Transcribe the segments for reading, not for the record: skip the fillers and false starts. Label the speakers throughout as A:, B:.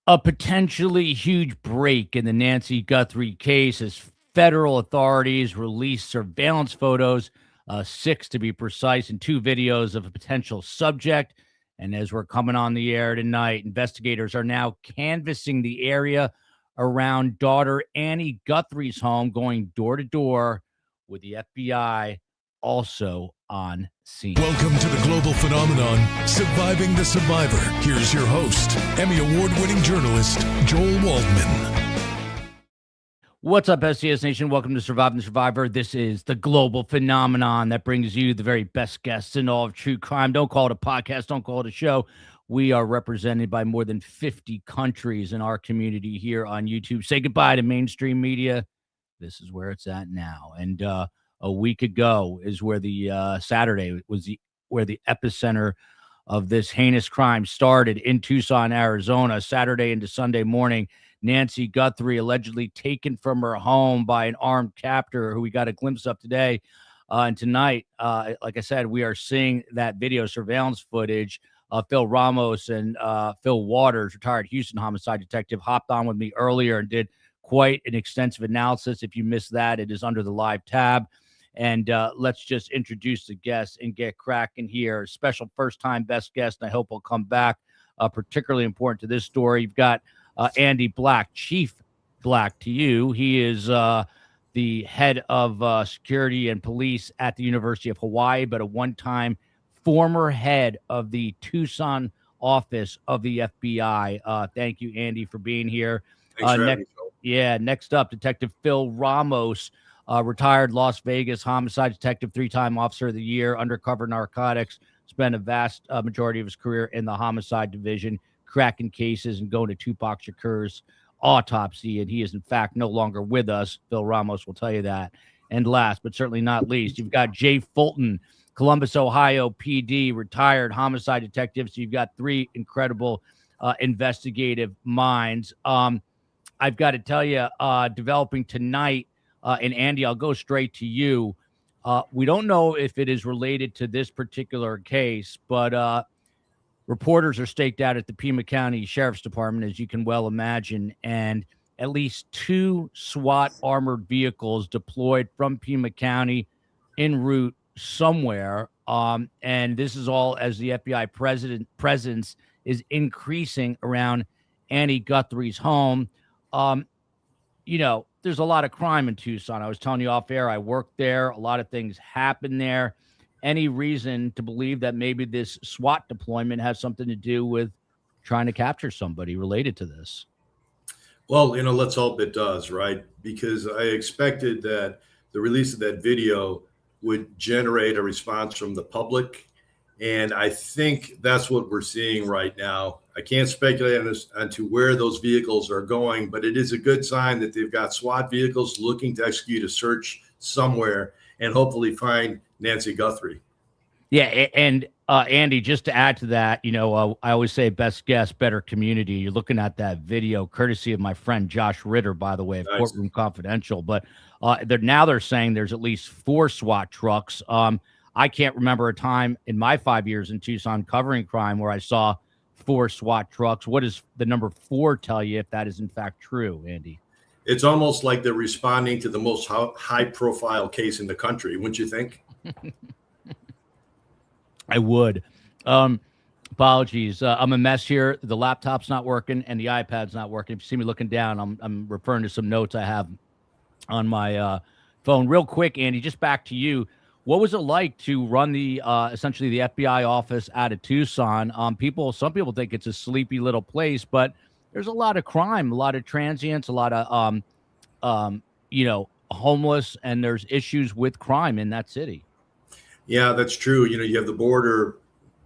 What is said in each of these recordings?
A: A potentially huge break in the Nancy Guthrie case as federal authorities released surveillance photos, six to be precise, and two videos of a potential subject. And as we're coming on the air tonight, investigators are now canvassing the area around daughter Annie Guthrie's home, going door to door with the FBI also on scene.
B: Welcome to the global phenomenon, Surviving the Survivor. Here's your host, Emmy Award-winning journalist, Joel Waldman.
A: What's up, SCS Nation? Welcome to Surviving the Survivor. This is the global phenomenon that brings you the very best guests in all of true crime. Don't call it a podcast. Don't call it a show. We are represented by more than 50 countries in our community here on YouTube. Say goodbye to mainstream media. This is where it's at now. And a week ago is where the Saturday was where the epicenter of this heinous crime started in Tucson, Arizona. Saturday into Sunday morning, Nancy Guthrie allegedly taken from her home by an armed captor who we got a glimpse of today. And tonight, like I said, we are seeing that video surveillance footage. Phil Ramos and Phil Waters, retired Houston homicide detective, hopped on with me earlier and did quite an extensive analysis. If you missed that, it is under the live tab. And let's just introduce the guests and get cracking here. Special first-time best guest, and I hope will come back. Particularly important to this story, you've got Andy Black, Chief Black to you. He is the head of security and police at the University of Hawaii, but a one-time former head of the Tucson office of the FBI. Thank you, Andy, for being here.
C: Thanks for having me.
A: Next up, Detective Phil Ramos. Retired Las Vegas homicide detective, three-time officer of the year, undercover narcotics, spent a vast majority of his career in the homicide division, cracking cases and going to Tupac Shakur's autopsy. And he is, in fact, no longer with us. Phil Ramos will tell you that. And last, but certainly not least, you've got Jay Fulton, Columbus, Ohio PD, retired homicide detective. So you've got three incredible investigative minds. I've got to tell you, developing tonight, and Andy, I'll go straight to you. We don't know if it is related to this particular case, but reporters are staked out at the Pima County Sheriff's Department, as you can well imagine, and at least two SWAT armored vehicles deployed from Pima County en route somewhere. And this is all as the FBI presence is increasing around Annie Guthrie's home. There's a lot of crime in Tucson. I was telling you off air, I worked there. A lot of things happen there. Any reason to believe that maybe this SWAT deployment has something to do with trying to capture somebody related to this?
C: Well, let's hope it does, right? Because I expected that the release of that video would generate a response from the public. And I think that's what we're seeing right now. I can't speculate onto where those vehicles are going, but it is a good sign that they've got SWAT vehicles looking to execute a search somewhere and hopefully find Nancy Guthrie.
A: Yeah, and Andy, just to add to that, I always say best guess, better community. You're looking at that video, courtesy of my friend Josh Ritter, by the way, of
C: Nice.
A: Courtroom Confidential. But they're saying there's at least 4 SWAT trucks. I can't remember a time in my 5 years in Tucson covering crime where I saw 4 SWAT trucks. What does the number 4 tell you if that is in fact true, Andy?
C: It's almost like they're responding to the most high-profile case in the country, wouldn't you think?
A: I would. Apologies. I'm a mess here. The laptop's not working and the iPad's not working. If you see me looking down, I'm referring to some notes I have on my phone. Real quick, Andy, just back to you. What was it like to run the essentially the FBI office out of Tucson? Some people think it's a sleepy little place, but there's a lot of crime, a lot of transients, a lot of homeless, and there's issues with crime in that city.
C: Yeah, that's true. You have the border.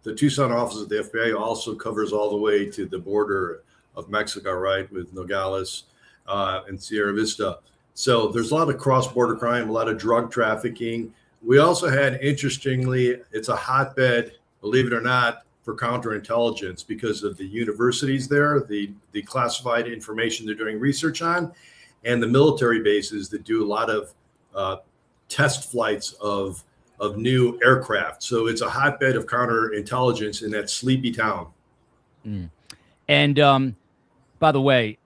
C: The Tucson office of the FBI also covers all the way to the border of Mexico, right, with Nogales and Sierra Vista. So there's a lot of cross-border crime, a lot of drug trafficking. We also had, interestingly, it's a hotbed, believe it or not, for counterintelligence because of the universities there, the classified information they're doing research on, and the military bases that do a lot of test flights of new aircraft. So it's a hotbed of counterintelligence in that sleepy town.
A: And By the way,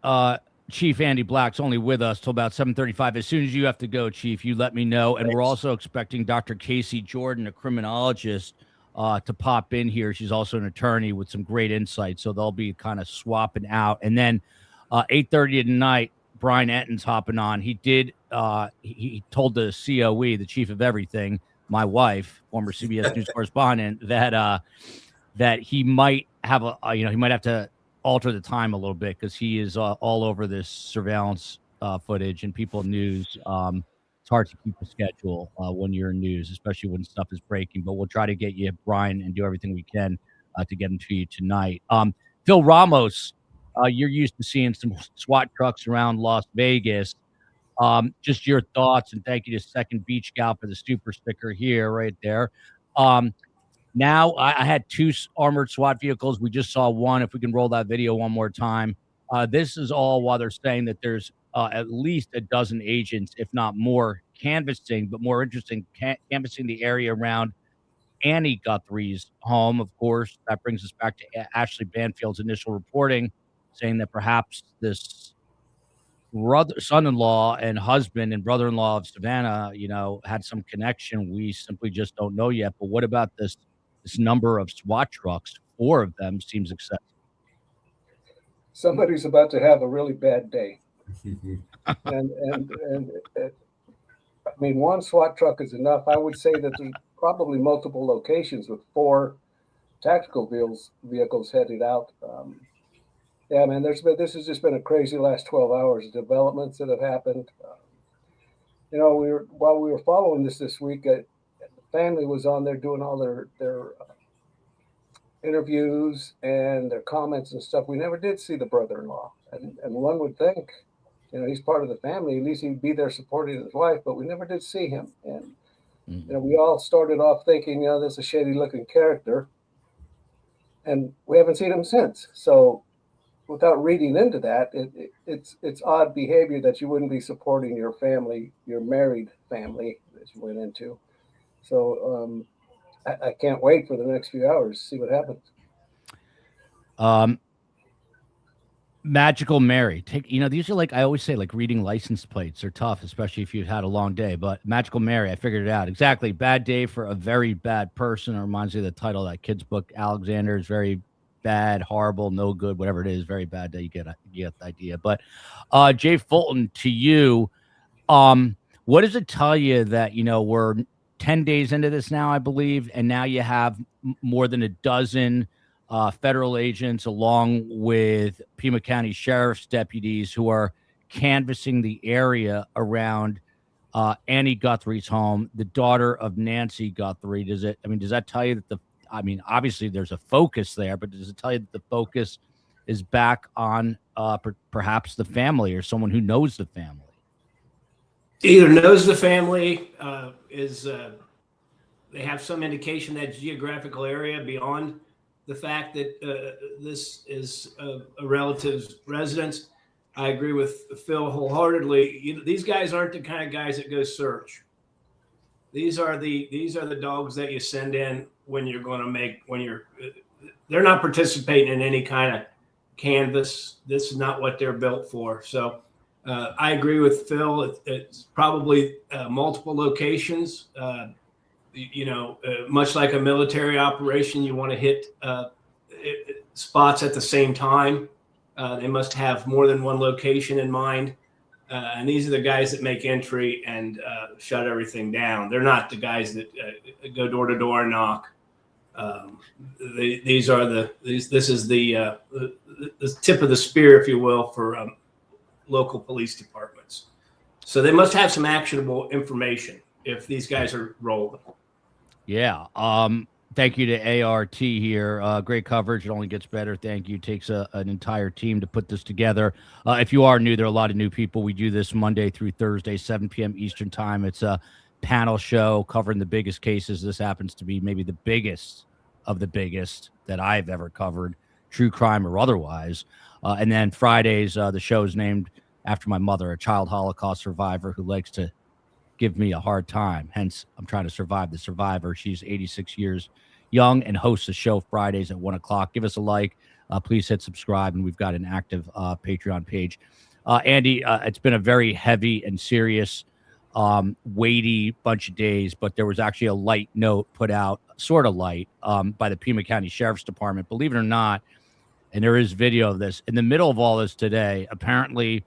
A: Chief Andy Black's only with us till about 7:35. As soon as you have to go, Chief, you let me know. And we're also expecting Dr. Casey Jordan, a criminologist, to pop in here. She's also an attorney with some great insight. So they'll be kind of swapping out. And then 8:30 tonight, Brian Enton's hopping on. He did. He told the COE, the chief of everything, my wife, former CBS News correspondent, that he might have he might have to alter the time a little bit because he is all over this surveillance footage and people news. It's hard to keep a schedule when you're in news, especially when stuff is breaking. But we'll try to get you, Brian, and do everything we can to get him to you tonight. Phil Ramos, you're used to seeing some SWAT trucks around Las Vegas. Just your thoughts, and thank you to Second Beach Gal for the super sticker here, right there. Now I had two armored SWAT vehicles. We just saw one. If we can roll that video one more time. This is all while they're saying that there's at least a dozen agents, if not more, canvassing, but more interesting, canvassing the area around Annie Guthrie's home. Of course, that brings us back to Ashley Banfield's initial reporting, saying that perhaps this son-in-law and husband and brother-in-law of Savannah, had some connection. We simply just don't know yet. But what about this number of SWAT trucks? 4 of them seems excessive.
D: Somebody's about to have a really bad day. and I mean, one SWAT truck is enough. I would say that there's probably multiple locations with 4 tactical vehicles headed out. Yeah, man, this has just been a crazy last 12 hours of developments that have happened. While we were following this week, the family was on there doing all their interviews and their comments and stuff. We never did see the brother-in-law, and one would think, he's part of the family. At least he'd be there supporting his wife, but we never did see him. And we all started off thinking, this is a shady-looking character, and we haven't seen him since. So, without reading into that, it's odd behavior that you wouldn't be supporting your family, your married family that you went into. So I can't wait for the next few hours to see what happens.
A: Magical Mary. These are I always say, reading license plates are tough, especially if you've had a long day. But Magical Mary, I figured it out. Exactly. Bad day for a very bad person. It reminds me of the title of that kid's book, Alexander is very bad, horrible, no good, whatever it is, very bad day. You get the idea. But Jay Fulton, to you, what does it tell you that we're 10 days into this now, I believe, and now you have more than a dozen federal agents along with Pima County Sheriff's deputies who are canvassing the area around Annie Guthrie's home, the daughter of Nancy Guthrie? Does that tell you that obviously there's a focus there, but does it tell you that the focus is back on perhaps the family or someone who knows the family?
E: Either knows the family, they have some indication that geographical area beyond the fact that this is a relative's residence. I agree with Phil wholeheartedly. These guys aren't the kind of guys that go search. These are the dogs that you send in when you're going to they're not participating in any kind of canvas. This is not what they're built for. So I agree with Phil. It's probably multiple locations. Much like a military operation, you want to hit spots at the same time. They must have more than one location in mind. And these are the guys that make entry and shut everything down. They're not the guys that go door to door and knock. This is the tip of the spear, if you will, for local police departments. So they must have some actionable information if these guys are rolling.
A: Yeah. Thank you to ART here. Great coverage. It only gets better. Thank you. It takes an entire team to put this together. If you are new, there are a lot of new people. We do this Monday through Thursday, 7 p.m. Eastern time. It's a panel show covering the biggest cases. This happens to be maybe the biggest of the biggest that I've ever covered, true crime or otherwise. And then Fridays, the show is named after my mother, a child Holocaust survivor who likes to give me a hard time. Hence, I'm trying to survive the survivor. She's 86 years young and hosts a show Fridays at 1 o'clock. Give us a like. please hit subscribe, and we've got an active Patreon page. Andy, it's been a very heavy and serious, weighty bunch of days, but there was actually a light note put out, sort of light, by the Pima County Sheriff's Department, believe it or not, and there is video of this. In the middle of all this today, apparently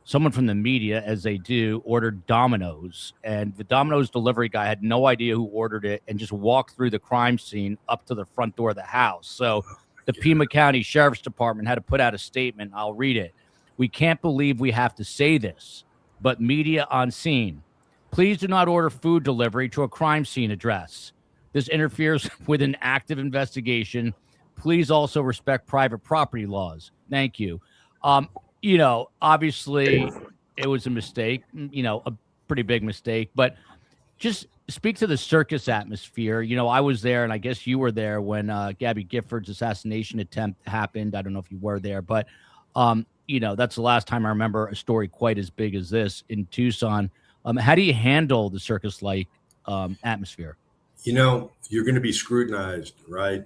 A: someone from the media, as they do, ordered Domino's, and the Domino's delivery guy had no idea who ordered it and just walked through the crime scene up to the front door of the house. So the Pima County Sheriff's Department had to put out a statement. I'll read it. "We can't believe we have to say this, but media on scene, please do not order food delivery to a crime scene address. This interferes with an active investigation. Please also respect private property laws. Thank you." Obviously it was a mistake, a pretty big mistake, but just speak to the circus atmosphere. I was there, and I guess you were there when Gabby Gifford's assassination attempt happened. I don't know if you were there, but that's the last time I remember a story quite as big as this in Tucson. How do you handle the circus-like atmosphere?
C: You're going to be scrutinized, right?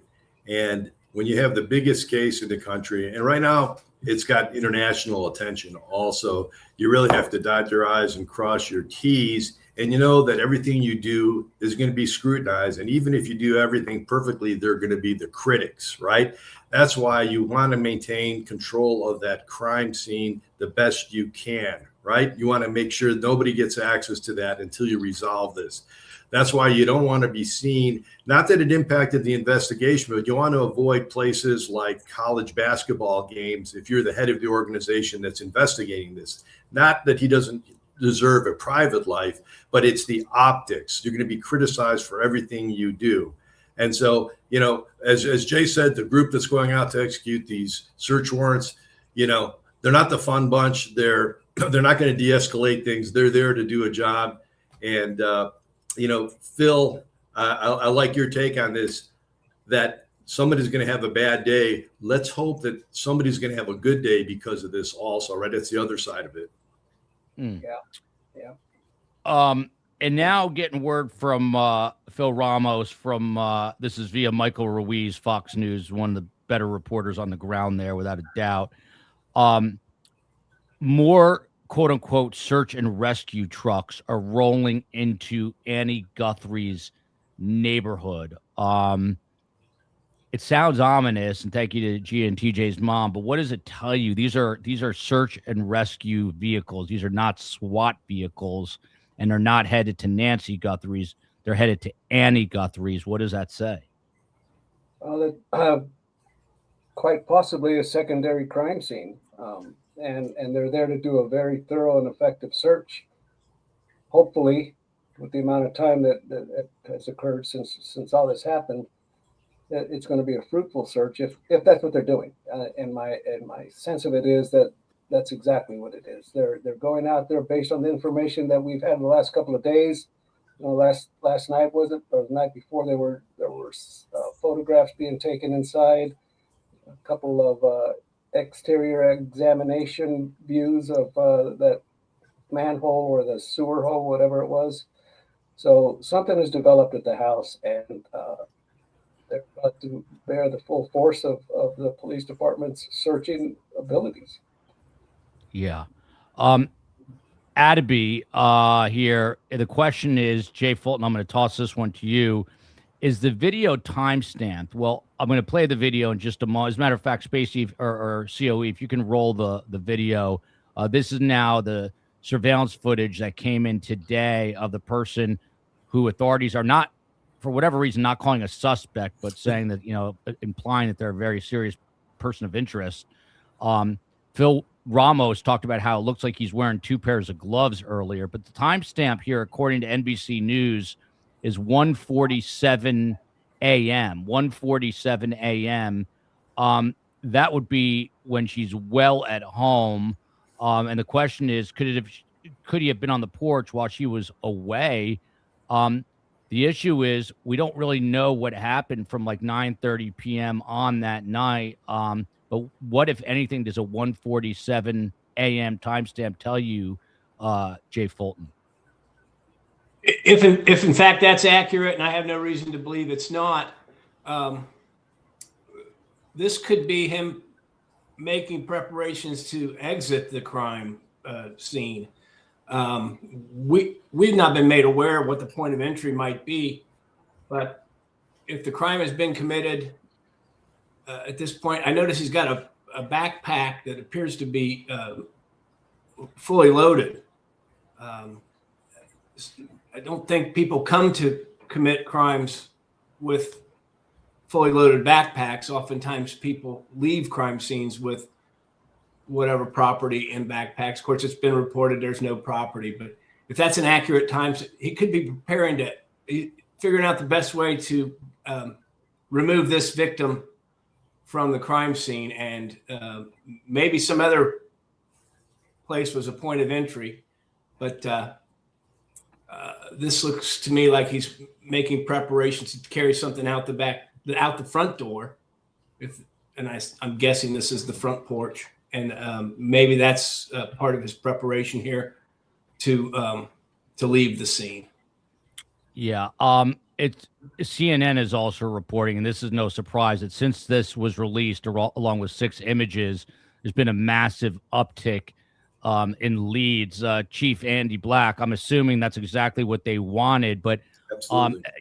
C: And when you have the biggest case in the country, and right now it's got international attention also, you really have to dot your I's and cross your T's. And you know that everything you do is going to be scrutinized. And even if you do everything perfectly, they're going to be the critics, right? That's why you want to maintain control of that crime scene the best you can, right? You want to make sure nobody gets access to that until you resolve this. That's why you don't want to be seen, not that it impacted the investigation, but you want to avoid places like college basketball games if you're the head of the organization that's investigating this. Not that he doesn't deserve a private life, but it's the optics. You're going to be criticized for everything you do. And so, as Jay said, the group that's going out to execute these search warrants, they're not the fun bunch. They're not going to de-escalate things. They're there to do a job. And, Phil, I like your take on this, that somebody's going to have a bad day. Let's hope that somebody's going to have a good day because of this also, right? That's the other side of it.
D: Yeah.
A: And now getting word from Phil Ramos from this is via Michael Ruiz, Fox News, one of the better reporters on the ground there, without a doubt. More quote unquote search and rescue trucks are rolling into Annie Guthrie's neighborhood. It sounds ominous, and thank you to Gia and TJ's mom, but what does it tell you? These are search and rescue vehicles. These are not SWAT vehicles, and they're not headed to Nancy Guthrie's. They're headed to Annie Guthrie's. What does that say?
D: Quite possibly a secondary crime scene. And they're there to do a very thorough and effective search. Hopefully, with the amount of time that has occurred since all this happened, it's going to be a fruitful search if that's what they're doing. And my sense of it is that that's exactly what it is. They're going out there based on the information that we've had in the last couple of days. Last night was it, or the night before? There were photographs being taken inside, a couple of exterior examination views of that manhole or the sewer hole, whatever it was. So something has developed at the house, and they're about to bear the full force of the police department's searching abilities.
A: Yeah. Adby here. The question is, Jay Fulton, I'm going to toss this one to you. Is the video time-stamped? Well, I'm going to play the video in just a moment. As a matter of fact, Spacey or COE, if you can roll the video. This is now the surveillance footage that came in today of the person who authorities are not, for whatever reason, not calling a suspect, but saying that, implying that they're a very serious person of interest. Phil Ramos talked about how it looks like he's wearing 2 pairs of gloves earlier, but the timestamp here, according to NBC News, is 1:47 a.m. 1:47 a.m. That would be when she's well at home. And the question is, could he have been on the porch while she was away? The issue is we don't really know what happened from like 9:30 p.m. on that night. But what, if anything, does a 1:47 a.m. timestamp tell you, Jay Fulton?
E: If in fact that's accurate, and I have no reason to believe it's not, this could be him making preparations to exit the crime scene. We've not been made aware of what the point of entry might be, but if the crime has been committed at this point, I notice he's got a backpack that appears to be fully loaded. I don't think people come to commit crimes with fully loaded backpacks. Oftentimes people leave crime scenes with whatever property in backpacks. Of course, it's been reported there's no property, but if that's an accurate time, he could be preparing to figuring out the best way to remove this victim from the crime scene, and maybe some other place was a point of entry, but this looks to me like he's making preparations to carry something out the front door. I'm guessing this is the front porch, and maybe that's part of his preparation here to leave the scene.
A: Yeah. It's CNN is also reporting, and this is no surprise, that since this was released along with 6 images, there's been a massive uptick in leads. Chief Andy Black, I'm assuming that's exactly what they wanted, but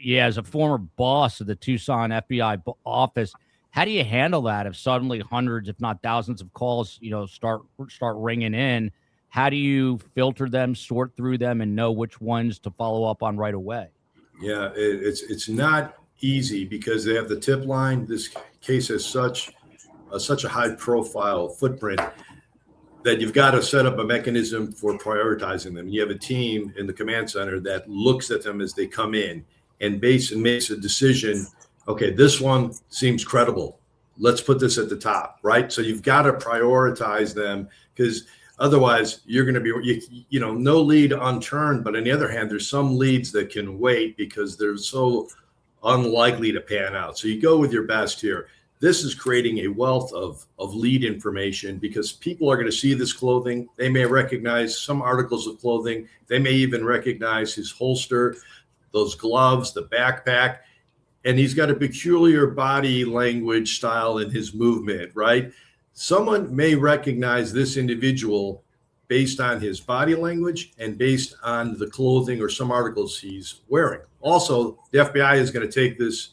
A: yeah, as a former boss of the Tucson FBI office, how do you handle that if suddenly hundreds, if not thousands of calls, start ringing in? How do you filter them, sort through them, and know which ones to follow up on right away?
C: Yeah, it's not easy because they have the tip line. This case has such a high profile footprint that you've got to set up a mechanism for prioritizing them. You have a team in the command center that looks at them as they come in and makes a decision. Okay, this one seems credible. Let's put this at the top, right? So you've got to prioritize them, because otherwise you're going to be, no lead unturned. But on the other hand, there's some leads that can wait because they're so unlikely to pan out. So you go with your best here. This is creating a wealth of lead information because people are going to see this clothing. They may recognize some articles of clothing. They may even recognize his holster, those gloves, the backpack. And he's got a peculiar body language style in his movement, right? Someone may recognize this individual based on his body language and based on the clothing or some articles he's wearing. Also, the FBI is going to take this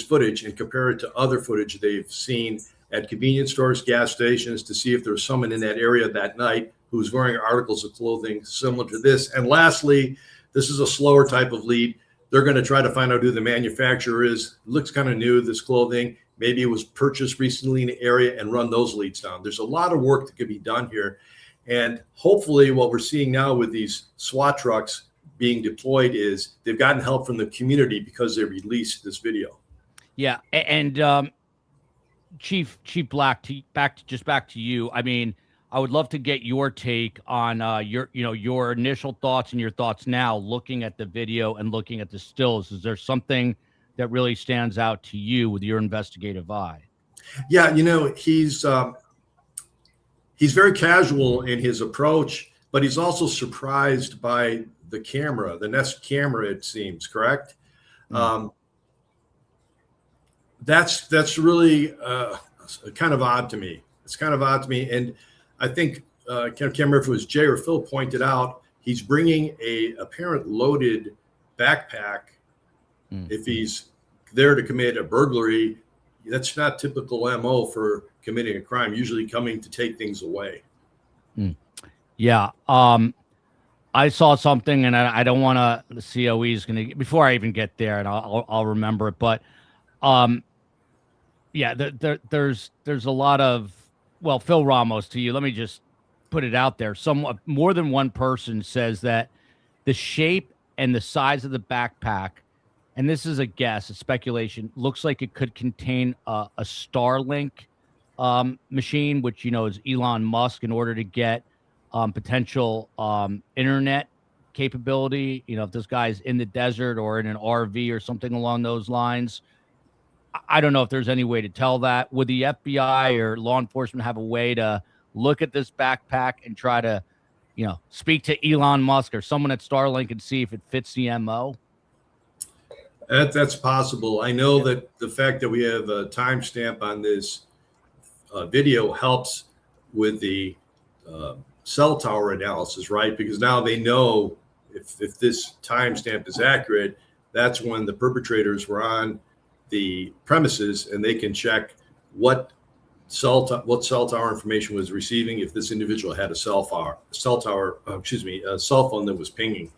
C: footage and compare it to other footage they've seen at convenience stores, gas stations, to see if there's someone in that area that night who's wearing articles of clothing similar to this. And lastly, this is a slower type of lead. They're going to try to find out who the manufacturer is. It looks kind of new, this clothing. Maybe it was purchased recently in the area, and run those leads down. There's a lot of work that could be done here. And hopefully what we're seeing now with these SWAT trucks being deployed is they've gotten help from the community because they released this video.
A: Yeah. And Chief Black, back to you. I mean, I would love to get your take on your initial thoughts and your thoughts now, looking at the video and looking at the stills. Is there something that really stands out to you with your investigative eye?
C: Yeah, he's very casual in his approach, but he's also surprised by the camera, the Nest camera, it seems, correct? Mm-hmm. That's really kind of odd to me. It's kind of odd to me. And I think, I can't remember if it was Jay or Phil pointed out, he's bringing a apparent loaded backpack. Mm-hmm. If he's there to commit a burglary, that's not typical MO for committing a crime, usually coming to take things away.
A: Yeah. I saw something, and I don't want to, the COE is going to, before I even get there, and I'll remember it, but yeah, there's a lot of, well, Phil Ramos, to you, let me just put it out there. More than one person says that the shape and the size of the backpack, and this is a guess, a speculation, looks like it could contain a Starlink machine, which, is Elon Musk, in order to get potential internet capability. If this guy's in the desert or in an RV or something along those lines. I don't know if there's any way to tell that. Would the FBI or law enforcement have a way to look at this backpack and try to, speak to Elon Musk or someone at Starlink and see if it fits the MO?
C: That's possible. I know that the fact that we have a timestamp on this video helps with the cell tower analysis, right? Because now they know if this timestamp is accurate, that's when the perpetrators were on the premises, and they can check what cell tower information was receiving if this individual had a cell phone that was pinging.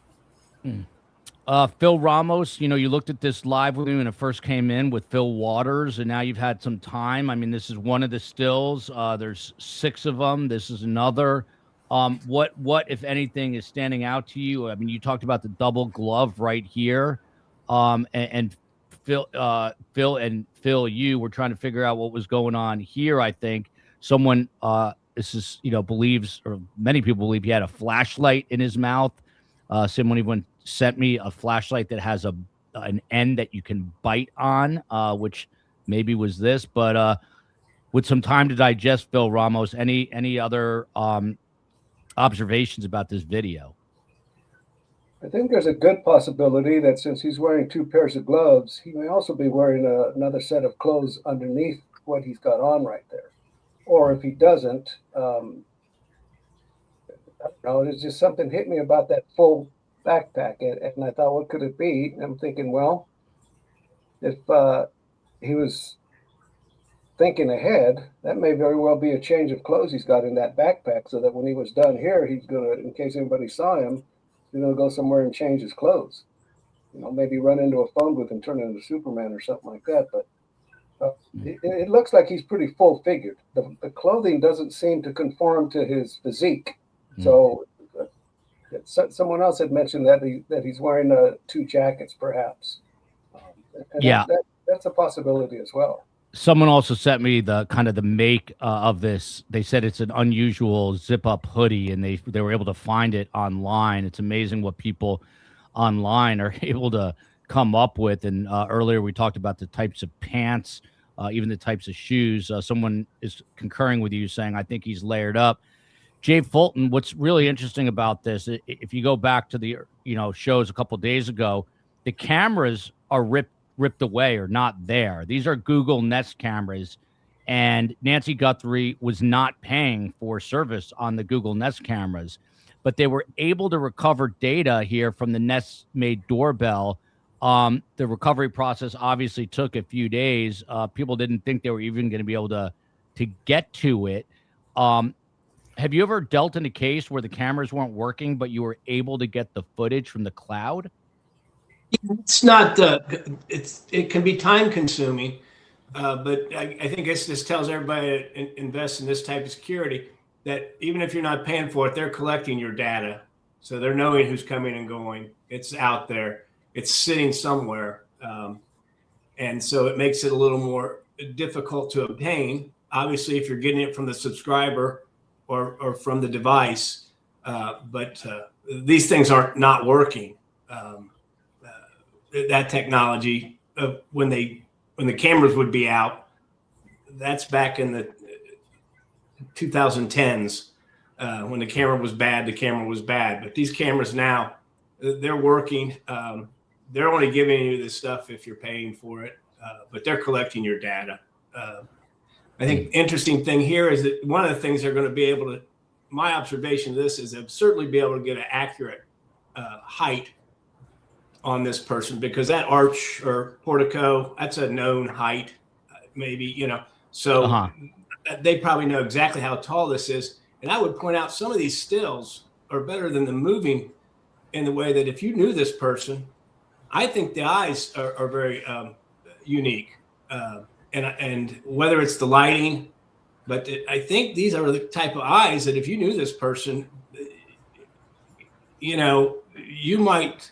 A: Phil Ramos, you looked at this live with me when it first came in with Phil Waters, and now you've had some time. I mean, this is one of the stills. There's 6 of them. This is another. What, if anything, is standing out to you? I mean, you talked about the double glove right here. And Phil, you were trying to figure out what was going on here. I think someone, believes, or many people believe, he had a flashlight in his mouth. Someone sent me a flashlight that has an end that you can bite on, which maybe was this, but with some time to digest, Phil Ramos, any other observations about this video?
D: I think there's a good possibility that since he's wearing 2 pairs of gloves, he may also be wearing another set of clothes underneath what he's got on right there. Or if he doesn't, I don't know, it's just something hit me about that full backpack. And I thought, what could it be? And I'm thinking, well, if he was thinking ahead, that may very well be a change of clothes he's got in that backpack, so that when he was done here, he's going to, in case anybody saw him, he's going to go somewhere and change his clothes. Maybe run into a phone booth and turn into Superman or something like that. But it looks like he's pretty full figured. The clothing doesn't seem to conform to his physique. So someone else had mentioned that he's wearing 2 jackets, perhaps.
A: Yeah,
D: that's a possibility as well.
A: Someone also sent me the kind of the make of this. They said it's an unusual zip-up hoodie, and they were able to find it online. It's amazing what people online are able to come up with. And earlier we talked about the types of pants, even the types of shoes. Someone is concurring with you, saying, I think he's layered up. Jay Fulton, what's really interesting about this, if you go back to the shows a couple of days ago, the cameras are ripped away or not there. These are Google Nest cameras, and Nancy Guthrie was not paying for service on the Google Nest cameras, but they were able to recover data here from the Nest made doorbell. The recovery process obviously took a few days. People didn't think they were even going to be able to get to it. Have you ever dealt in a case where the cameras weren't working, but you were able to get the footage from the cloud?
E: It's not. It can be time consuming, but I think this tells everybody to invest in this type of security, that even if you're not paying for it, they're collecting your data, so they're knowing who's coming and going. It's out there. It's sitting somewhere, and so it makes it a little more difficult to obtain. Obviously, if you're getting it from the subscriber or from the device, but these things are not working. That technology, when the cameras would be out, that's back in the 2010s. When the camera was bad. But these cameras now, they're working. They're only giving you this stuff if you're paying for it, but they're collecting your data. I think interesting thing here is that one of the things they're going to be able to, my observation of this is they'll certainly be able to get an accurate height on this person, because that arch or portico, that's a known height, maybe, so they probably know exactly how tall this is. And I would point out some of these stills are better than the moving, in the way that if you knew this person, I think the eyes are very unique. And whether it's the lighting, but I think these are the type of eyes that if you knew this person, you might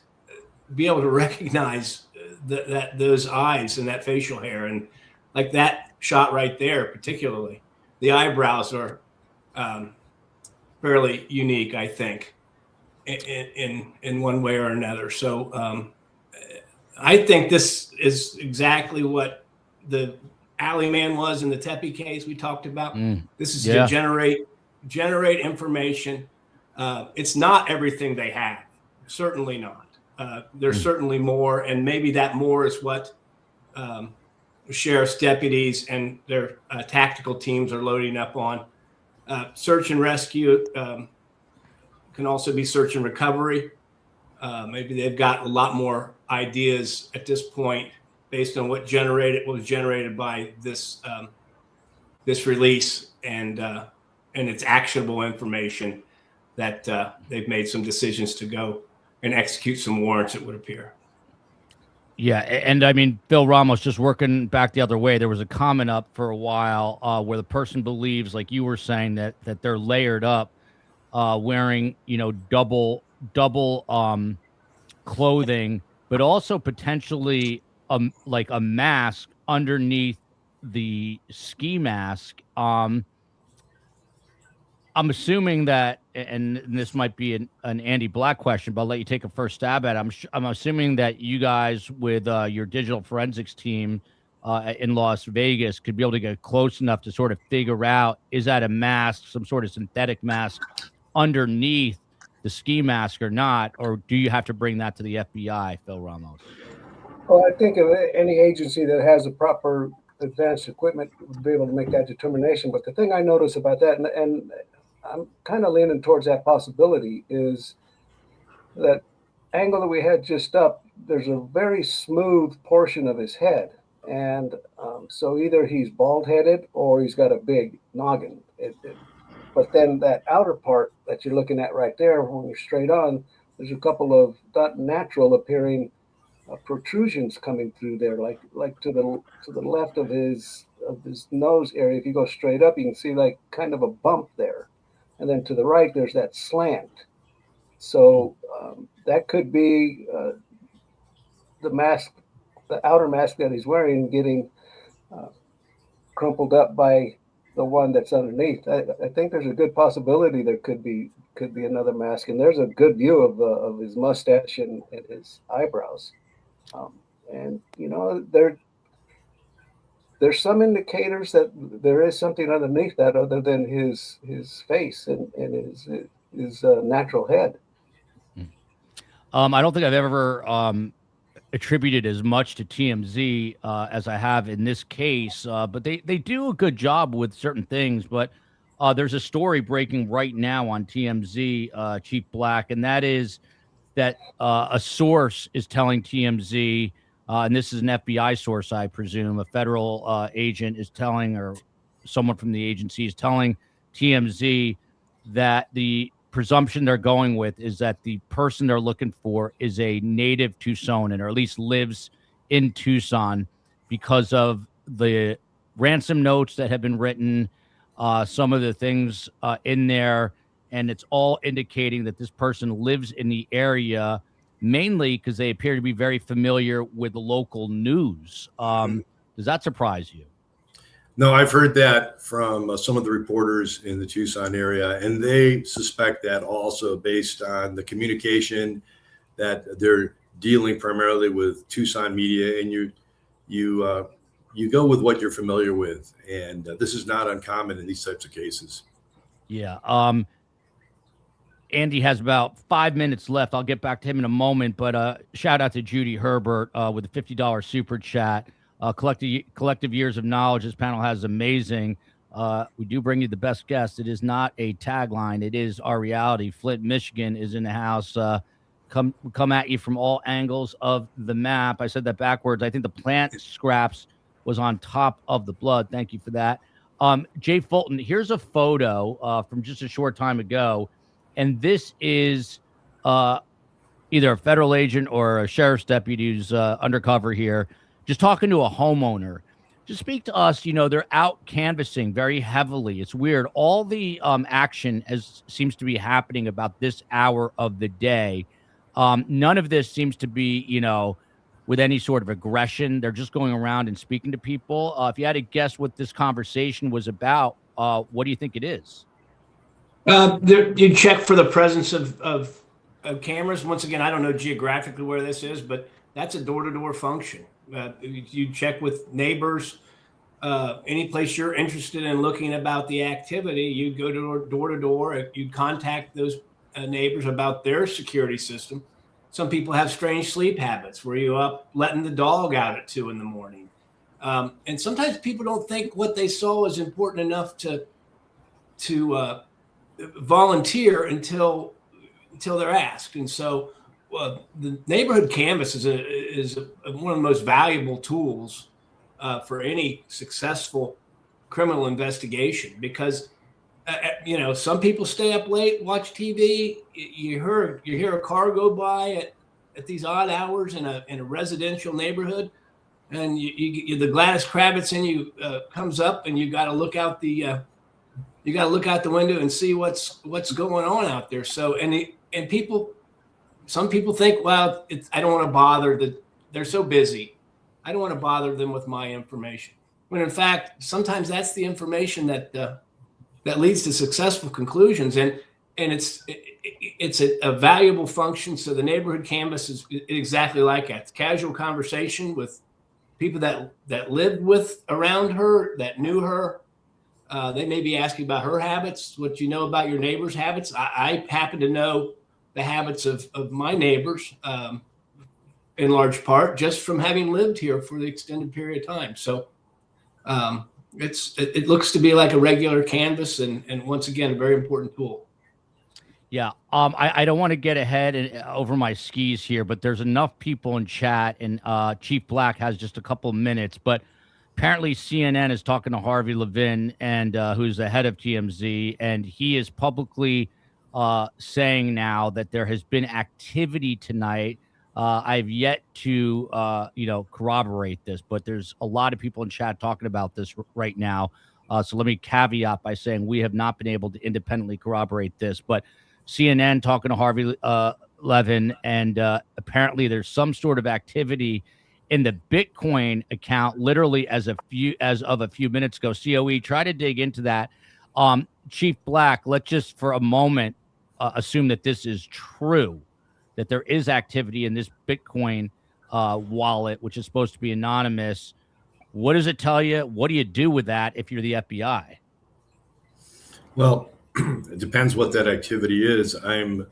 E: be able to recognize those eyes and that facial hair, and like that shot right there, particularly the eyebrows are fairly unique, I think, in one way or another. So I think this is exactly what the Alley Man was in the Tepe case we talked about. This is to generate information. It's not everything they have, certainly not. There's certainly more, and maybe that more is what sheriff's deputies and their tactical teams are loading up on. Search and rescue can also be search and recovery. Maybe they've got a lot more ideas at this point based on what was generated by this this release and its actionable information that they've made some decisions to go and execute some warrants, it would appear.
A: Yeah, and I mean, Phil Ramos, just working back the other way, there was a comment up for a while where the person believes, like you were saying, that they're layered up, wearing, double clothing, but also potentially like a mask underneath the ski mask. I'm assuming that, and this might be an Andy Black question, but I'll let you take a first stab at it. I'm assuming that you guys with your digital forensics team in Las Vegas could be able to get close enough to sort of figure out, is that a mask, some sort of synthetic mask underneath the ski mask or not, or do you have to bring that to the FBI, Phil Ramos?
D: Well, I think of any agency that has the proper advanced equipment would be able to make that determination. But the thing I notice about that, and I'm kind of leaning towards that possibility, is that angle that we had just up, there's a very smooth portion of his head. And so either he's bald-headed or he's got a big noggin. But then that outer part that you're looking at right there, when you're straight on, there's a couple of not natural appearing protrusions coming through there, like to the left of his nose area. If you go straight up, you can see like kind of a bump there. And then to the right, there's that slant. So that could be the mask, the outer mask that he's wearing, getting crumpled up by the one that's underneath. I think there's a good possibility there could be another mask. And there's a good view of his mustache and his eyebrows. And there's some indicators that there is something underneath that other than his face and his natural head.
A: I don't think I've ever attributed as much to TMZ as I have in this case, but they do a good job with certain things. But there's a story breaking right now on TMZ, Chief Black, and that is that a source is telling TMZ, and this is an FBI source, I presume, a federal agent is telling, or someone from the agency is telling TMZ that the presumption they're going with is that the person they're looking for is a native Tucsonan, or at least lives in Tucson, because of the ransom notes that have been written, some of the things in there, and it's all indicating that this person lives in the area, mainly because they appear to be very familiar with the local news. Does that surprise you?
C: No, I've heard that from some of the reporters in the Tucson area, and they suspect that also based on the communication that they're dealing primarily with Tucson media, and you go with what you're familiar with, and this is not uncommon in these types of cases.
A: Yeah. Andy has about 5 minutes left. I'll get back to him in a moment, but shout out to Judy Herbert with a $50 super chat. Collective years of knowledge. This panel has amazing. We do bring you the best guests. It is not a tagline. It is our reality. Flint, Michigan is in the house. Come at you from all angles of the map. I said that backwards. I think the plant scraps was on top of the blood. Thank you for that. Jay Fulton, here's a photo from just a short time ago. And this is either a federal agent or a sheriff's deputy who's undercover here, just talking to a homeowner. Just speak to us. They're out canvassing very heavily. It's weird. All the action seems to be happening about this hour of the day. None of this seems to be, with any sort of aggression. They're just going around and speaking to people. If you had to guess what this conversation was about, what do you think it is?
E: You check for the presence of cameras. Once again, I don't know geographically where this is, but that's a door-to-door function. You check with neighbors. Any place you're interested in looking about the activity, you go door to door. You contact those neighbors about their security system. Some people have strange sleep habits. Were you up letting the dog out at 2 a.m? And sometimes people don't think what they saw is important enough to volunteer until they're asked. And so the neighborhood canvas is one of the most valuable tools for any successful criminal investigation, because some people stay up late, watch TV. You hear a car go by at these odd hours in a residential neighborhood, and the Gladys Kravitz in you comes up, and you got to look out the window and see what's going on out there. So some people think, well, I don't want to bother they're so busy. I don't want to bother them with my information. When in fact, sometimes that's the information that leads to successful conclusions, and it's a valuable function. So the neighborhood canvas is exactly like that. It's casual conversation with people that lived with around her, that knew her. They may be asking about her habits, what you know about your neighbor's habits. I happen to know the habits of my neighbors in large part just from having lived here for the extended period of time. So it looks to be like a regular canvas, and once again, a very important tool.
A: Yeah. I don't want to get ahead and over my skis here, but there's enough people in chat, and Chief Black has just a couple of minutes, but apparently CNN is talking to Harvey Levin, and who's the head of TMZ, and he is publicly saying now that there has been activity tonight. I've yet to, corroborate this, but there's a lot of people in chat talking about this right now. So let me caveat by saying we have not been able to independently corroborate this, but CNN talking to Harvey Levin, and apparently there's some sort of activity in the Bitcoin account, literally as of a few minutes ago. COE, try to dig into that. Chief Black, let's just for a moment assume that this is true, that there is activity in this Bitcoin wallet, which is supposed to be anonymous. What does it tell you? What do you do with that if you're the FBI?
C: Well, it depends what that activity is. I'm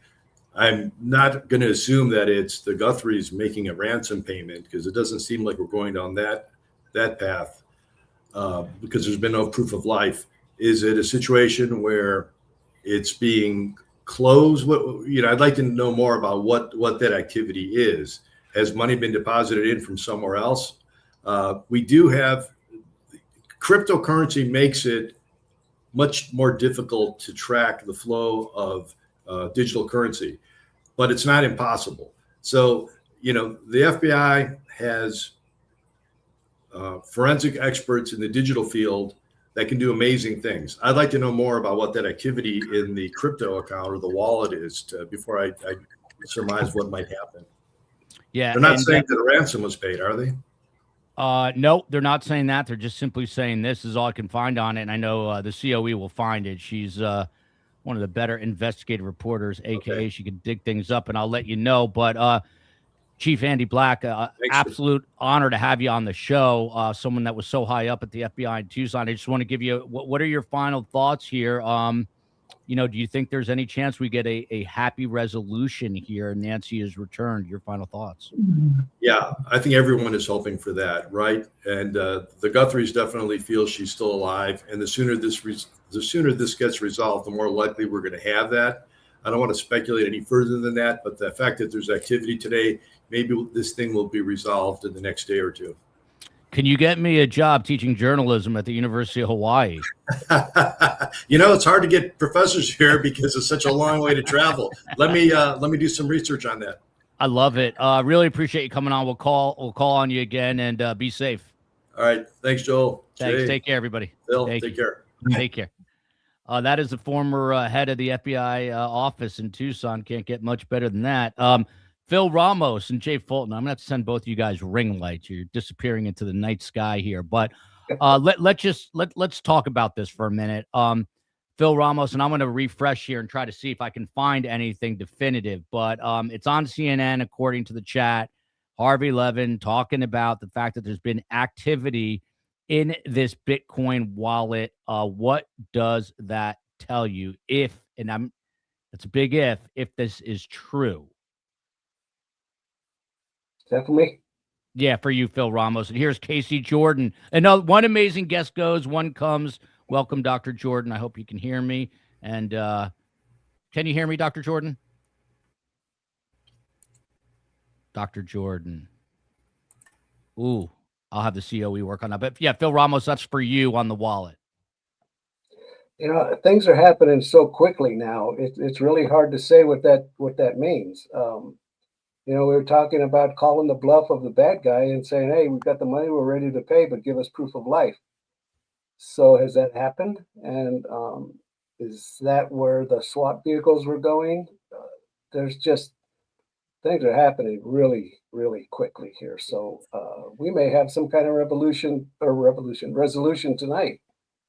C: not going to assume that it's the Guthrie's making a ransom payment, because it doesn't seem like we're going down that path because there's been no proof of life. Is it a situation where it's being closed? I'd like to know more about what that activity is. Has money been deposited in from somewhere else? We do have cryptocurrency, makes it much more difficult to track the flow of digital currency, but it's not impossible. So, the FBI has forensic experts in the digital field that can do amazing things. I'd like to know more about what that activity in the crypto account or the wallet is before I surmise what might happen.
A: Yeah,
C: they're not saying that a ransom was paid, are they?
A: No, they're not saying that. They're just simply saying this is all I can find on it. And I know the COE will find it. She's one of the better investigative reporters, aka she can dig things up, and I'll let you know. But Chief Andy Black, absolute honor to have you on the show. Someone that was so high up at the FBI in Tucson. I just want to give you what are your final thoughts here? Do you think there's any chance we get a happy resolution here? Nancy has returned. Your final thoughts?
C: Yeah, I think everyone is hoping for that, right? And the Guthries definitely feel she's still alive. And the sooner this gets resolved, the more likely we're going to have that. I don't want to speculate any further than that, but the fact that there's activity today, maybe this thing will be resolved in the next day or two.
A: Can you get me a job teaching journalism at the University of Hawaii?
C: It's hard to get professors here because it's such a long way to travel. Let me do some research on that.
A: I love it. Really appreciate you coming on. We'll call on you again, and be safe.
C: All right. Thanks, Joel.
A: Thanks.
C: Jay.
A: Take care, everybody.
C: Phil, take care.
A: Take care. That is the former head of the FBI office in Tucson. Can't get much better than that. Phil Ramos and Jay Fulton. I'm gonna have to send both of you guys ring lights. You're disappearing into the night sky here. But let's talk about this for a minute. Phil Ramos, and I'm gonna refresh here and try to see if I can find anything definitive. But it's on CNN according to the chat. Harvey Levin talking about the fact that there's been activity in this Bitcoin wallet. What does that tell you? It's a big if this is true.
D: Is that for me?
A: Yeah, for you, Phil Ramos. And here's Casey Jordan. And one amazing guest goes, one comes. Welcome, Dr. Jordan. I hope you can hear me. And can you hear me, Dr. Jordan? Dr. Jordan. Ooh, I'll have the COE work on that. But yeah, Phil Ramos, that's for you on the wallet.
D: You know, things are happening so quickly now. It's really hard to say what that means. You know, we were talking about calling the bluff of the bad guy and saying, "Hey, we've got the money, we're ready to pay, but give us proof of life." So has that happened? And is that where the SWAT vehicles were going? There's just things are happening really, really quickly here. So we may have some kind of resolution tonight.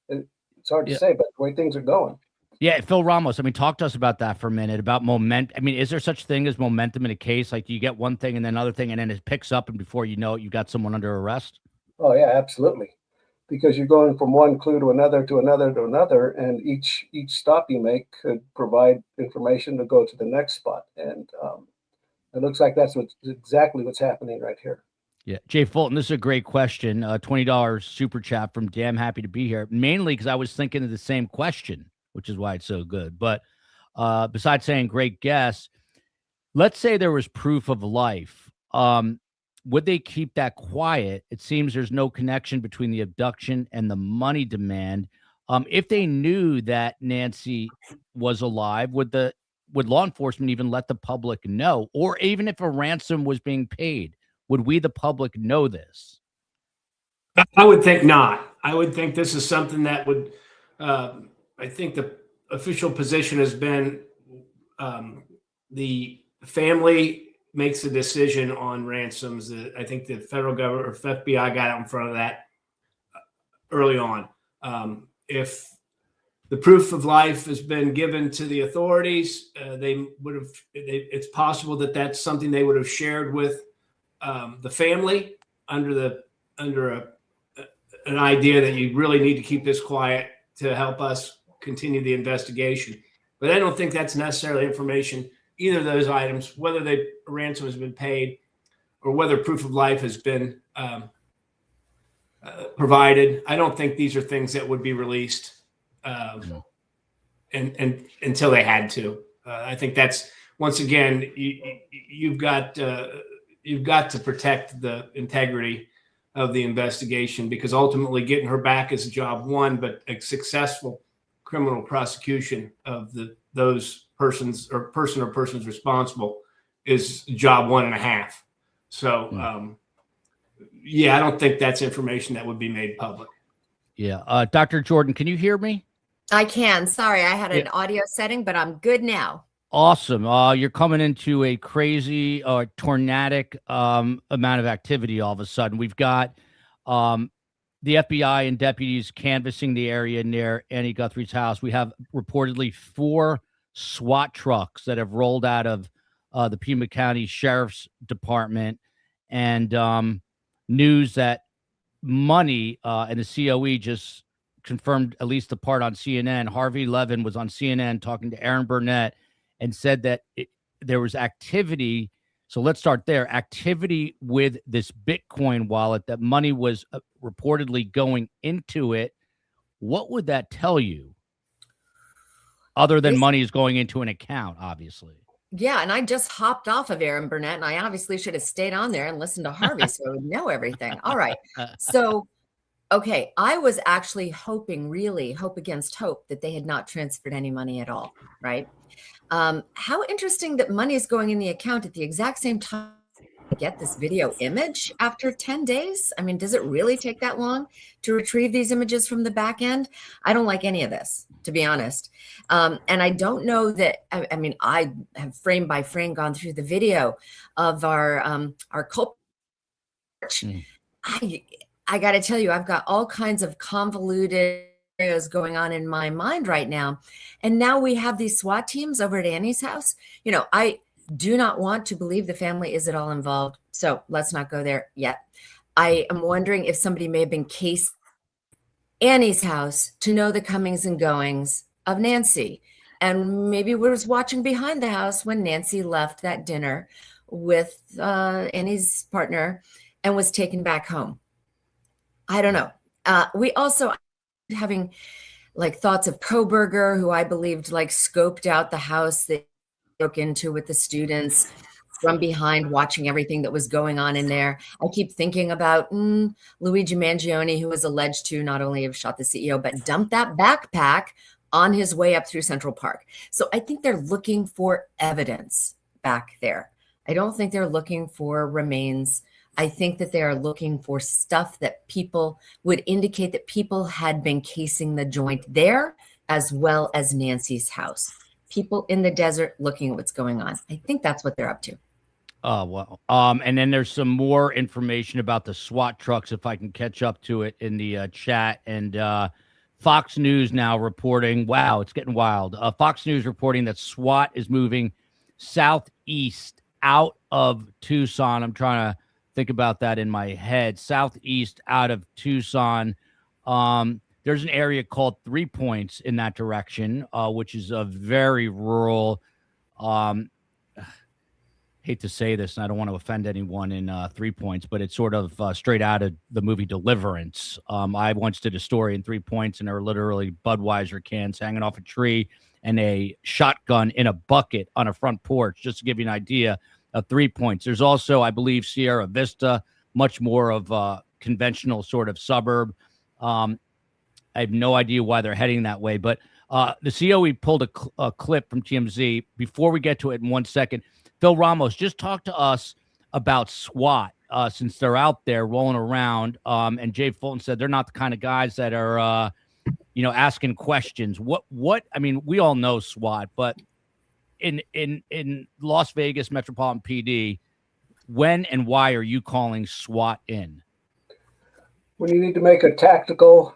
D: It's hard to say, but the way things are going.
A: Yeah, Phil Ramos, I mean, talk to us about that for a minute, about momentum. I mean, is there such thing as momentum in a case? Like you get one thing and then another thing, and then it picks up, and before you know it, you got someone under arrest?
D: Oh, yeah, absolutely. Because you're going from one clue to another, to another, to another, and each stop you make could provide information to go to the next spot. And it looks like that's exactly what's happening right here.
A: Yeah. Jay Fulton, this is a great question. $20 super chat from Damn Happy to Be Here. Mainly because I was thinking of the same question, which is why it's so good. But besides saying great guess, let's say there was proof of life. Would they keep that quiet? It seems there's no connection between the abduction and the money demand. If they knew that Nancy was alive, would law enforcement even let the public know? Or even if a ransom was being paid, would we, the public, know this?
E: I would think not. I would think this is something that would, I think the official position has been the family makes a decision on ransoms. I think the federal government or FBI got out in front of that early on. If the proof of life has been given to the authorities, they would have. It's possible that that's something they would have shared with the family under an idea that you really need to keep this quiet to help us continue the investigation. But I don't think that's necessarily information, either of those items, whether the ransom has been paid or whether proof of life has been provided. I don't think these are things that would be released and until they had to. I think that's, once again, you've got to protect the integrity of the investigation, because ultimately getting her back is job one, but a successful criminal prosecution of those persons or persons responsible is job 1.5. So, yeah, I don't think that's information that would be made public.
A: Yeah. Dr. Jordan, can you hear me?
F: I can. Sorry, I had an audio setting, but I'm good now.
A: Awesome. You're coming into a crazy tornadic amount of activity all of a sudden. We've got the FBI and deputies canvassing the area near Annie Guthrie's house. We have reportedly 4 SWAT trucks that have rolled out of the Pima County Sheriff's Department, and news that money and the COE just confirmed at least the part on CNN. Harvey Levin was on CNN talking to Aaron Burnett and said that there was activity. So let's start there. Activity with this Bitcoin wallet, that money was reportedly going into it. What would that tell you? Other than money is going into an account, obviously.
F: Yeah, and I just hopped off of Aaron Burnett, and I obviously should have stayed on there and listened to Harvey so I would know everything. All right. So, okay, I was actually hoping, really hope against hope, that they had not transferred any money at all, right? How interesting that money is going in the account at the exact same time to get this video image after 10 days. I mean, does it really take that long to retrieve these images from the back end? I don't like any of this, to be honest. And I don't know that, I mean, I have frame by frame gone through the video of our culprit. I got to tell you, I've got all kinds of convoluted areas going on in my mind right now. And now we have these SWAT teams over at Annie's house. You know, I do not want to believe the family is at all involved. So let's not go there yet. I am wondering if somebody may have been cased Annie's house to know the comings and goings of Nancy. And maybe was watching behind the house when Nancy left that dinner with Annie's partner and was taken back home. I don't know. We also having like thoughts of Koberger, who I believed like scoped out the house that broke into with the students from behind, watching everything that was going on in there. I keep thinking about Luigi Mangione, who was alleged to not only have shot the CEO, but dumped that backpack on his way up through Central Park. So I think they're looking for evidence back there. I don't think they're looking for remains. I think that they are looking for stuff that people would indicate that people had been casing the joint there, as well as Nancy's house. People in the desert looking at what's going on. I think that's what they're up to.
A: Oh, well. And then there's some more information about the SWAT trucks, if I can catch up to it in the chat. And Fox News now reporting, wow, it's getting wild. Fox News reporting that SWAT is moving southeast out of Tucson. I'm trying to think about that in my head. Southeast out of Tucson. There's an area called 3 Points in that direction, which is a very rural, hate to say this, and I don't want to offend anyone in 3 Points, but it's sort of straight out of the movie Deliverance. I once did a story in 3 Points, and there were literally Budweiser cans hanging off a tree and a shotgun in a bucket on a front porch, just to give you an idea of 3 Points. There's also, I believe, Sierra Vista, much more of a conventional sort of suburb. I have no idea why they're heading that way, but the COE pulled a clip from TMZ. Before we get to it in 1 second, Phil Ramos, just talk to us about SWAT since they're out there rolling around. And Jay Fulton said they're not the kind of guys that are, asking questions. I mean, we all know SWAT, but in Las Vegas Metropolitan PD, when and why are you calling SWAT in?
D: When you need to make a tactical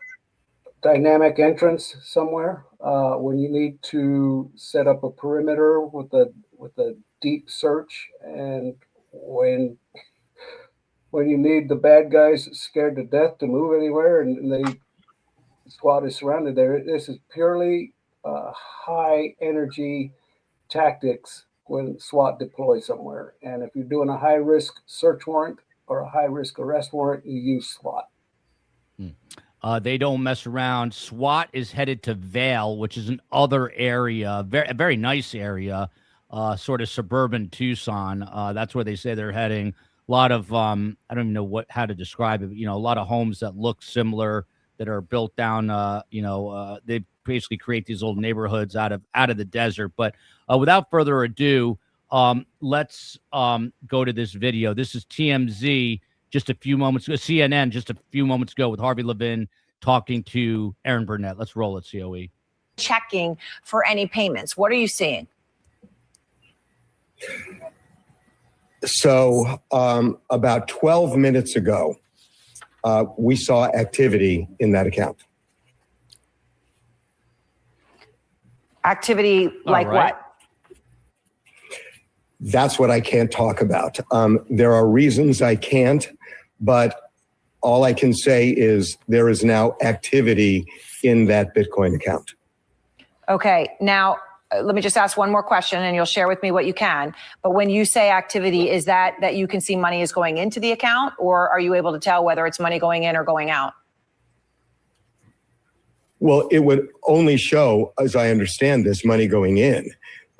D: dynamic entrance somewhere, when you need to set up a perimeter with a deep search, and when you need the bad guys scared to death to move anywhere, and the squad is surrounded there. This is purely high energy tactics when SWAT deploys somewhere. And if you're doing a high risk search warrant or a high risk arrest warrant, you use SWAT.
A: They don't mess around. SWAT is headed to Vail, which is an other area, a very nice area, sort of suburban Tucson. That's where they say they're heading. A lot of, I don't even know how to describe it, but, a lot of homes that look similar that are built down, they basically create these little neighborhoods out of the desert. But without further ado, let's go to this video. This is TMZ just a few moments ago, CNN just a few moments ago with Harvey Levin talking to Aaron Burnett. Let's roll it, COE.
G: Checking for any payments. What are you seeing?
H: So about 12 minutes ago, we saw activity in that account.
G: Activity like what?
H: That's what I can't talk about. There are reasons I can't, but all I can say is there is now activity in that Bitcoin account.
G: Okay. Now, let me just ask one more question and you'll share with me what you can. But when you say activity, is that you can see money is going into the account, or are you able to tell whether it's money going in or going out?
H: Well, it would only show, as I understand this, money going in.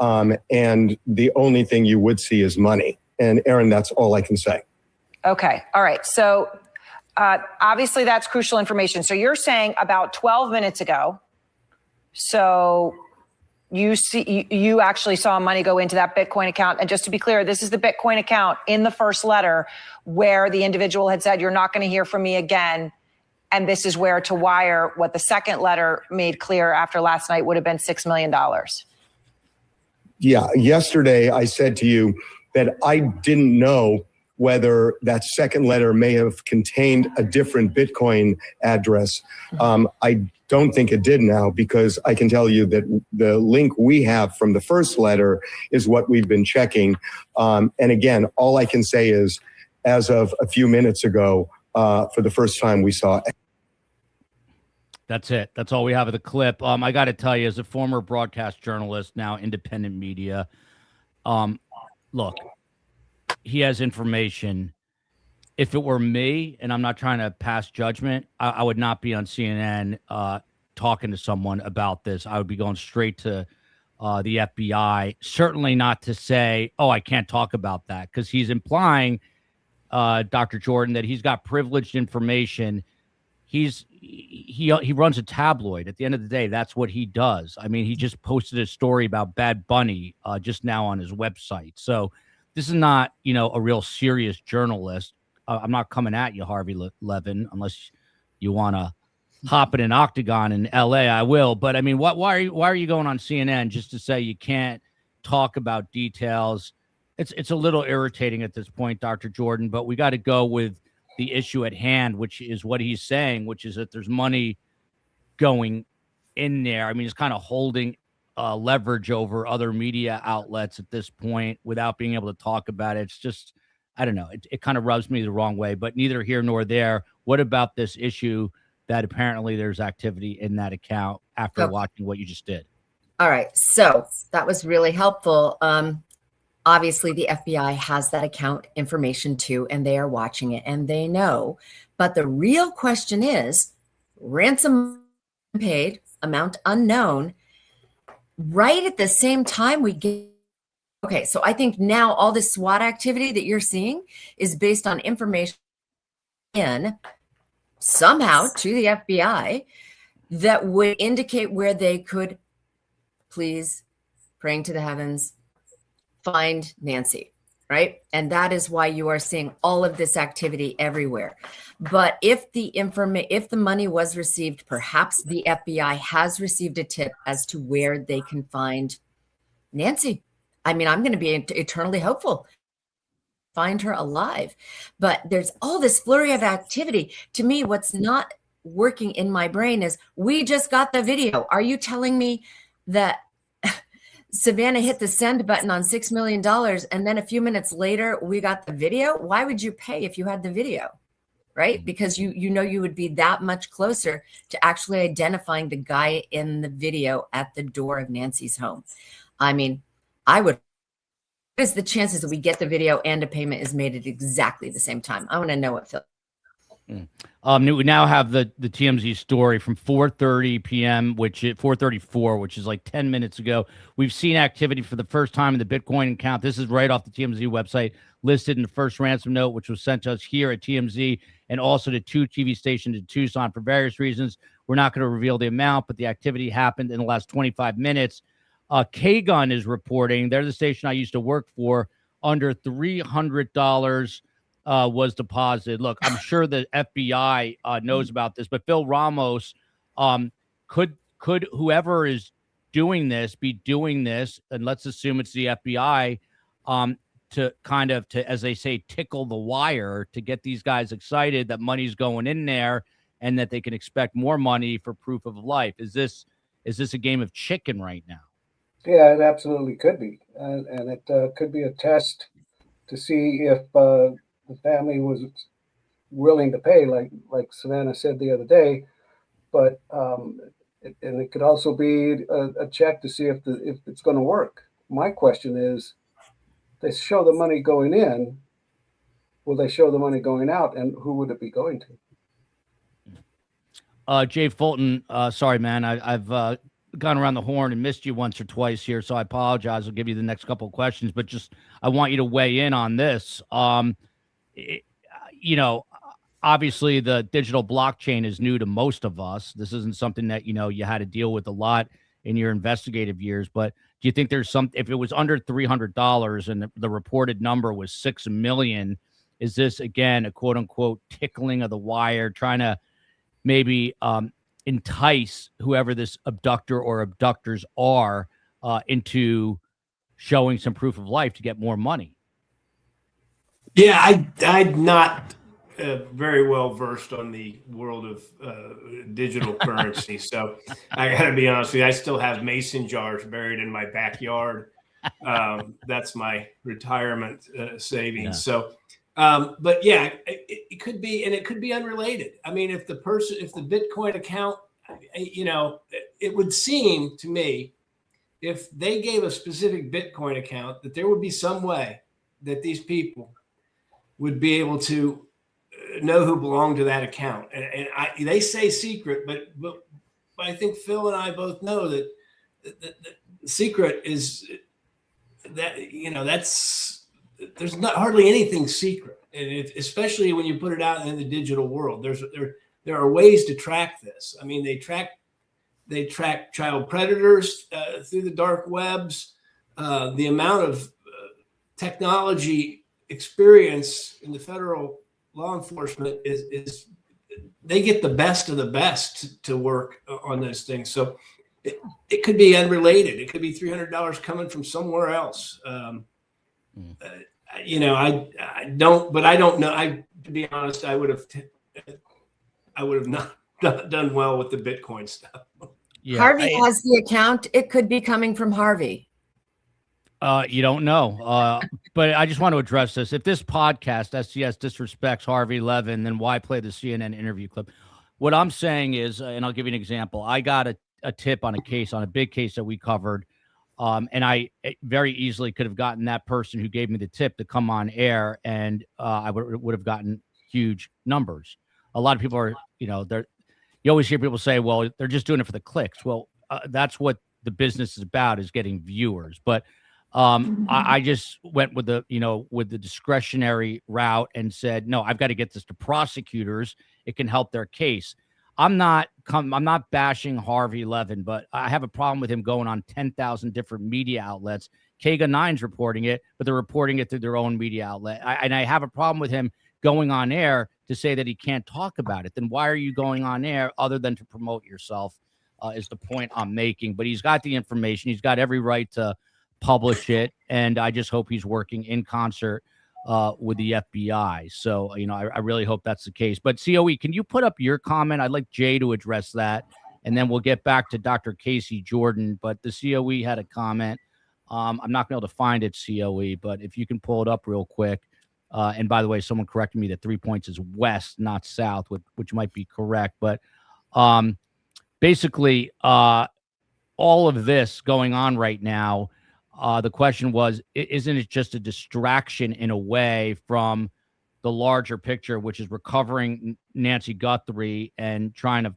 H: And the only thing you would see is money. And Aaron, that's all I can say.
G: Okay. All right. So obviously that's crucial information. So you're saying about 12 minutes ago, so you actually saw money go into that Bitcoin account. And just to be clear, this is the Bitcoin account in the first letter where the individual had said, you're not going to hear from me again. And this is where to wire what the second letter made clear after last night would have been $6 million.
H: Yeah. Yesterday, I said to you that I didn't know whether that second letter may have contained a different Bitcoin address. I don't think it did now, because I can tell you that the link we have from the first letter is what we've been checking. And again, all I can say is, as of a few minutes ago, for the first time, we saw.
A: That's it. That's all we have of the clip. I got to tell you, as a former broadcast journalist, now independent media, look, he has information. if it were me, and I'm not trying to pass judgment, I would not be on CNN talking to someone about this. I would be going straight to the FBI. Certainly not to say, oh, I can't talk about that, because he's implying, Dr. Jordan, that he's got privileged information. He runs a tabloid. At the end of the day, that's what he does. I mean, he just posted a story about Bad Bunny just now on his website. So this is not, a real serious journalist. I'm not coming at you, Harvey Levin, unless you want to hop in an octagon in LA. I will. But I mean, why are you going on CNN just to say you can't talk about details? It's a little irritating at this point, Dr. Jordan, but we got to go with the issue at hand, which is what he's saying, which is that there's money going in there. I mean, he's kind of holding leverage over other media outlets at this point without being able to talk about it. It's just, I don't know. It kind of rubs me the wrong way, but neither here nor there. What about this issue that apparently there's activity in that account after watching what you just did?
F: All right. So that was really helpful. Obviously, the FBI has that account information too, and they are watching it and they know. But the real question is, ransom paid, amount unknown, right at the same time we get. Okay, so I think now all this SWAT activity that you're seeing is based on information in somehow to the FBI that would indicate where they could, please, praying to the heavens, find Nancy, right? And that is why you are seeing all of this activity everywhere. But if the money was received, perhaps the FBI has received a tip as to where they can find Nancy. I mean, I'm going to be eternally hopeful. Find her alive. But there's all this flurry of activity. To me, what's not working in my brain is, we just got the video. Are you telling me that Savannah hit the send button on $6 million and then a few minutes later we got the video? Why would you pay if you had the video? Right? Because you know you would be that much closer to actually identifying the guy in the video at the door of Nancy's home. I mean, what is the chances that we get the video and a payment is made at exactly the same time? I want to know what Phil.
A: We now have the TMZ story from 4:30 p.m., which is 4:34, which is like 10 minutes ago. We've seen activity for the first time in the Bitcoin account. This is right off the TMZ website, listed in the first ransom note, which was sent to us here at TMZ and also to 2 TV stations in Tucson for various reasons. We're not going to reveal the amount, but the activity happened in the last 25 minutes. K-Gun is reporting, they're the station I used to work for, under $300 was deposited. Look, I'm sure the FBI knows about this, but Phil Ramos, could whoever is doing this be doing this, and let's assume it's the FBI, to kind of, as they say, tickle the wire to get these guys excited that money's going in there and that they can expect more money for proof of life. Is this a game of chicken right now?
D: Yeah, it absolutely could be. And it could be a test to see if the family was willing to pay, like Savannah said the other day. But it could also be a check to see if it's going to work. My question is, they show the money going in, will they show the money going out, and who would it be going
A: to? Jay Fulton, sorry, man, I've gone around the horn and missed you once or twice here, so I apologize. I'll give you the next couple of questions, but just I want you to weigh in on this. Obviously the digital blockchain is new to most of us. This isn't something that, you had to deal with a lot in your investigative years, but do you think there's if it was under $300 and the reported number was 6 million, is this again a quote unquote tickling of the wire, trying to maybe entice whoever this abductor or abductors are into showing some proof of life to get more money?
E: Yeah, I'm not very well versed on the world of digital currency. So I got to be honest with you, I still have mason jars buried in my backyard. That's my retirement savings. Yeah. So, but yeah, it could be, and it could be unrelated. I mean, if the Bitcoin account, it would seem to me, if they gave a specific Bitcoin account, that there would be some way that these people would be able to know who belonged to that account. And they say secret, but I think Phil and I both know that the secret is that, there's not hardly anything secret. And especially when you put it out in the digital world, there are ways to track this. I mean, they track child predators through the dark webs. The amount of technology experience in the federal law enforcement is they get the best of the best to work on those things. So it could be unrelated. It could be $300 coming from somewhere else. I don't know. To be honest, I would have not done well with the Bitcoin stuff.
F: Yeah, Harvey has the account. It could be coming from Harvey.
A: You don't know. But I just want to address this. If this podcast, SCS, disrespects Harvey Levin, then why play the CNN interview clip? What I'm saying is, and I'll give you an example. I got a tip on a case, on a big case that we covered. And I very easily could have gotten that person who gave me the tip to come on air, and I would have gotten huge numbers. A lot of people are, you always hear people say, well, they're just doing it for the clicks. Well, that's what the business is about, is getting viewers. But I just went with the discretionary route and said, no, I've got to get this to prosecutors. It can help their case. I'm not bashing Harvey Levin, but I have a problem with him going on 10,000 different media outlets. Kaga 9's reporting it, but they're reporting it through their own media outlet. And I have a problem with him going on air to say that he can't talk about it. Then why are you going on air other than to promote yourself, is the point I'm making. But he's got the information. He's got every right to publish it. And I just hope he's working in concert with the FBI. So, I really hope that's the case. But COE, can you put up your comment? I'd like Jay to address that, and then we'll get back to Dr. Casey Jordan. But the COE had a comment. I'm not going to be able to find it, COE, but if you can pull it up real quick. And by the way, someone corrected me that 3 points is west, not south, which might be correct. But basically, all of this going on right now, the question was, isn't it just a distraction in a way from the larger picture, which is recovering Nancy Guthrie and trying to,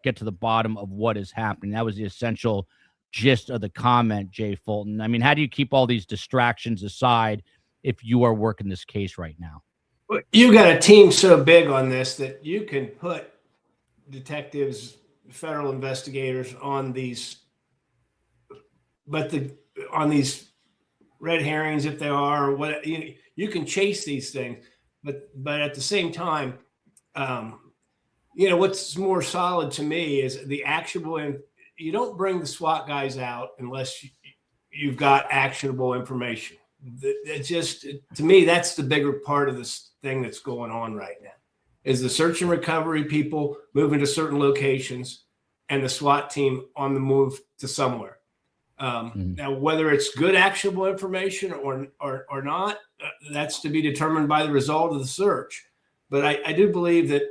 A: get to the bottom of what is happening? That was the essential gist of the comment, Jay Fulton. I mean, how do you keep all these distractions aside if you are working this case right now?
E: Well, you got a team so big on this that you can put detectives, federal investigators on these, on these red herrings, if they are, or what, you can chase these things, but at the same time, what's more solid to me is the actionable, and you don't bring the SWAT guys out unless you've got actionable information. It's just, to me, that's the bigger part of this thing that's going on right now, is the search and recovery people moving to certain locations and the SWAT team on the move to somewhere. Now, whether it's good actionable information or not, that's to be determined by the result of the search. But I do believe that,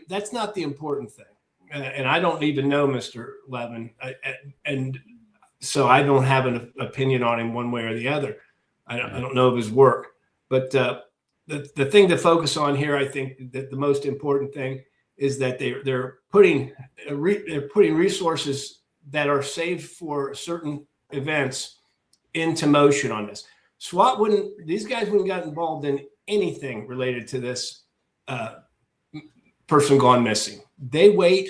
E: that's not the important thing. And I don't even know Mr. Levin. And so I don't have an opinion on him one way or the other. I don't know of his work. But the thing to focus on here, I think that the most important thing is that they're putting resources that are saved for certain events into motion on this. These guys wouldn't got involved in anything related to this person gone missing. They wait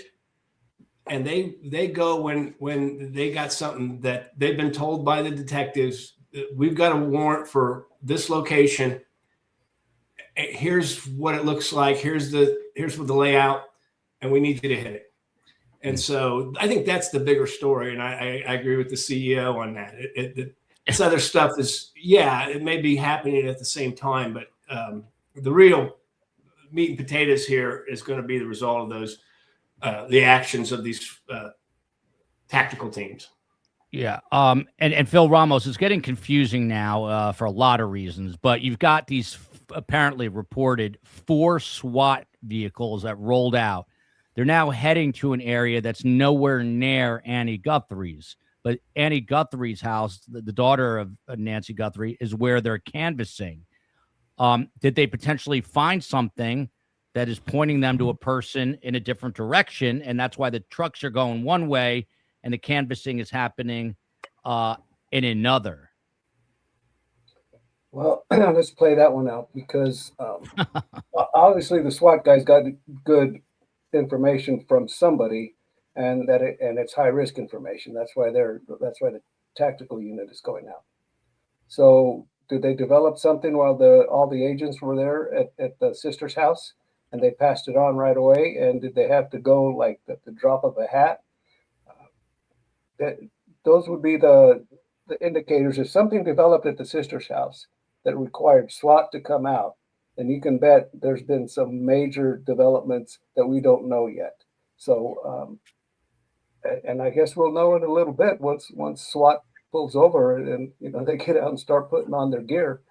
E: and they go when they got something that they've been told by the detectives, we've got a warrant for this location. Here's what it looks like. Here's what the layout, and we need you to hit it. And so I think that's the bigger story. And I agree with the CEO on that. This other stuff is, it may be happening at the same time, but the real meat and potatoes here is going to be the result of those, the actions of these tactical teams.
A: Yeah. And Phil Ramos, is getting confusing now for a lot of reasons, but you've got these apparently reported 4 SWAT vehicles that rolled out. They're now heading to an area that's nowhere near Annie Guthrie's, but Annie Guthrie's house, the daughter of Nancy Guthrie, is where they're canvassing. Did they potentially find something that is pointing them to a person in a different direction, and that's why the trucks are going one way and the canvassing is happening in another?
D: Well, let's play that one out because obviously the SWAT guys got good information from somebody, and it's high risk information. That's why the tactical unit is going out. So did they develop something while all the agents were there at the sister's house, and they passed it on right away? And did they have to go like the drop of a hat? Those would be the indicators. If something developed at the sister's house that required SWAT to come out, then you can bet there's been some major developments that we don't know yet. So, and I guess we'll know in a little bit once SWAT pulls over and they get out and start putting on their gear.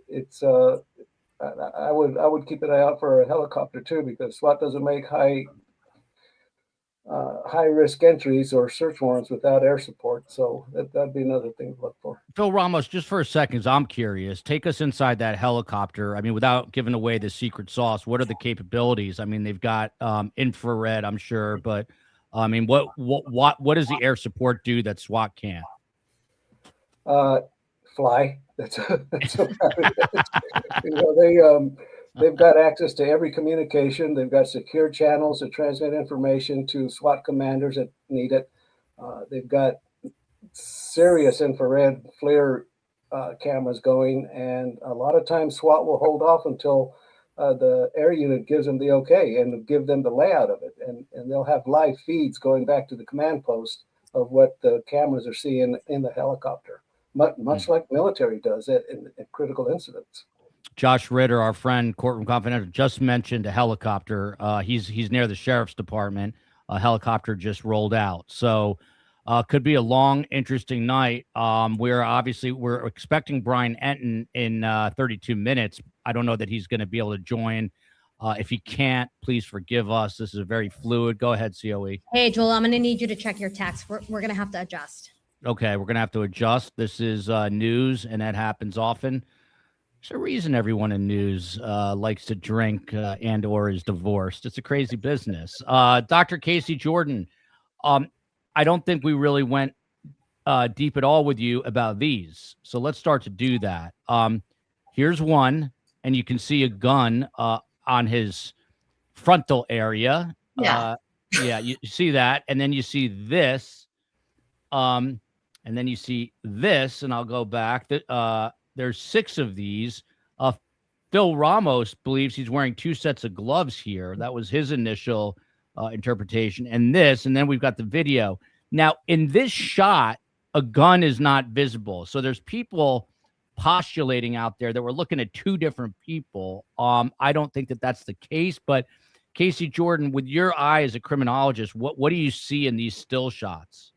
D: It's I would keep an eye out for a helicopter too, because SWAT doesn't make high risk entries or search warrants without air support. So that'd be another thing to look for.
A: Phil Ramos, just for a second, I'm curious, take us inside that helicopter. I mean, without giving away the secret sauce, what are the capabilities? I mean, they've got infrared, I'm sure, but I mean, what does the air support do that SWAT can't?
D: Fly. That's about it. They've got access to every communication. They've got secure channels to transmit information to SWAT commanders that need it. They've got serious infrared FLIR cameras going, and a lot of times SWAT will hold off until the air unit gives them the okay and give them the layout of it, and they'll have live feeds going back to the command post of what the cameras are seeing in the helicopter, much like military does at critical incidents.
A: Josh Ritter, our friend, Courtroom Confidential, just mentioned a helicopter. He's near the sheriff's department. A helicopter just rolled out. So could be a long, interesting night. We're expecting Brian Enton in 32 minutes. I don't know that he's going to be able to join. If he can't, please forgive us. This is a very fluid. Go ahead, COE.
I: Hey, Joel, I'm going to need you to check your text. We're going to have to adjust.
A: Okay, we're going to have to adjust. This is news, and that happens often. There's a reason everyone in news likes to drink and or is divorced. It's a crazy business. Dr. Casey Jordan, I don't think we really went deep at all with you about these. So let's start to do that. Here's one, and you can see a gun on his frontal area.
F: Yeah.
A: Yeah, you see that. And then you see this. And then you see this, and I'll go back. There's 6 of these. Phil Ramos believes he's wearing 2 sets of gloves here. That was his initial interpretation. And then we've got the video. Now, in this shot, a gun is not visible. So there's people postulating out there that we're looking at 2 different people. I don't think that that's the case. But Casey Jordan, with your eye as a criminologist, what do you see in these still shots?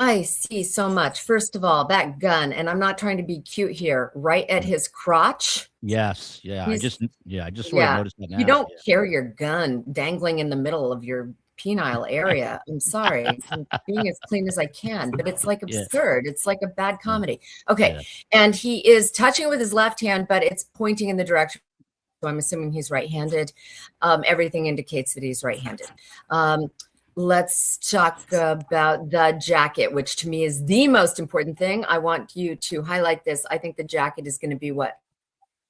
F: I see so much. First of all, that gun, and I'm not trying to be cute here, right at his crotch.
A: Yes. Yeah. I just sort of noticed that now.
F: You don't carry your gun dangling in the middle of your penile area. I'm sorry. I'm being as clean as I can, but it's like absurd. It's like a bad comedy. Okay. Yeah. And he is touching it with his left hand, but it's pointing in the direction. So I'm assuming he's right-handed. Everything indicates that he's right-handed. Let's talk about the jacket, which to me is the most important thing. I want you to highlight this. I think the jacket is going to be what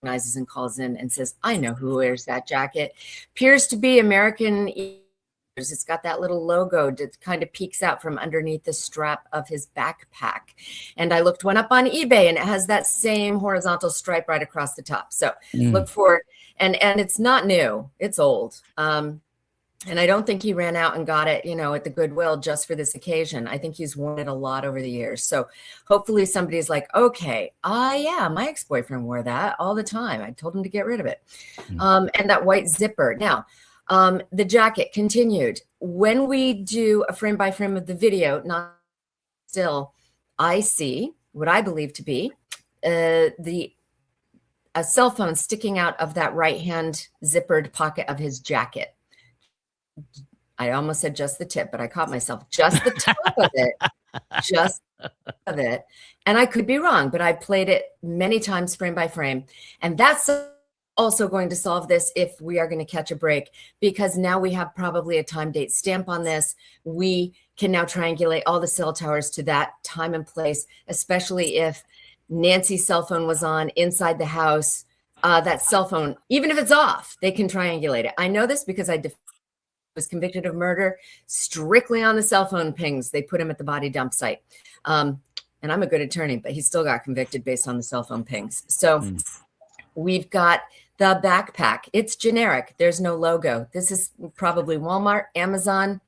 F: recognizes and calls in and says, I know who wears that jacket. Appears to be American. It's got that little logo that kind of peeks out from underneath the strap of his backpack. And I looked one up on eBay, and it has that same horizontal stripe right across the top. So look for it. And it's not new. It's old. And I don't think he ran out and got it, at the Goodwill just for this occasion. I think he's worn it a lot over the years. So hopefully somebody's like, okay, yeah, my ex-boyfriend wore that all the time. I told him to get rid of it. And that white zipper. Now, the jacket continued. When we do a frame by frame of the video, not still, I see what I believe to be a cell phone sticking out of that right-hand zippered pocket of his jacket. I almost said just the tip, but I caught myself. Just the top of it just of it. And I could be wrong, but I played it many times frame by frame. And that's also going to solve this if we are going to catch a break, because now we have probably a time date stamp on this. We can now triangulate all the cell towers to that time and place, especially if Nancy's cell phone was on inside the house. That cell phone, even if it's off, they can triangulate it. I know this because I was convicted of murder strictly on the cell phone pings. They put him at the body dump site. And I'm a good attorney, but he still got convicted based on the cell phone pings. So we've got the backpack. It's generic. There's no logo. This is probably Walmart, Amazon.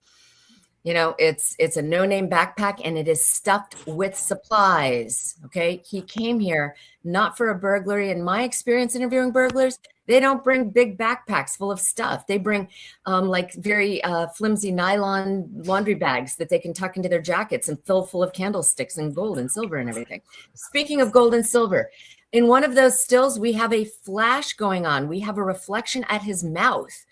F: You know, it's a no-name backpack, and it is stuffed with supplies. Okay. He came here not for a burglary. In my experience interviewing burglars, they don't bring big backpacks full of stuff. They bring like very flimsy nylon laundry bags that they can tuck into their jackets and fill full of candlesticks and gold and silver and everything. Speaking of gold and silver, in one of those stills, we have a flash going on. We have a reflection at his mouth.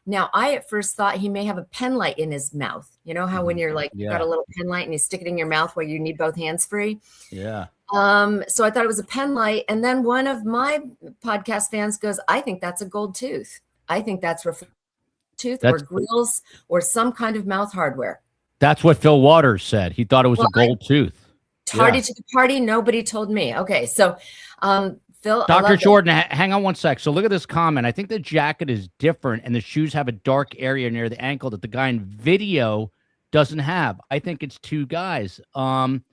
F: Now, I at first thought he may have a pen light in his mouth. You know how when you're like, you've got a little pen light and you stick it in your mouth while you need both hands free?
A: Yeah.
F: So I thought it was a pen light. And then one of my podcast fans goes, I think that's a gold tooth. I think that's tooth or grills or some kind of mouth hardware.
A: That's what Phil Waters said. He thought it was a gold tooth.
F: Tardy to the party. Nobody told me. Okay. So, Phil,
A: Dr. Jordan, hang on one sec. So look at this comment. I think the jacket is different and the shoes have a dark area near the ankle that the guy in video doesn't have. I think it's two guys. I'm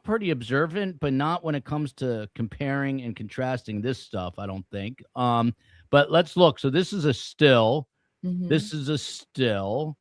A: pretty observant, but not when it comes to comparing and contrasting this stuff, I don't think. But let's look. So this is a still. This is a still.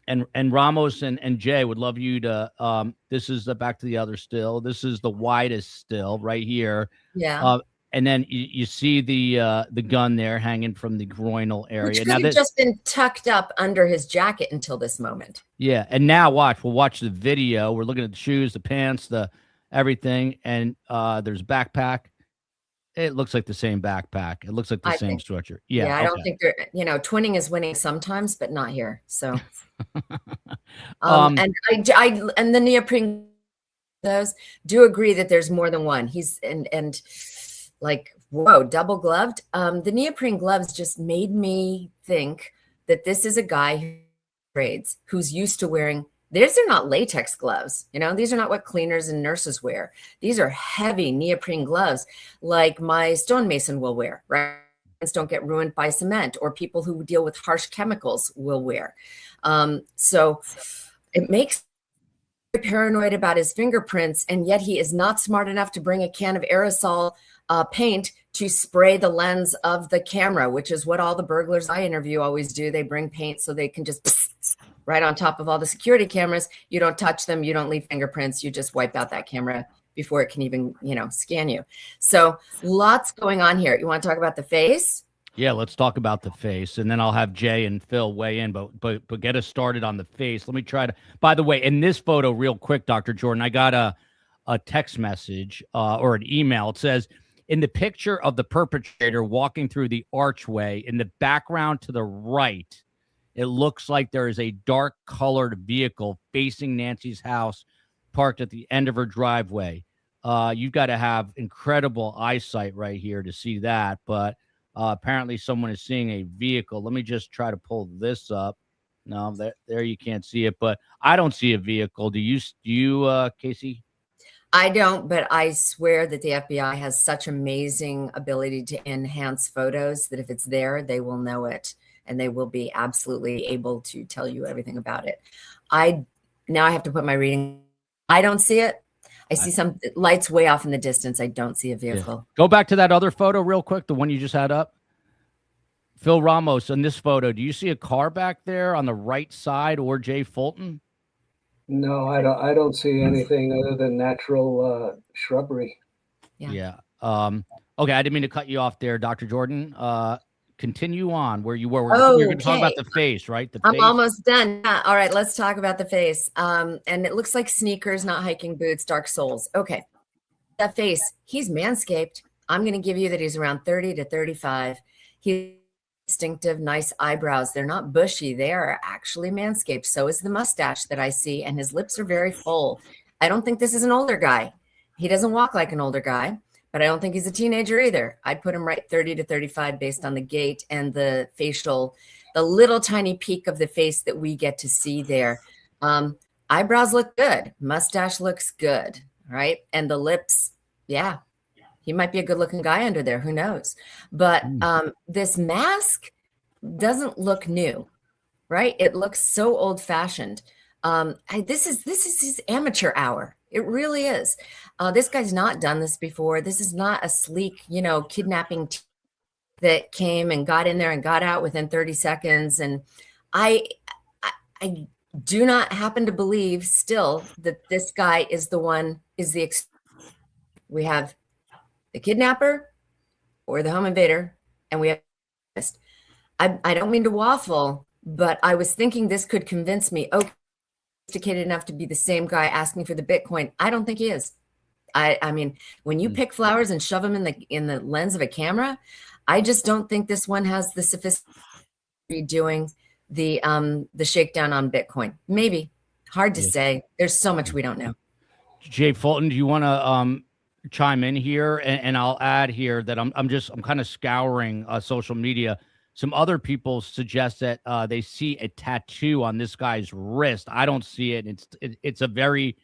A: And Ramos and Jay would love you to this is the back to the other still. This is the widest still right here.
F: Yeah.
A: And then you see the gun there hanging from the groinal area.
F: Which could have just been tucked up under his jacket until this moment.
A: Yeah. And now we'll watch the video. We're looking at the shoes, the pants, the everything. And there's a backpack. It looks like the same backpack. It looks like the same structure. Yeah.
F: I don't think twinning is winning sometimes, but not here. So and the neoprene those do agree that there's more than one. He's and like, whoa, double gloved. The neoprene gloves just made me think that this is a guy who trades, who's used to wearing. These are not latex gloves. These are not what cleaners and nurses wear. These are heavy neoprene gloves like my stonemason will wear, right? Don't get ruined by cement, or people who deal with harsh chemicals will wear. So it makes me paranoid about his fingerprints, and yet he is not smart enough to bring a can of aerosol paint to spray the lens of the camera, which is what all the burglars I interview always do. They bring paint so they can just right on top of all the security cameras. You don't touch them. You don't leave fingerprints. You just wipe out that camera before it can even, scan you. So lots going on here. You want to talk about the face?
A: Yeah, let's talk about the face, and then I'll have Jay and Phil weigh in, but get us started on the face. Let me try to, by the way, in this photo real quick, Dr. Jordan, I got a text message or an email. It says, in the picture of the perpetrator walking through the archway, in the background to the right, it looks like there is a dark colored vehicle facing Nancy's house parked at the end of her driveway. You've got to have incredible eyesight right here to see that. But apparently someone is seeing a vehicle. Let me just try to pull this up. No, there you can't see it, but I don't see a vehicle. Do you, Casey?
F: I don't, but I swear that the FBI has such amazing ability to enhance photos that if it's there, they will know it. And they will be absolutely able to tell you everything about it. Now I have to put my reading. I don't see it. I see some lights way off in the distance. I don't see a vehicle.
A: Yeah. Go back to that other photo real quick, the one you just had up. Phil Ramos, in this photo, do you see a car back there on the right side, or Jay Fulton?
D: No, I don't see anything other than natural shrubbery.
A: Yeah. Okay, I didn't mean to cut you off there, Dr. Jordan. Continue on where you were. We're going to talk about the face, right?
F: I'm almost done. Yeah. All right, let's talk about the face. And it looks like sneakers, not hiking boots, dark soles. Okay. That face, he's manscaped. I'm going to give you that he's around 30 to 35. He's distinctive, nice eyebrows. They're not bushy. They are actually manscaped. So is the mustache that I see, and his lips are very full. I don't think this is an older guy. He doesn't walk like an older guy, but I don't think he's a teenager either. I'd put him right 30 to 35 based on the gait and the facial, the little tiny peak of the face that we get to see there. Eyebrows look good. Mustache looks good, right? And the lips, yeah, he might be a good looking guy under there. Who knows? But this mask doesn't look new, right? It looks so old fashioned. This is his amateur hour. It really is. This guy's not done this before. This is not a sleek, kidnapping that came and got in there and got out within 30 seconds. And I do not happen to believe still that this guy is we have the kidnapper or the home invader, and we have I don't mean to waffle, but I was thinking this could convince me, okay, sophisticated enough to be the same guy asking for the Bitcoin. I don't think he is. I mean, when you pick flowers and shove them in the lens of a camera, I just don't think this one has the sophistication doing the shakedown on Bitcoin. Maybe. Hard to say. There's so much we don't know.
A: Jay Fulton, do you want to chime in here? And I'll add here that I'm kind of scouring social media. Some other people suggest that they see a tattoo on this guy's wrist. I don't see it. It's a very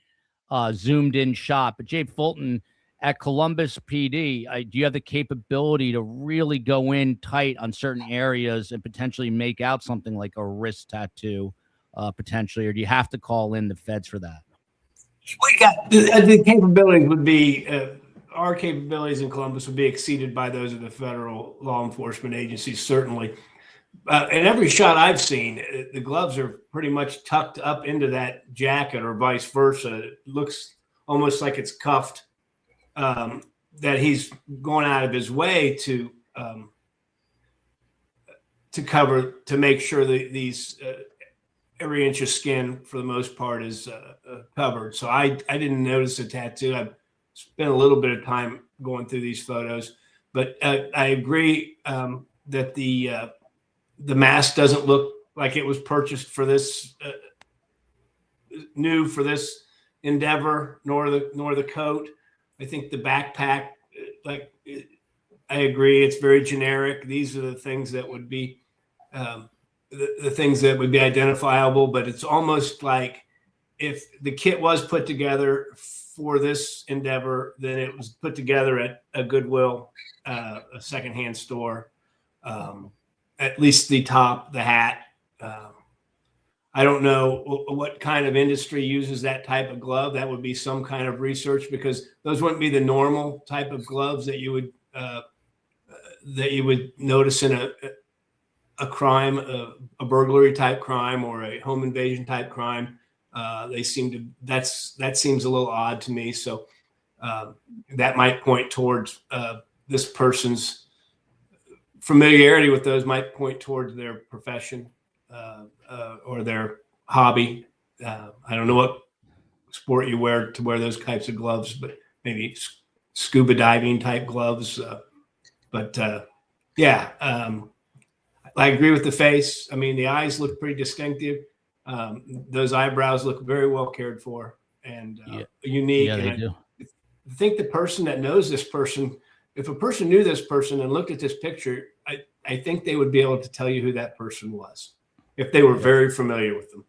A: zoomed in shot. But Jay Fulton at Columbus PD, do you have the capability to really go in tight on certain areas and potentially make out something like a wrist tattoo potentially, or do you have to call in the feds for that?
E: We got the capabilities would be our capabilities in Columbus would be exceeded by those of the federal law enforcement agencies, certainly. In every shot I've seen, the gloves are pretty much tucked up into that jacket or vice versa. It looks almost like it's cuffed, that he's going out of his way to cover, to make sure that these every inch of skin for the most part is covered. So I didn't notice a tattoo. I've spent a little bit of time going through these photos, but I agree that the mask doesn't look like it was purchased for this new for this endeavor, nor the coat. I think the backpack, I agree, it's very generic. These are the things that would be the things that would be identifiable, but it's almost like if the kit was put together for this endeavor, then it was put together at a Goodwill, a secondhand store, at least the top, the hat. I don't know what kind of industry uses that type of glove. That would be some kind of research, because those wouldn't be the normal type of gloves that you would notice in a crime, a burglary type crime or a home invasion type crime. They seem to, that seems a little odd to me. So that might point towards this person's familiarity with those, might point towards their profession or their hobby. I don't know what sport you wear to wear those types of gloves, but maybe scuba diving type gloves. I agree with the face. I mean, the eyes look pretty distinctive. Those eyebrows look very well cared for and unique.
A: Yeah, they
E: and
A: do.
E: I think the person that knows this person, if a person knew this person and looked at this picture, I think they would be able to tell you who that person was if they were very familiar with them.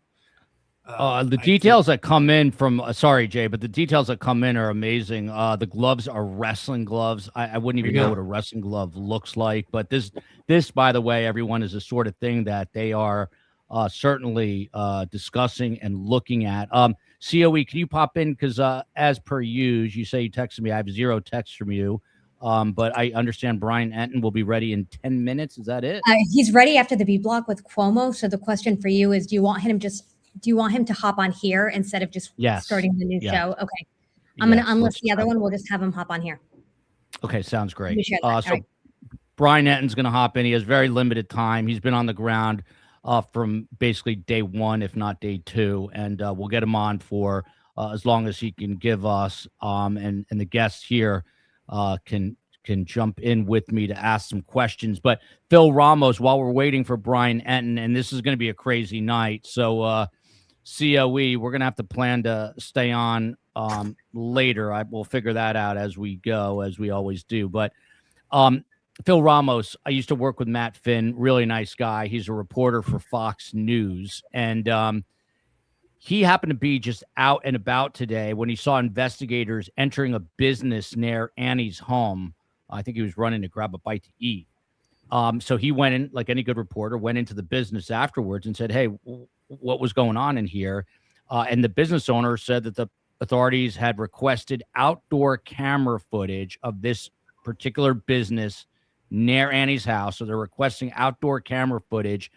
A: The details that come in from, sorry, Jay, but the details that come in are amazing. The gloves are wrestling gloves. I wouldn't even know what a wrestling glove looks like, but this, by the way, everyone, is the sort of thing that they are certainly discussing and looking at. COE, can you pop in? Because as per usual, you say you texted me. I have 0 texts from you. But I understand Brian Enton will be ready in 10 minutes. Is that it?
I: He's ready after the B block with Cuomo. So the question for you is, do you want him to hop on here instead of just starting the new show? Okay. I'm going to unlist the other one. We'll just have him hop on here.
A: Okay. Sounds great. So
I: right.
A: Brian Enton's going to hop in. He has very limited time. He's been on the ground from basically day 1, if not day 2. And we'll get him on for as long as he can give us. And the guests here can can jump in with me to ask some questions. But Phil Ramos, while we're waiting for Brian Enton, and this is going to be a crazy night, so COE, we're going to have to plan to stay on later. We'll figure that out as we go, as we always do. But Phil Ramos, I used to work with Matt Finn, really nice guy. He's a reporter for Fox News. And he happened to be just out and about today when he saw investigators entering a business near Annie's home. I think he was running to grab a bite to eat. So he went in, like any good reporter, went into the business afterwards and said, hey, what was going on in here? And the business owner said that the authorities had requested outdoor camera footage of this particular business near Annie's house. So they're requesting outdoor camera footage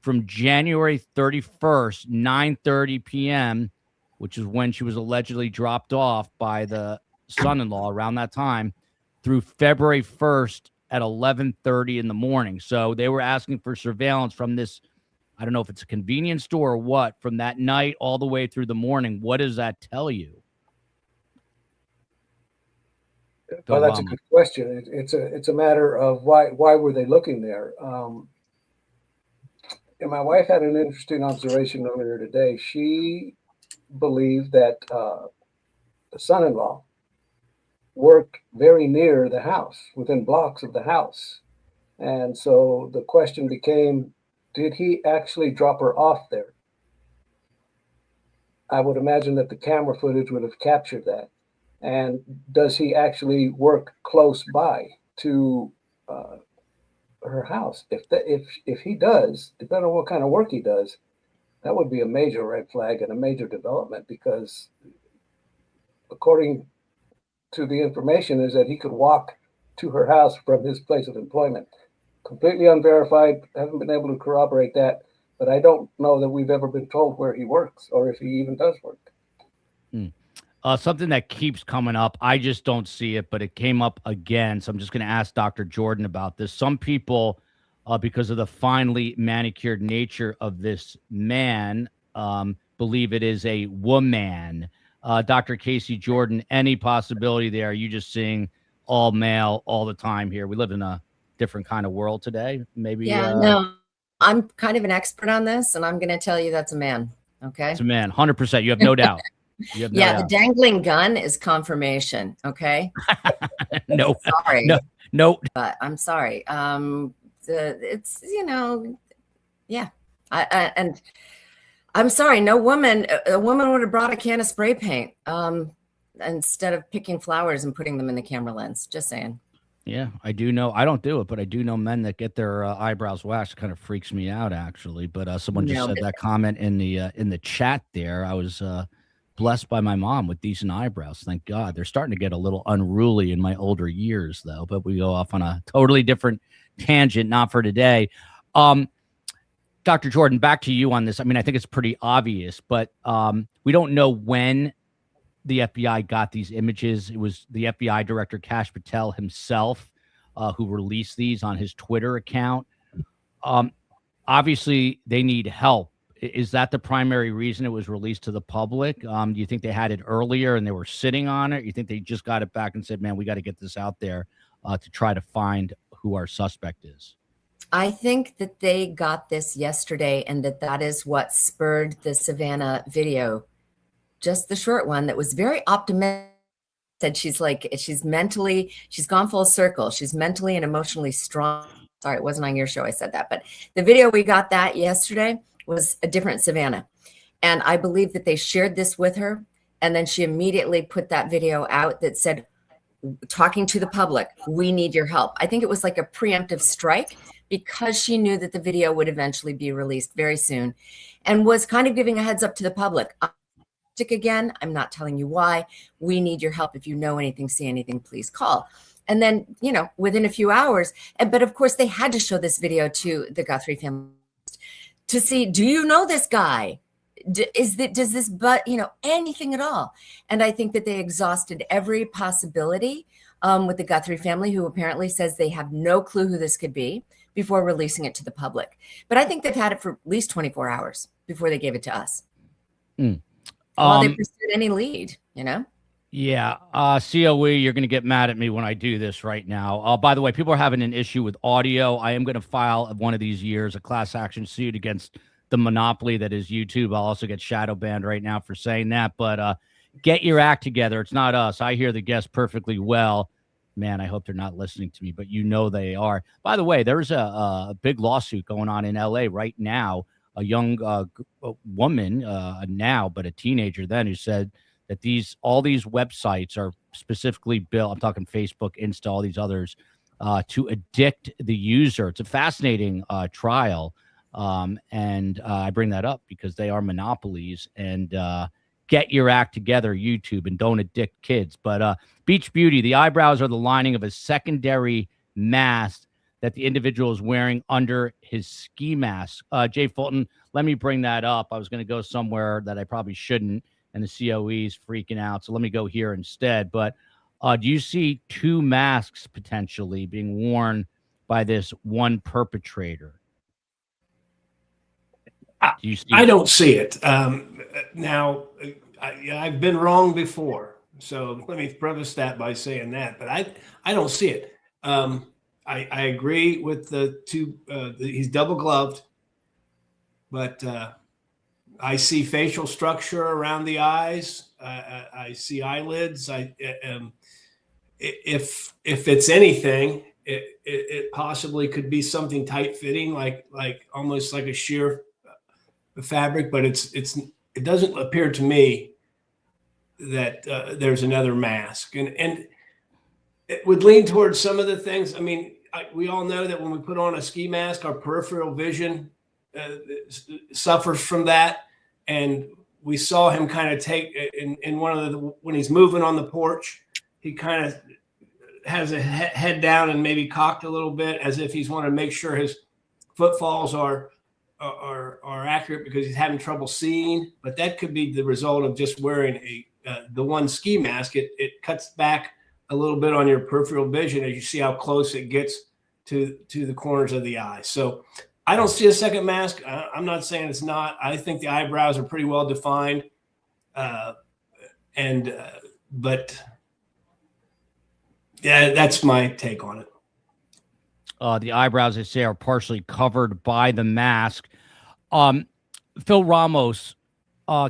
A: from January 31st, 9:30 p.m., which is when she was allegedly dropped off by the son-in-law around that time, through February 1st at 11:30 in the morning. So they were asking for surveillance from this, I don't know if it's a convenience store or what, from that night all the way through the morning. What does that tell you?
D: Well, that's a good question. It's a matter of why were they looking there? And my wife had an interesting observation earlier today. She believed that the son-in-law worked very near the house, within blocks of the house. And so the question became, did he actually drop her off there? I would imagine that the camera footage would have captured that. And does he actually work close by to her house? If he does, depending on what kind of work he does, that would be a major red flag and a major development, because according to the information is that he could walk to her house from his place of employment. Completely unverified, haven't been able to corroborate that, but I don't know that we've ever been told where he works or if he even does work.
A: Something that keeps coming up, I just don't see it, but it came up again. So I'm just going to ask Dr. Jordan about this. Some people, because of the finely manicured nature of this man, believe it is a woman. Dr. Casey Jordan, any possibility there? Are you just seeing all male all the time here? We live in a different kind of world today. Maybe.
F: Yeah, no, I'm kind of an expert on this, and I'm going to tell you that's a man. Okay.
A: It's a man. 100%. You have no doubt.
F: The dangling gun is confirmation. Okay.
A: No,
F: sorry.
A: No,
F: but I'm sorry. It's, yeah. And I'm sorry. No woman, a woman would have brought a can of spray paint instead of picking flowers and putting them in the camera lens. Just saying.
A: Yeah, I do know. I don't do it, but I do know men that get their eyebrows waxed. Kind of freaks me out, actually. But someone just said that comment in the chat there. I was blessed by my mom with decent eyebrows. Thank God. They're starting to get a little unruly in my older years, though. But we go off on a totally different tangent, not for today. Dr. Jordan, back to you on this. I mean, I think it's pretty obvious, but we don't know when the FBI got these images. It was the FBI director, Kash Patel himself, who released these on his Twitter account. Obviously, they need help. Is that the primary reason it was released to the public? Do you think they had it earlier and they were sitting on it? You think they just got it back and said, man, we got to get this out there to try to find who our suspect is?
F: I think that they got this yesterday, and that is what spurred the Savannah video, just the short one that was very optimistic. Said she's gone full circle. She's mentally and emotionally strong. Sorry, it wasn't on your show I said that, but the video we got that yesterday was a different Savannah. And I believe that they shared this with her. And then she immediately put that video out that said, talking to the public, we need your help. I think it was like a preemptive strike, because she knew that the video would eventually be released very soon, and was kind of giving a heads up to the public. Again, I'm not telling you why. We need your help. If you know anything, see anything, please call. And then, within a few hours, but of course they had to show this video to the Guthrie family to see, do you know this guy? Does this, anything at all? And I think that they exhausted every possibility with the Guthrie family, who apparently says they have no clue who this could be, before releasing it to the public. But I think they've had it for at least 24 hours before they gave it to us. While they pursued any lead,
A: Yeah, COE, you're going to get mad at me when I do this right now. By the way, people are having an issue with audio. I am going to file one of these years a class action suit against the monopoly that is YouTube. I'll also get shadow banned right now for saying that. But get your act together. It's not us. I hear the guests perfectly well. Man, I hope they're not listening to me, but you know they are. By the way, there's a big lawsuit going on in LA right now. A young woman now, but a teenager then, who said that all these websites are specifically built, I'm talking Facebook, Insta, all these others, to addict the user. It's a fascinating trial. And I bring that up because they are monopolies. And get your act together, YouTube, and don't addict kids. But Beach Beauty, the eyebrows are the lining of a secondary mask that the individual is wearing under his ski mask. Jay Fulton, let me bring that up. I was going to go somewhere that I probably shouldn't, and the COE is freaking out. So let me go here instead. But do you see two masks potentially being worn by this one perpetrator? Do you see
E: I don't see it. Now, I've been wrong before. So let me preface that by saying that. But I don't see it. I agree with the two. He's double gloved, but I see facial structure around the eyes. I see eyelids. If it's anything, it possibly could be something tight fitting, like almost like a sheer fabric. But it doesn't appear to me that there's another mask, and it would lean towards some of the things. I mean, we all know that when we put on a ski mask, our peripheral vision suffers from that. And we saw him kind of take in one of when he's moving on the porch, he kind of has a head down and maybe cocked a little bit, as if he's wanting to make sure his footfalls are accurate because he's having trouble seeing. But that could be the result of just wearing the one ski mask. It cuts back a little bit on your peripheral vision as you see how close it gets to the corners of the eye. So I don't see a second mask. I'm not saying it's not. I think the eyebrows are pretty well defined. But yeah, that's my take on it.
A: The eyebrows, they say, are partially covered by the mask. Phil Ramos,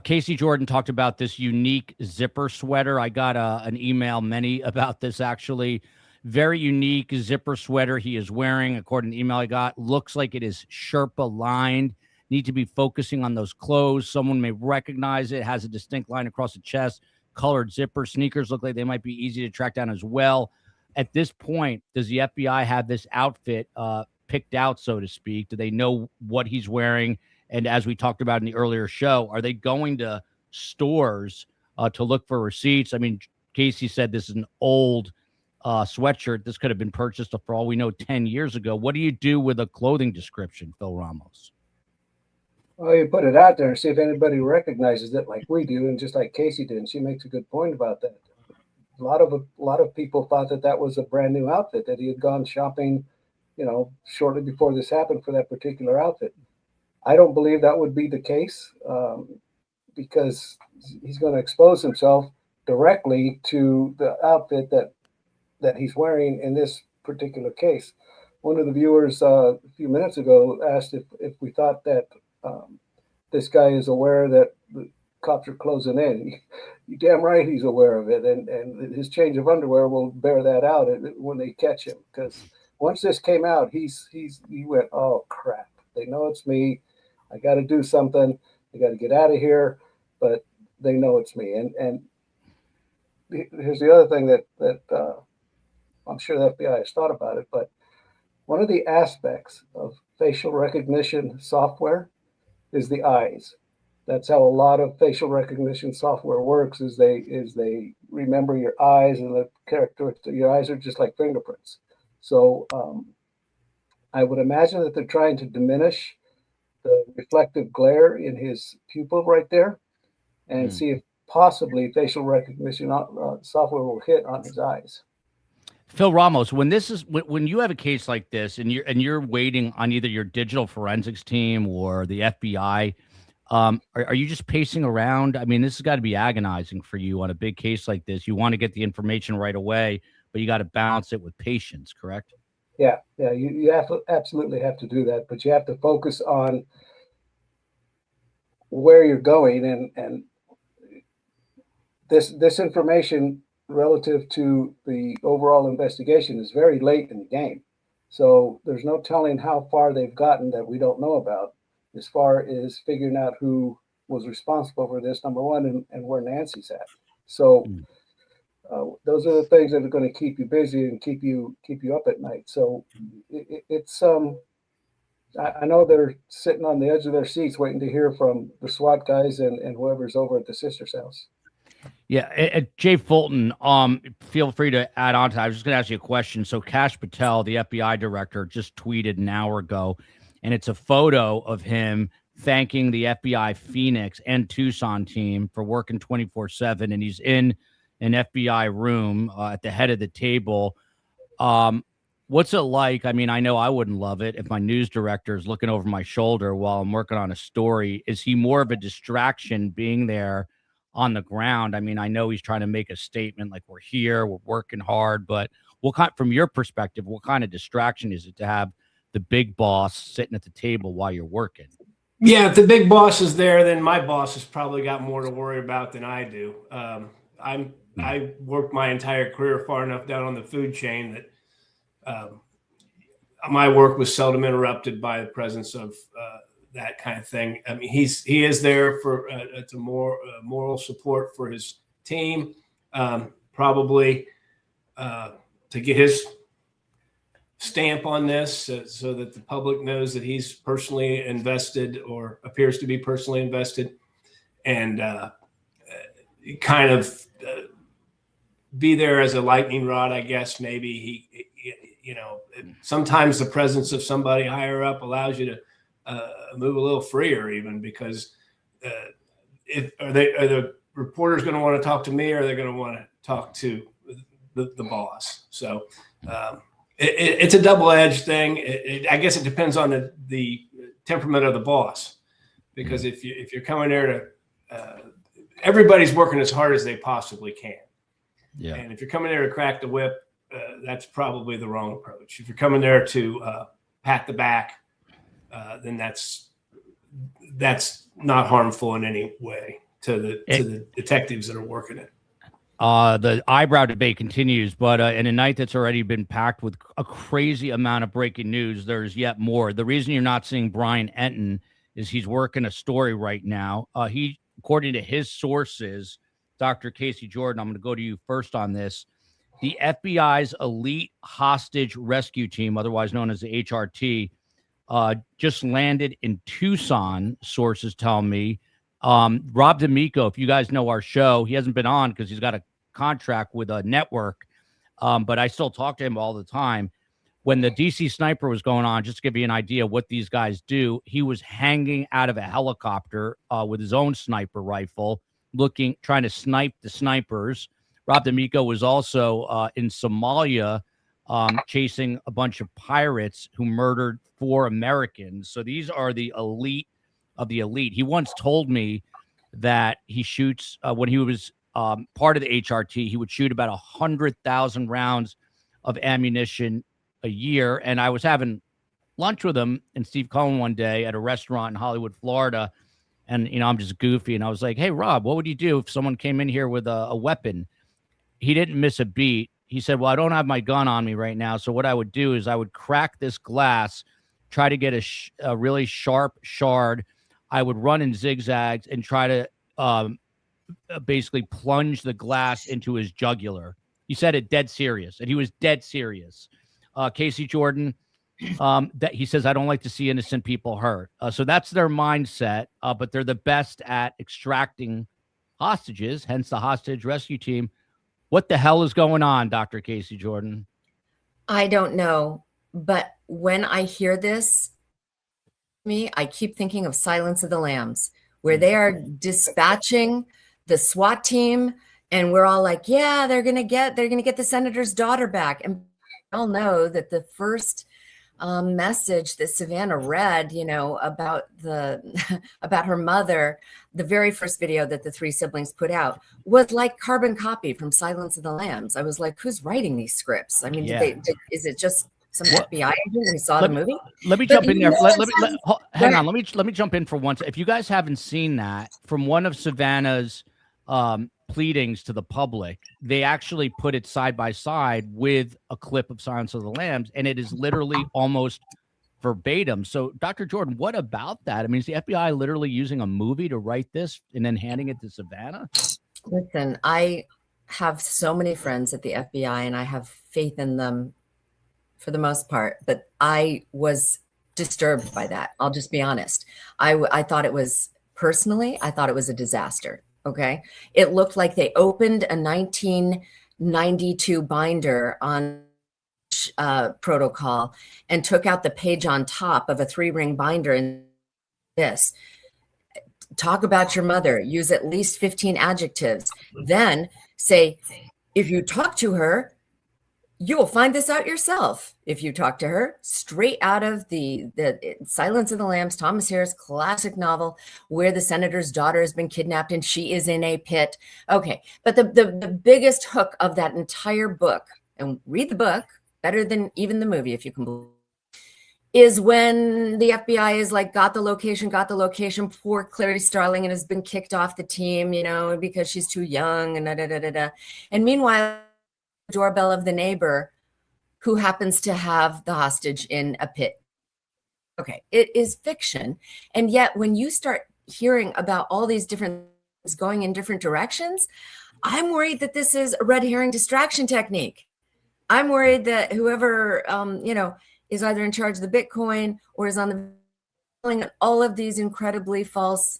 A: Casey Jordan talked about this unique zipper sweater. I got an email, many about this actually. Very unique zipper sweater he is wearing, according to the email I got. Looks like it is Sherpa lined. Need to be focusing on those clothes. Someone may recognize it. Has a distinct line across the chest. Colored zipper. Sneakers look like they might be easy to track down as well. At this point, does the FBI have this outfit picked out, so to speak? Do they know what he's wearing? And as we talked about in the earlier show, are they going to stores to look for receipts? I mean, Casey said this is an old sweatshirt. This could have been purchased, for all we know, 10 years ago. What do you do with a clothing description, Phil Ramos?
D: Well, you put it out there and see if anybody recognizes it like we do, and just like Casey did. And she makes a good point about that. A lot of people thought that was a brand new outfit, that he had gone shopping, shortly before this happened for that particular outfit. I don't believe that would be the case because he's going to expose himself directly to the outfit that he's wearing in this particular case. One of the viewers a few minutes ago asked if we thought that this guy is aware that the cops are closing in. You're damn right he's aware of it, and his change of underwear will bear that out when they catch him. Because once this came out, he went, oh crap! They know it's me. I got to do something. I got to get out of here. But they know it's me. And here's the other thing that I'm sure the FBI has thought about it, but one of the aspects of facial recognition software is the eyes. That's how a lot of facial recognition software works. Is they remember your eyes, and the characteristics of your eyes are just like fingerprints. So I would imagine that they're trying to diminish the reflective glare in his pupil right there, and see if possibly facial recognition software will hit on his eyes.
A: Phil Ramos, when you have a case like this, and you're waiting on either your digital forensics team or the FBI Are you just pacing around? I mean, this has got to be agonizing for you on a big case like this. You want to get the information right away, but you got to balance it with patience, correct?
D: Yeah, you have to absolutely have to do that, but you have to focus on where you're going, and this information relative to the overall investigation is very late in the game. So there's no telling how far they've gotten that we don't know about, as far as figuring out who was responsible for this, number one, and where Nancy's at. So those are the things that are going to keep you busy and keep you up at night. So it's I know they're sitting on the edge of their seats waiting to hear from the SWAT guys and whoever's over at the sister's house.
A: Yeah, Jay Fulton, feel free to add on to that. I was just going to ask you a question. So Kash Patel, the FBI director, just tweeted an hour ago, and it's a photo of him thanking the FBI Phoenix and Tucson team for working 24/7, and he's in an FBI room at the head of the table. What's it like? I mean, I know I wouldn't love it if my news director is looking over my shoulder while I'm working on a story. Is he more of a distraction being there on the ground? I mean, I know he's trying to make a statement like we're here, we're working hard, but from your perspective, what kind of distraction is it to have the big boss sitting at the table while you're working?
E: Yeah, if the big boss is there, then my boss has probably got more to worry about than I do. I worked my entire career far enough down on the food chain that my work was seldom interrupted by the presence of that kind of thing. I mean, he is there for it's a more moral support for his team, probably to get his stamp on this, so that the public knows that he's personally invested or appears to be personally invested, and kind of be there as a lightning rod, I guess. Maybe he sometimes the presence of somebody higher up allows you to move a little freer, even because are the reporters going to want to talk to me, or are they going to want to talk to the boss? So it's a double-edged thing. I guess it depends on the temperament of the boss, because if you're coming there to everybody's working as hard as they possibly can. Yeah. And if you're coming there to crack the whip, that's probably the wrong approach. If you're coming there to pat the back, then that's not harmful in any way to the detectives that are working it.
A: The eyebrow debate continues, but in a night that's already been packed with a crazy amount of breaking news, there's yet more. The reason you're not seeing Brian Enton is he's working a story right now. He, according to his sources, Dr. Casey Jordan, I'm going to go to you first on this. The FBI's elite hostage rescue team, otherwise known as the HRT, just landed in Tucson, sources tell me. Rob D'Amico, if you guys know our show, he hasn't been on because he's got a contract with a network, but I still talk to him all the time. When the DC sniper was going on, just to give you an idea of what these guys do, he was hanging out of a helicopter with his own sniper rifle, trying to snipe the snipers. Rob D'Amico was also in Somalia chasing a bunch of pirates who murdered 4 Americans. So these are the elite of the elite. He once told me that he shoots, when he was part of the HRT, he would shoot about 100,000 rounds of ammunition a year. And I was having lunch with him and Steve Cohen one day at a restaurant in Hollywood, Florida. And, I'm just goofy. And I was like, hey, Rob, what would you do if someone came in here with a weapon? He didn't miss a beat. He said, well, I don't have my gun on me right now. So what I would do is I would crack this glass, try to get a really sharp shard. I would run in zigzags and try to basically plunge the glass into his jugular. He said it dead serious, and he was dead serious. Casey Jordan, that he says, I don't like to see innocent people hurt. So that's their mindset, but they're the best at extracting hostages, hence the hostage rescue team. What the hell is going on, Dr. Casey Jordan?
F: I don't know, but when I hear this, I keep thinking of Silence of the Lambs, where they are dispatching the SWAT team, and we're all like, yeah, they're gonna get the senator's daughter back. And we all know that the first message that Savannah read, about about her mother, the very first video that the three siblings put out was like carbon copy from Silence of the Lambs. I was like, who's writing these scripts? I mean, is it just some FBI agent who saw the movie?
A: Let me jump in there. Hang on. Let me jump in for once. If you guys haven't seen that, from one of Savannah's pleadings to the public, they actually put it side by side with a clip of Silence of the Lambs, and it is literally almost verbatim. So, Dr. Jordan, what about that? I mean, is the FBI literally using a movie to write this and then handing it to Savannah?
F: Listen, I have so many friends at the FBI, and I have faith in them for the most part, but I was disturbed by that. I'll just be honest. I thought it was, personally, I thought it was a disaster. Okay. It looked like they opened a 1992 binder on protocol and took out the page on top of a 3-ring binder. And this, talk about your mother, use at least 15 adjectives, then say, if you talk to her, you will find this out yourself. If you talk to her, straight out of the Silence of the Lambs, Thomas Harris classic novel, where the senator's daughter has been kidnapped and she is in a pit. Okay, but the biggest hook of that entire book, and read the book better than even the movie, if you can believe, is when the FBI is like, got the location, poor Clary Starling, and has been kicked off the team, because she's too young, and And meanwhile, doorbell of the neighbor who happens to have the hostage in a pit. Okay, it is fiction. And yet when you start hearing about all these different things going in different directions, I'm worried that this is a red herring distraction technique. I'm worried that whoever, is either in charge of the Bitcoin or is on the all of these incredibly false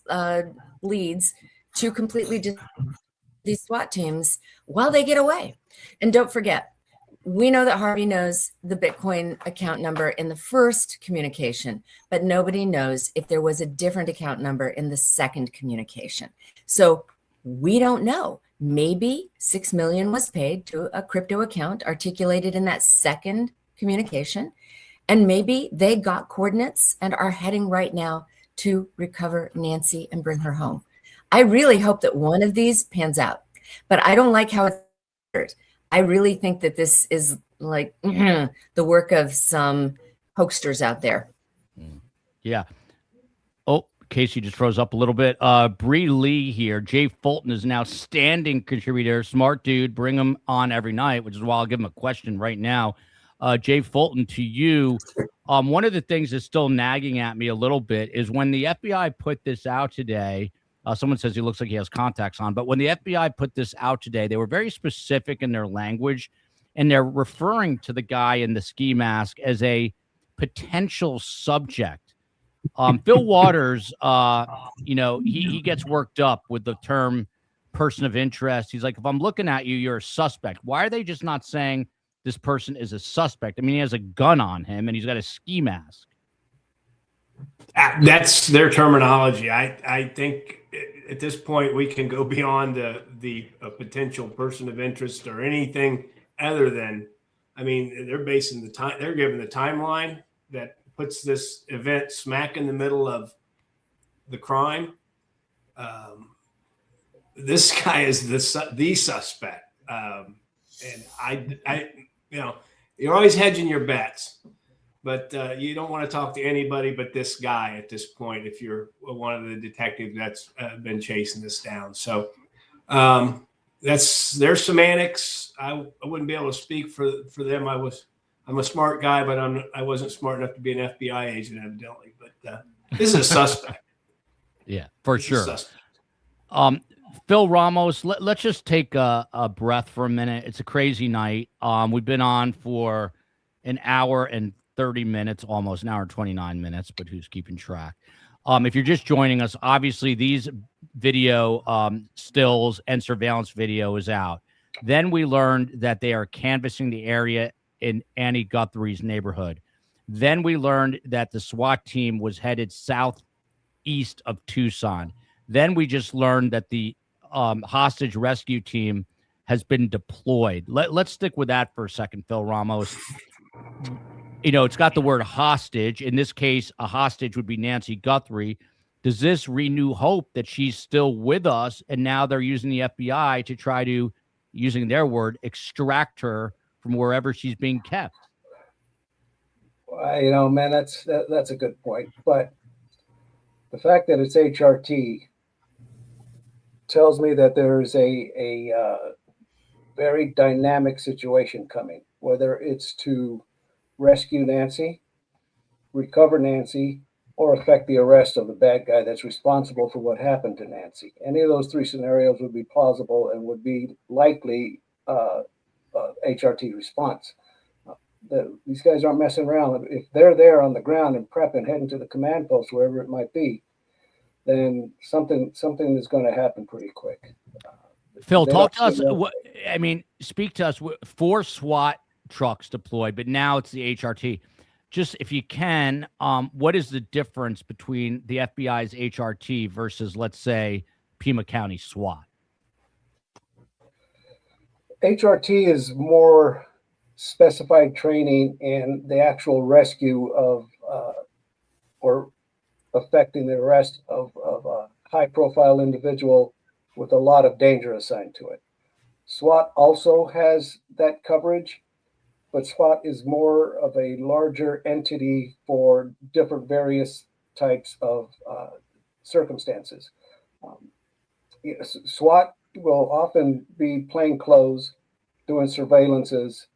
F: leads to completely these SWAT teams while they get away. And don't forget, we know that Harvey knows the Bitcoin account number in the first communication, but nobody knows if there was a different account number in the second communication. So we don't know. Maybe $6 million was paid to a crypto account articulated in that second communication. And maybe they got coordinates and are heading right now to recover Nancy and bring her home. I really hope that one of these pans out, but I don't like how it's. I really think that this is like the work of some hoaxsters out there.
A: Yeah. Oh, Casey just froze up a little bit. Bree Lee here. Jay Fulton is now standing contributor. Smart dude. Bring him on every night, which is why I'll give him a question right now. Jay Fulton, to you. One of the things that's still nagging at me a little bit is when the FBI put this out today. Someone says he looks like he has contacts on, but when the FBI put this out today, they were very specific in their language, and they're referring to the guy in the ski mask as a potential subject. Phil Waters, he gets worked up with the term person of interest. He's like, if I'm looking at you, you're a suspect. Why are they just not saying this person is a suspect? I mean, he has a gun on him and he's got a ski mask.
E: That's their terminology. I think at this point we can go beyond the potential person of interest or anything other than, I mean, they're basing the time, they're giving the timeline that puts this event smack in the middle of the crime. This guy is the suspect. And I you're always hedging your bets. But you don't want to talk to anybody but this guy at this point if you're one of the detectives that's been chasing this down. So that's their semantics. I wouldn't be able to speak for them. I'm a smart guy, but I wasn't smart enough to be an FBI agent, evidently. But this is a suspect.
A: Yeah, for sure. Phil Ramos, let's just take a breath for a minute. It's a crazy night. We've been on for an hour and 30 minutes, almost an hour and 29 minutes, but who's keeping track? If you're just joining us, obviously these video stills and surveillance video is out. Then we learned that they are canvassing the area in Annie Guthrie's neighborhood. Then we learned that the SWAT team was headed southeast of Tucson. Then we just learned that the hostage rescue team has been deployed. Let's stick with that for a second, Phil Ramos. it's got the word hostage. In this case, a hostage would be Nancy Guthrie. Does this renew hope that she's still with us? And now they're using the FBI to try to, using their word, extract her from wherever she's being kept.
D: Man, that's a good point. But the fact that it's HRT tells me that there's a very dynamic situation coming, whether it's to rescue Nancy, recover Nancy, or affect the arrest of the bad guy that's responsible for what happened to Nancy. Any of those three scenarios would be plausible and would be likely HRT response. These guys aren't messing around. If they're there on the ground and prepping, heading to the command post, wherever it might be, then something is going to happen pretty quick.
A: Phil, talk to us. Speak to us. 4 SWAT trucks deployed, but now it's the HRT. Just if you can, what is the difference between the FBI's HRT versus, let's say, Pima County SWAT?
D: HRT is more specified training and the actual rescue of or affecting the arrest of a high-profile individual with a lot of danger assigned to it. SWAT also has that coverage, but SWAT is more of a larger entity for different various types of circumstances. SWAT will often be plain clothes, doing surveillances.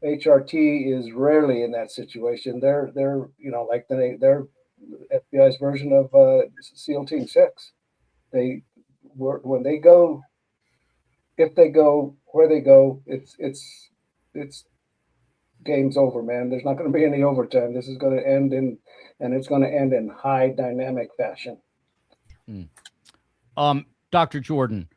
D: HRT is rarely in that situation. They're they're FBI's version of SEAL Team 6. When they go, if they go, where they go, it's game's over, man. There's not going to be any overtime. This is going to end in high dynamic fashion.
A: Dr. Jordan,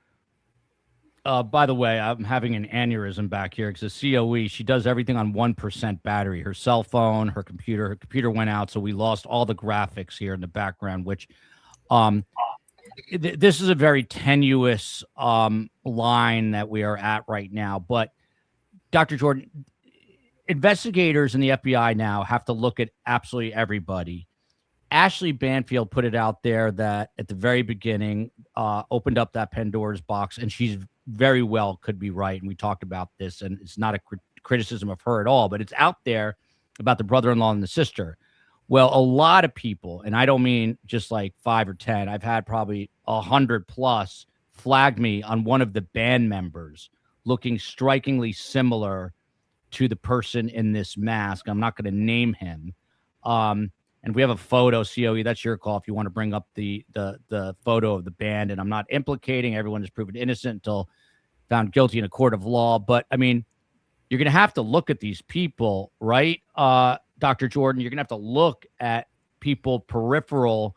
A: by the way, I'm having an aneurysm back here because the COE, she does everything on 1% battery. Her cell phone, her computer went out, so we lost all the graphics here in the background, which this is a very tenuous line that we are at right now. But Dr. Jordan, investigators in the FBI now have to look at absolutely everybody. Ashley Banfield put it out there that at the very beginning opened up that Pandora's box, and she's very well could be right. And we talked about this, and it's not a criticism of her at all, but it's out there about the brother-in-law and the sister. Well, a lot of people, and I don't mean just like 5 or 10, I've had probably 100 plus flagged me on one of the band members looking strikingly similar to the person in this mask. I'm not going to name him. And we have a photo, COE, that's your call if you want to bring up the photo of the band. And I'm not implicating. Everyone is proven innocent until found guilty in a court of law. But, I mean, you're going to have to look at these people, right, Dr. Jordan? You're going to have to look at people peripheral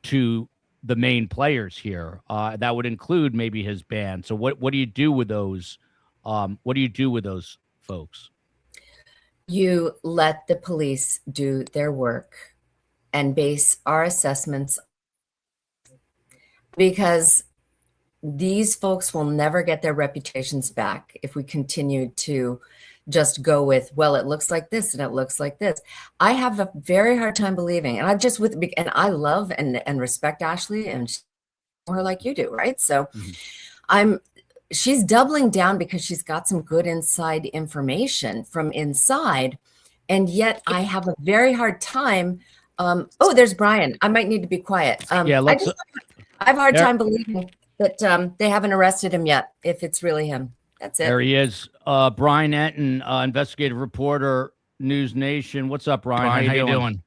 A: to the main players here. That would include maybe his band. So what do you do with those? What do you do with those folks?
F: You let the police do their work and base our assessments, because these folks will never get their reputations back if we continue to just go with, well, it looks like this and it looks like this. I have a very hard time believing, and I love and respect Ashley and her like you do, right? So she's doubling down because she's got some good inside information from inside. And yet I have a very hard time. There's Brian. I might need to be quiet. I have a hard time believing that they haven't arrested him yet, if it's really him. That's it.
A: There he is. Brian Enton, investigative reporter, News Nation. What's up, Brian? How you doing?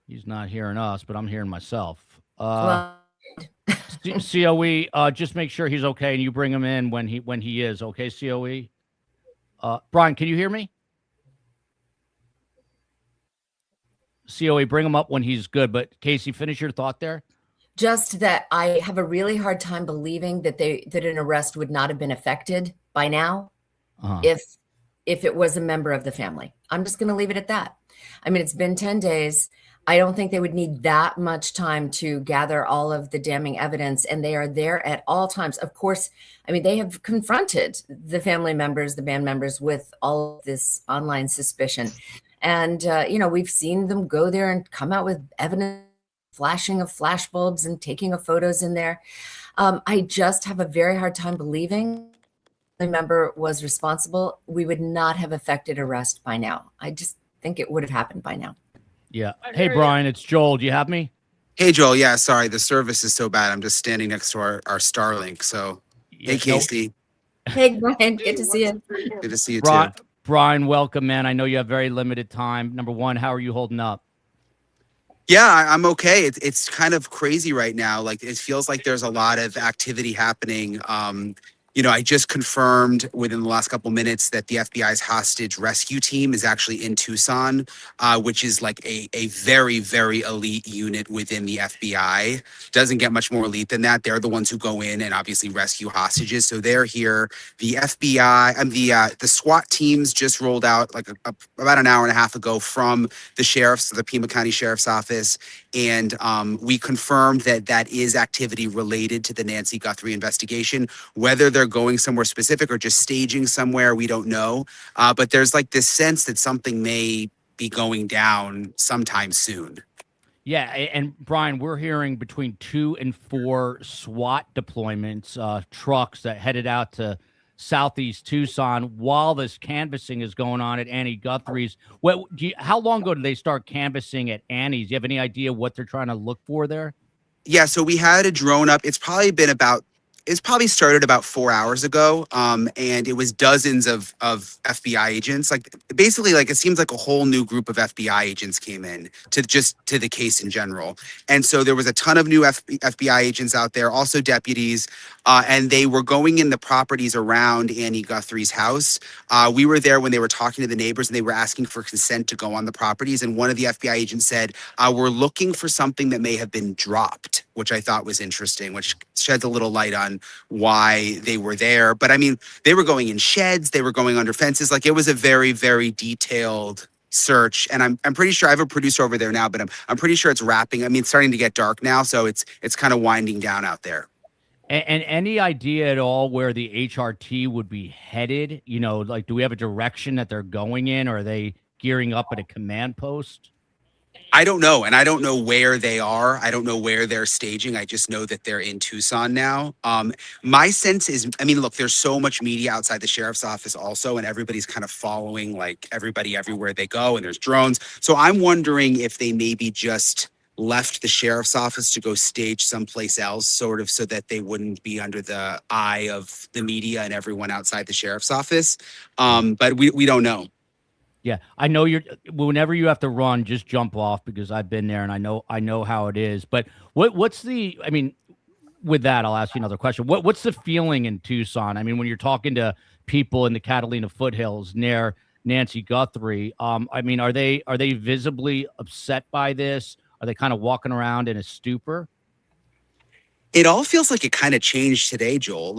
A: He's not hearing us, but I'm hearing myself. COE, just make sure he's okay, and you bring him in when he is okay. COE, Brian, can you hear me? COE, bring him up when he's good. But Casey, finish your thought there.
F: Just that I have a really hard time believing that an arrest would not have been effected by now if it was a member of the family. I'm just going to leave it at that. I mean, it's been 10 days. I don't think they would need that much time to gather all of the damning evidence, and they are there at all times. Of course, I mean, they have confronted the family members, the band members, with all of this online suspicion. And, we've seen them go there and come out with evidence, flashing of flashbulbs and taking of photos in there. I just have a very hard time believing the member was responsible. We would not have effected arrest by now. I just think it would have happened by now.
A: Yeah. Hey, Brian, it's Joel. Do you have me?
J: Hey, Joel. Yeah, sorry. The service is so bad. I'm just standing next to our Starlink. So, hey, Casey.
F: Hey, Brian. Good to see you.
J: Good to see you, too.
A: Brian, welcome, man. I know you have very limited time. Number one, how are you holding up?
J: Yeah, I'm okay. It's kind of crazy right now. Like, it feels like there's a lot of activity happening. I just confirmed within the last couple minutes that the FBI's hostage rescue team is actually in Tucson, which is like a very, very elite unit within the FBI. Doesn't get much more elite than that. They're the ones who go in and obviously rescue hostages. So they're here. The FBI and the SWAT teams just rolled out like about an hour and a half ago from the Pima County Sheriff's Office. And we confirmed that is activity related to the Nancy Guthrie investigation. Whether they're going somewhere specific or just staging somewhere, we don't know. But there's like this sense that something may be going down sometime soon.
A: Yeah, and Brian, we're hearing between 2 and 4 SWAT deployments, trucks that headed out to Southeast Tucson while this canvassing is going on at Annie Guthrie's. How long ago did they start canvassing at Annie's? Do you have any idea what they're trying to look for there?
J: Yeah, so we had a drone up. It's probably started about 4 hours ago. And it was dozens of FBI agents. Basically, it seems like a whole new group of FBI agents came in to the case in general. And so there was a ton of new FBI agents out there, also deputies, and they were going in the properties around Annie Guthrie's house. We were there when they were talking to the neighbors and they were asking for consent to go on the properties. And one of the FBI agents said, we're looking for something that may have been dropped, which I thought was interesting, which sheds a little light on why they were there. But I mean, they were going in sheds, they were going under fences. It was a very, very detailed search. And I'm pretty sure I have a producer over there now, but I'm pretty sure it's wrapping. I mean, it's starting to get dark now, so it's kind of winding down out there.
A: And any idea at all where the HRT would be headed? Do we have a direction that they're going in, or are they gearing up at a command post?
J: I don't know. And I don't know where they are. I don't know where they're staging. I just know that they're in Tucson now. My sense is, look, there's so much media outside the sheriff's office also, and everybody's kind of following everybody everywhere they go, and there's drones. So I'm wondering if they maybe just left the sheriff's office to go stage someplace else, sort of so that they wouldn't be under the eye of the media and everyone outside the sheriff's office. But we don't know.
A: Yeah, I know whenever you have to run, just jump off, because I've been there and I know how it is. But with that, I'll ask you another question. What's the feeling in Tucson? I mean, when you're talking to people in the Catalina foothills near Nancy Guthrie, are they visibly upset by this? Are they kind of walking around in a stupor?
J: It all feels like it kind of changed today, Joel.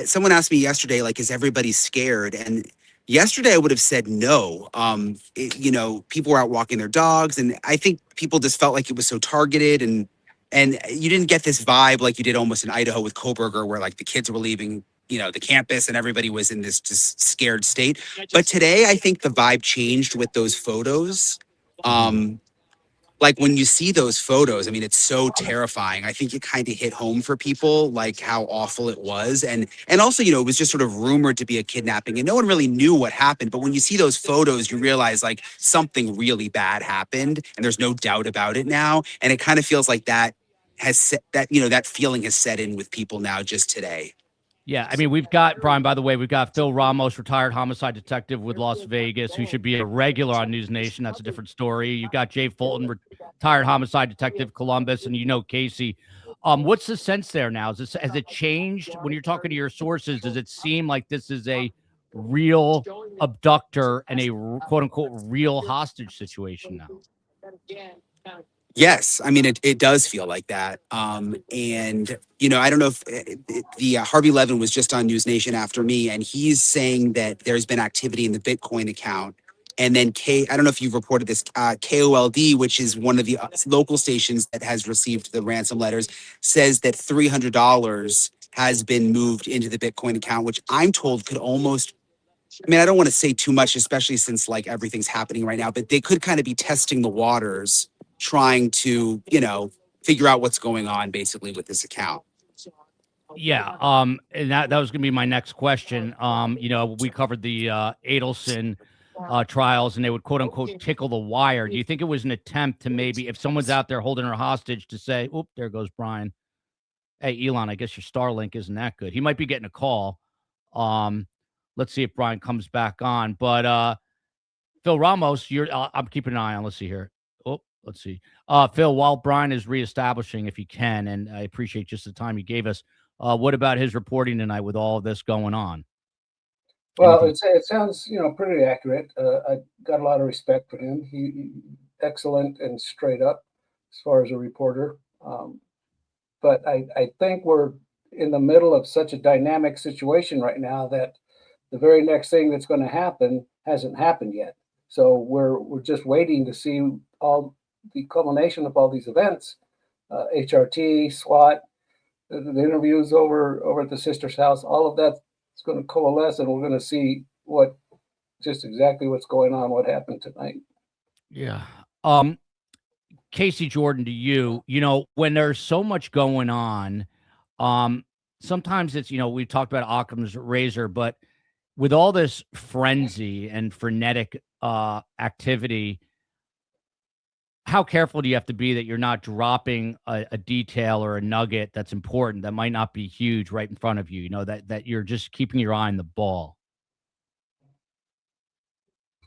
J: Someone asked me yesterday, is everybody scared? And yesterday, I would have said no. People were out walking their dogs, and I think people just felt like it was so targeted, and you didn't get this vibe like you did almost in Idaho with Koberger, where the kids were leaving, the campus, and everybody was in this just scared state. But today, I think the vibe changed with those photos. When you see those photos, it's so terrifying. I think it kind of hit home for people, how awful it was. And also, it was just sort of rumored to be a kidnapping and no one really knew what happened. But when you see those photos, you realize something really bad happened, and there's no doubt about it now. And it kind of feels like that feeling has set in with people now just today.
A: Yeah, we've got, Brian, by the way, we've got Phil Ramos, retired homicide detective with Las Vegas, who should be a regular on News Nation. That's a different story. You've got Jay Fulton, retired homicide detective, Columbus, and Casey. What's the sense there now? Has it changed? When you're talking to your sources, does it seem like this is a real abductor and a quote-unquote real hostage situation now?
J: Yes, it does feel like that. And, I don't know if the Harvey Levin was just on News Nation after me, and he's saying that there's been activity in the Bitcoin account And then I don't know if you've reported this, KOLD, which is one of the local stations that has received the ransom letters, says that $300 has been moved into the Bitcoin account, which I'm told could almost, I mean, I don't want to say too much, especially since like everything's happening right now, but they could kind of be testing the waters, trying to, figure out what's going on basically with this account.
A: Yeah. And that was going to be my next question. We covered the Adelson trials, and they would quote unquote tickle the wire. Do you think it was an attempt to maybe, if someone's out there holding her hostage, to say, "Oop, there goes Brian. Hey, Elon, I guess your Starlink isn't that good." He might be getting a call. Let's see if Brian comes back on. But Phil Ramos, I'm keeping an eye on. Let's see here. Oh, let's see. Phil, while Brian is reestablishing, if he can, and I appreciate just the time you gave us, what about his reporting tonight with all of this going on?
D: Well, it sounds, pretty accurate. I got a lot of respect for him. He excellent and straight up as far as a reporter. But I think we're in the middle of such a dynamic situation right now that the very next thing that's going to happen hasn't happened yet. So we're just waiting to see all the culmination of all these events, HRT, SWAT, the interviews over at the sister's house. All of that is going to coalesce, and we're going to see just exactly what's going on, what happened tonight.
A: Yeah. Casey Jordan, to you, when there's so much going on, sometimes it's, we talked about Occam's razor, but with all this frenzy and frenetic activity, how careful do you have to be that you're not dropping a detail or a nugget that's important that might not be huge right in front of you, that you're just keeping your eye on the ball?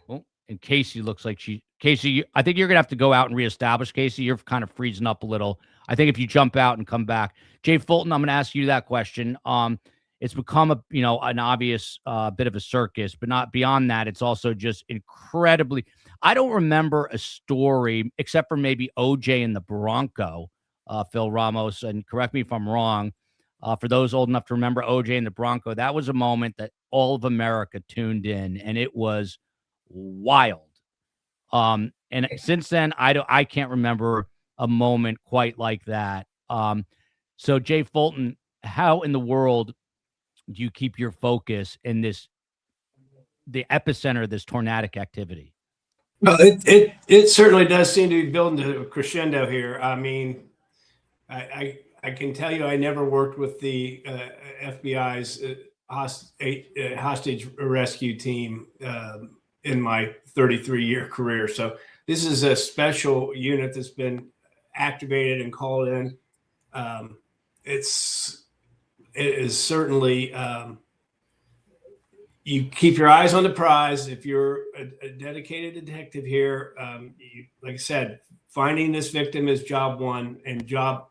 A: Well, and Casey looks like Casey, I think you're going to have to go out and reestablish. Casey, you're kind of freezing up a little. I think if you jump out and come back. Jay Fulton, I'm going to ask you that question. It's become an obvious bit of a circus, but not beyond that. It's also just incredibly. I don't remember a story except for maybe OJ and the Bronco, Phil Ramos, and correct me if I'm wrong. For those old enough to remember OJ and the Bronco, that was a moment that all of America tuned in, and it was wild. And since then, I can't remember a moment quite like that. So Jay Fulton, how in the world do you keep your focus in the epicenter of this tornadic activity?
E: Well, it certainly does seem to be building to a crescendo here. I mean, I can tell you, I never worked with the FBI's hostage rescue team in my 33-year career. So this is a special unit that's been activated and called in. It is certainly, you keep your eyes on the prize. If you're a dedicated detective here, like I said, finding this victim is job one, and job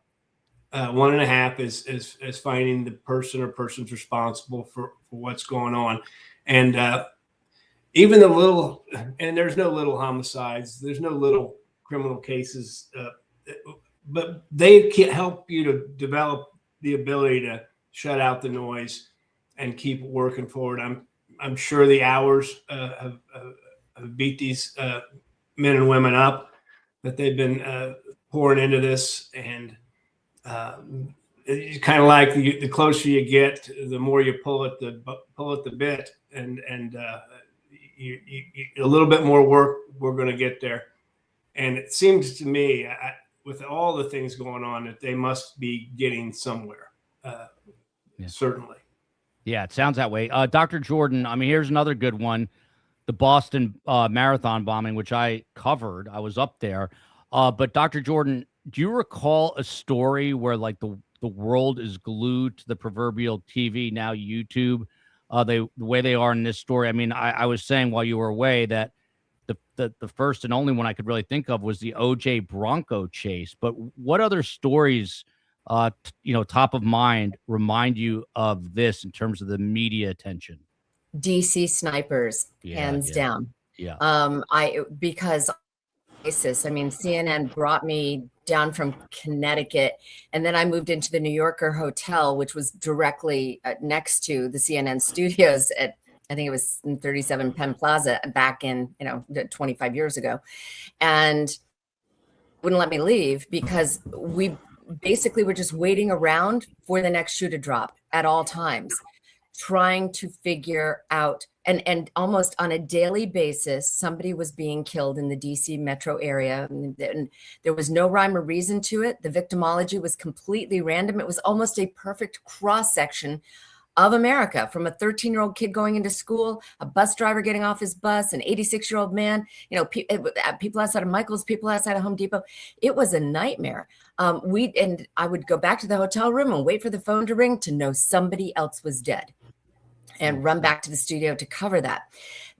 E: 1.5 is finding the person or persons responsible for what's going on. And even the little, and there's no little homicides, there's no little criminal cases, but they can help you to develop the ability to shut out the noise and keep working forward. I'm sure the hours have beat these men and women up that they've been pouring into this, and it's kind of like the closer you get, the more you pull at the bit, and you a little bit more work. We're going to get there, and it seems to me, with all the things going on, that they must be getting somewhere. Certainly.
A: Yeah, it sounds that way. Dr. Jordan, I mean, here's another good one. The Boston Marathon bombing, which I covered. I was up there. But Dr. Jordan, do you recall a story where like the world is glued to the proverbial TV, now YouTube, the way they are in this story? I mean, I was saying while you were away that the first and only one I could really think of was the OJ Bronco chase. But what other stories top of mind remind you of this in terms of the media attention?
F: DC snipers, hands down.
A: Yeah.
F: Because ISIS, I mean, CNN brought me down from Connecticut, and then I moved into the New Yorker hotel, which was directly next to the CNN studios at I think it was in 37 Penn Plaza back in, 25 years ago, and wouldn't let me leave because we basically were just waiting around for the next shoe to drop at all times, trying to figure out, and almost on a daily basis, somebody was being killed in the DC metro area. And there was no rhyme or reason to it. The victimology was completely random. It was almost a perfect cross section of America, from a 13-year-old kid going into school, a bus driver getting off his bus, an 86-year-old man, people outside of Michael's, people outside of Home Depot. It was a nightmare. And I would go back to the hotel room and wait for the phone to ring to know somebody else was dead, and run back to the studio to cover that.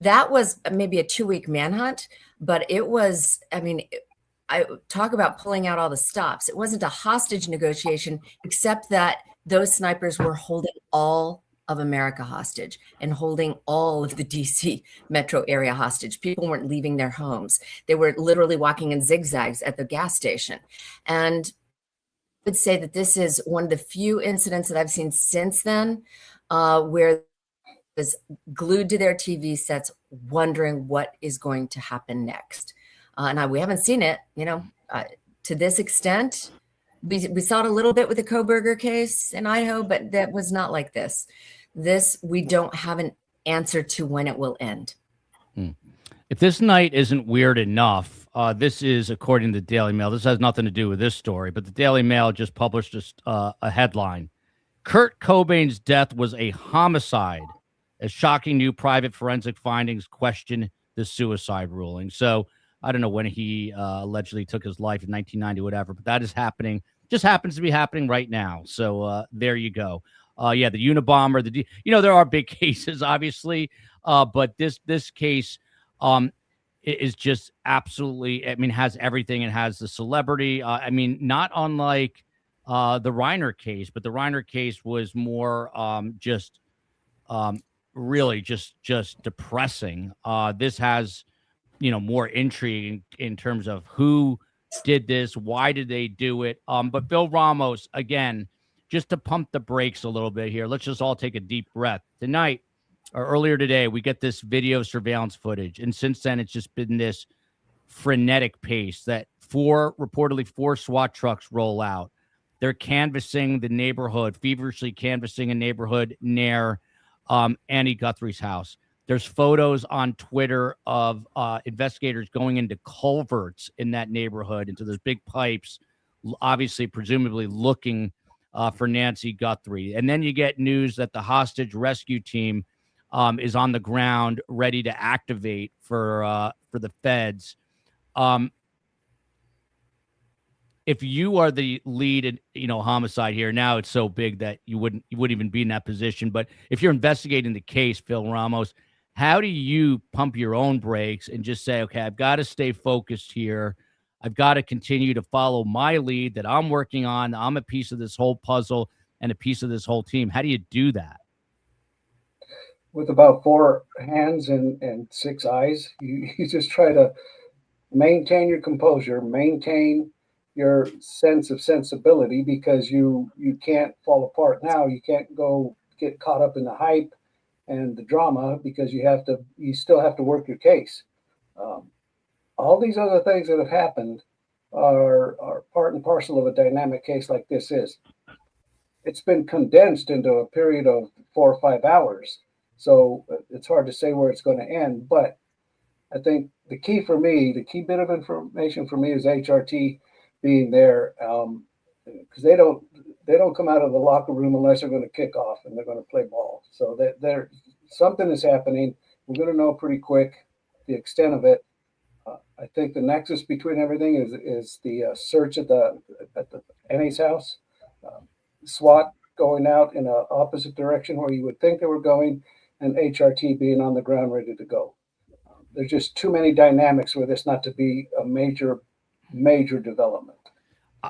F: That was maybe a 2-week manhunt, but it was, I talk about pulling out all the stops. It wasn't a hostage negotiation, except that those snipers were holding all of America hostage and holding all of the DC metro area hostage. People weren't leaving their homes. They were literally walking in zigzags at the gas station. And I would say that this is one of the few incidents that I've seen since then where is glued to their TV sets, wondering what is going to happen next. And we haven't seen it, to this extent. We saw it a little bit with the Koberger case in Idaho, but that was not like this. We don't have an answer to when it will end.
A: If this night isn't weird enough, this is, according to the Daily Mail, this has nothing to do with this story, but the Daily Mail just published a headline. Kurt Cobain's death was a homicide, as shocking new private forensic findings question the suicide ruling. So I don't know when he allegedly took his life in 1990, whatever, but that is happening. Just happens to be happening right now. So there you go. The Unabomber, there are big cases, obviously, but this case is just absolutely, has everything. It has the celebrity. Not unlike the Reiner case, but the Reiner case was more really just depressing. This has more intrigue in terms of who did this, why did they do it. But Phil Ramos, again, just to pump the brakes a little bit here, let's just all take a deep breath. Tonight, or earlier today, we get this video surveillance footage. And since then, it's just been this frenetic pace that reportedly four SWAT trucks roll out. They're canvassing the neighborhood, feverishly canvassing a neighborhood near Annie Guthrie's house. There's photos on Twitter of investigators going into culverts in that neighborhood, into those big pipes, obviously, presumably looking for Nancy Guthrie. And then you get news that the hostage rescue team is on the ground, ready to activate for the feds. If you are the lead in, homicide here, now it's so big that you wouldn't even be in that position. But if you're investigating the case, Phil Ramos, how do you pump your own brakes and just say, okay, I've got to stay focused here. I've got to continue to follow my lead that I'm working on. I'm a piece of this whole puzzle and a piece of this whole team. How do you do that?
D: With about 4 hands and 6 eyes, you just try to maintain your composure, maintain your sense of sensibility, because you can't fall apart now. You can't go get caught up in the hype and the drama, because you still have to work your case. All these other things that have happened are part and parcel of a dynamic case like this is. It's been condensed into a period of 4 or 5 hours. So it's hard to say where it's going to end. But I think the key bit of information for me is HRT being there, because they don't come out of the locker room unless they're going to kick off and they're going to play ball. So that something is happening. We're going to know pretty quick the extent of it. I think the nexus between everything is the search at the Annie's house, SWAT going out in an opposite direction where you would think they were going, and HRT being on the ground ready to go. There's just too many dynamics for this not to be a major development.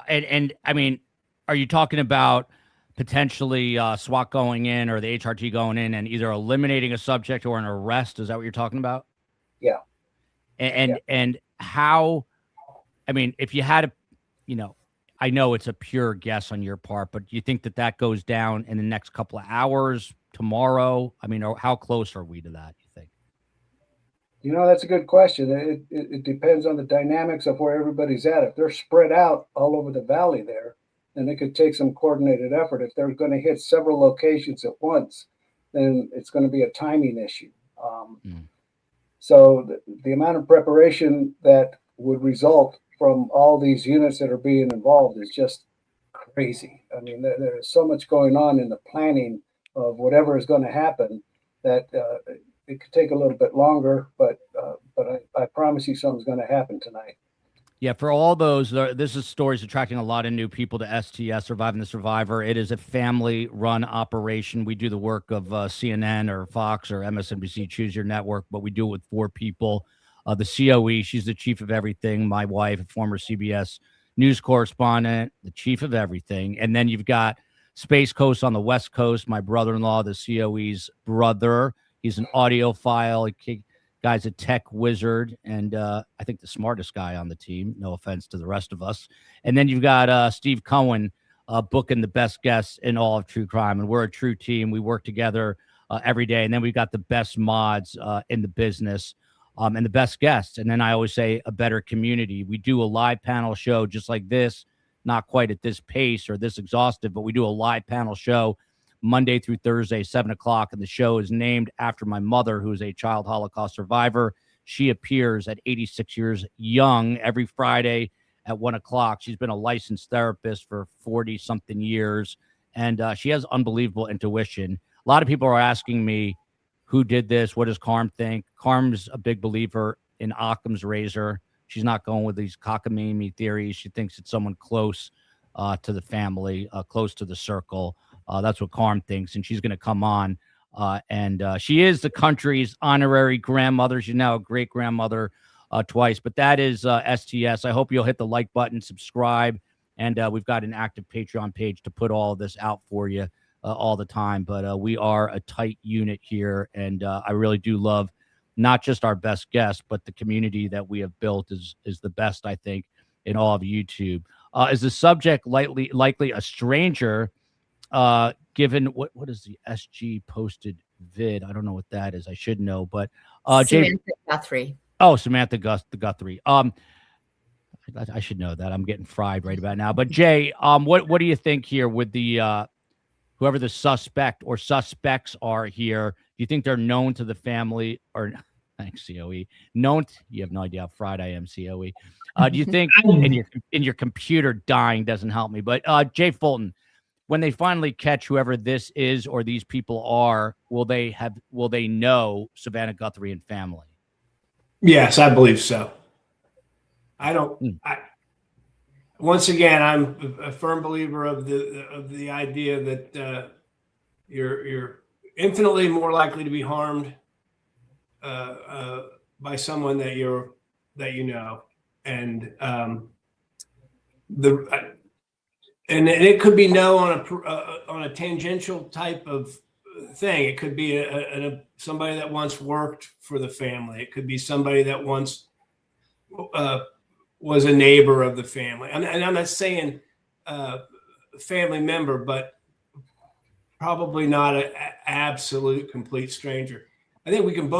A: And are you talking about potentially SWAT going in or the HRT going in and either eliminating a subject or an arrest? Is that what you're talking about?
D: Yeah.
A: And how, if you had I know it's a pure guess on your part, but do you think that goes down in the next couple of hours, tomorrow? I mean, how close are we to that, you think?
D: That's a good question. It depends on the dynamics of where everybody's at. If they're spread out all over the valley there, then it could take some coordinated effort. If they're going to hit several locations at once, then it's going to be a timing issue. So the amount of preparation that would result from all these units that are being involved is just crazy. I mean, there's so much going on in the planning of whatever is going to happen that it could take a little bit longer, but I promise you something's going to happen tonight.
A: Yeah, for all those, this is stories attracting a lot of new people to STS, Surviving the Survivor. It is a family-run operation. We do the work of CNN or Fox or MSNBC, choose your network, but we do it with 4 people. The COE, she's the chief of everything. My wife, a former CBS news correspondent, the chief of everything. And then you've got Space Coast on the West Coast, my brother-in-law, the COE's brother. He's an audiophile. Guy's a tech wizard, and I think the smartest guy on the team. No offense to the rest of us. And then you've got Steve Cohen booking the best guests in all of true crime. And we're a true team. We work together every day. And then we've got the best mods in the business and the best guests. And then I always say a better community. We do a live panel show just like this, not quite at this pace or this exhaustive, but we do a live panel show Monday through Thursday, 7 o'clock. And the show is named after my mother, who is a child Holocaust survivor. She appears at 86 years young every Friday at 1 o'clock. She's been a licensed therapist for 40-something years, and she has unbelievable intuition. A lot of people are asking me, who did this? What does Karm think? Karm's a big believer in Occam's razor. She's not going with these cockamamie theories. She thinks it's someone close to the family, close to the circle. That's what Karm thinks, and she's going to come on. And she is the country's honorary grandmother. She's now a great-grandmother twice. But that is STS. I hope you'll hit the like button, subscribe, and we've got an active Patreon page to put all of this out for you all the time. But we are a tight unit here, and I really do love not just our best guests, but the community that we have built is the best, I think, in all of YouTube. Is the subject likely a stranger? Given what is the SG posted vid? I don't know what that is. I should know, but
F: Samantha Guthrie.
A: Oh, Samantha Guthrie. I should know that. I'm getting fried right about now. But Jay, what do you think here with the whoever the suspect or suspects are here? Do you think they're known to the family or? Thanks, COE. Known. You have no idea how fried I am, COE. Do you think in your computer dying doesn't help me? But Jay Fulton, when they finally catch whoever this is or these people are, will they know Savannah Guthrie and family?
E: Yes, I believe so. Once again, I'm a firm believer of the idea that you're infinitely more likely to be harmed by someone that you know, and and it could be on a tangential type of thing. It could be somebody that once worked for the family. It could be somebody that once was a neighbor of the family. And I'm not saying family member, but probably not an absolute complete stranger. I think we can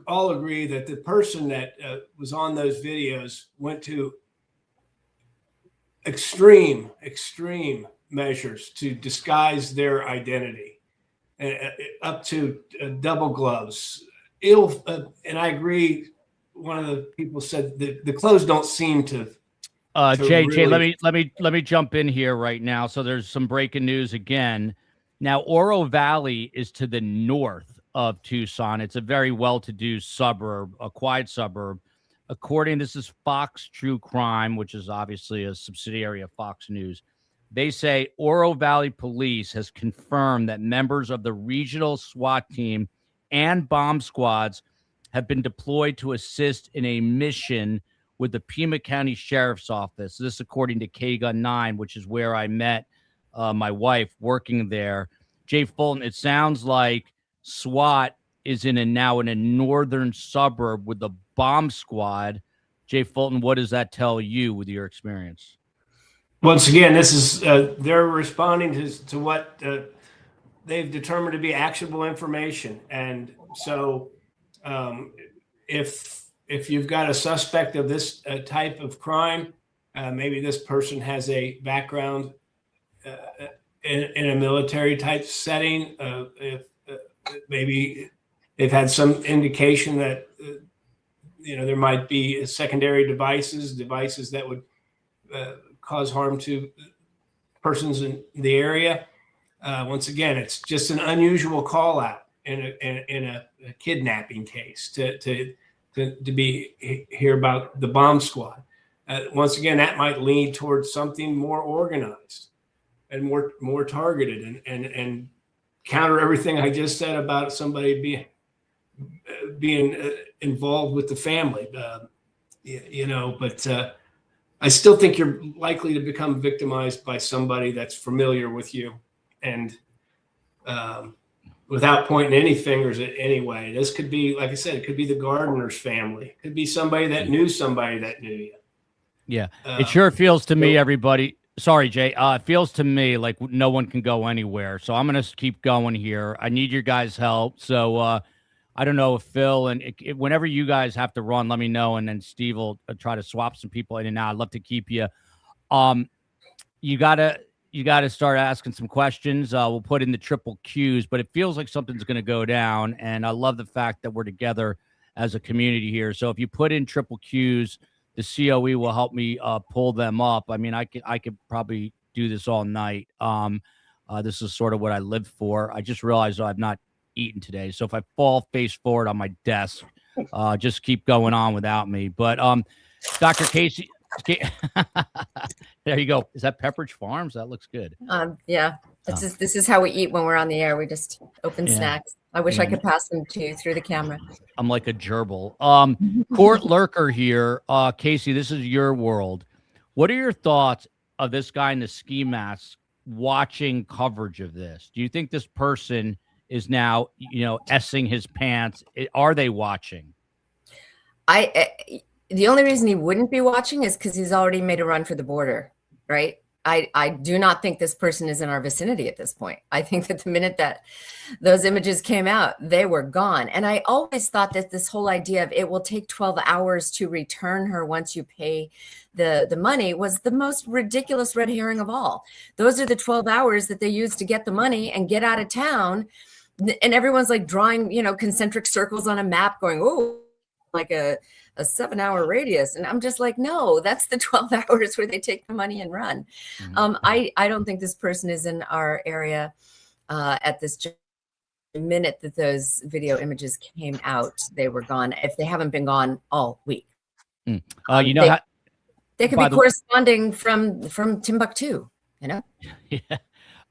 E: all agree that the person that was on those videos went to extreme measures to disguise their identity, up to double gloves. And I agree. One of the people said the clothes don't seem to.
A: Jay, let me jump in here right now. So there's some breaking news again. Now, Oro Valley is to the north of Tucson. It's a very well-to-do suburb, a quiet suburb. This is Fox True Crime, which is obviously a subsidiary of Fox News. They say Oro Valley Police has confirmed that members of the regional SWAT team and bomb squads have been deployed to assist in a mission with the Pima County Sheriff's Office. This, according to KGUN 9, which is where I met my wife working there. Jay Fulton, it sounds like SWAT is now in a northern suburb with the bomb squad. Jay Fulton, what does that tell you with your experience?
E: Once again, this is they're responding to what they've determined to be actionable information. And so if you've got a suspect of this type of crime, maybe this person has a background in a military type setting, if maybe they've had some indication that there might be secondary devices that would cause harm to persons in the area. Once again, it's just an unusual call out in a kidnapping case to be hear about the bomb squad. Once again, that might lead towards something more organized and more targeted and counter everything I just said about somebody being involved with the family. But I still think you're likely to become victimized by somebody that's familiar with you, and without pointing any fingers at anyway. This could be, like I said, it could be the Gardener's family. It could be somebody that knew somebody that knew you.
A: Yeah, it sure feels to me, everybody. Sorry, Jay. It feels to me like no one can go anywhere. So I'm going to keep going here. I need your guys' help. So I don't know if Phil and whenever you guys have to run, let me know. And then Steve will try to swap some people in and out. I'd love to keep you. You gotta start asking some questions. We'll put in the triple Qs, but it feels like something's going to go down. And I love the fact that we're together as a community here. So if you put in triple Qs, the COE will help me pull them up. I mean, I could probably do this all night. This is sort of what I live for. I just realized I've not eaten today. So if I fall face forward on my desk, just keep going on without me. But Dr. Casey, there you go. Is that Pepperidge Farms? That looks good.
F: Yeah. This is how we eat when we're on the air. We just open snacks. I wish I could pass them to you through the camera.
A: I'm like a gerbil. Court lurker here. Casey, this is your world. What are your thoughts of this guy in the ski mask watching coverage of this? Do you think this person is now, essing his pants? Are they watching?
F: The only reason he wouldn't be watching is because he's already made a run for the border, right? I do not think this person is in our vicinity at this point. I think that the minute that those images came out, they were gone. And I always thought that this whole idea of it will take 12 hours to return her once you pay the money was the most ridiculous red herring of all. Those are the 12 hours that they use to get the money and get out of town. And everyone's like drawing, concentric circles on a map going, oh, like a 7-hour radius. And I'm just like, no, that's the 12 hours where they take the money and run. Mm-hmm. I don't think this person is in our area at this minute that those video images came out. They were gone, if they haven't been gone all week.
A: They
F: could be corresponding from Timbuktu,
A: Yeah.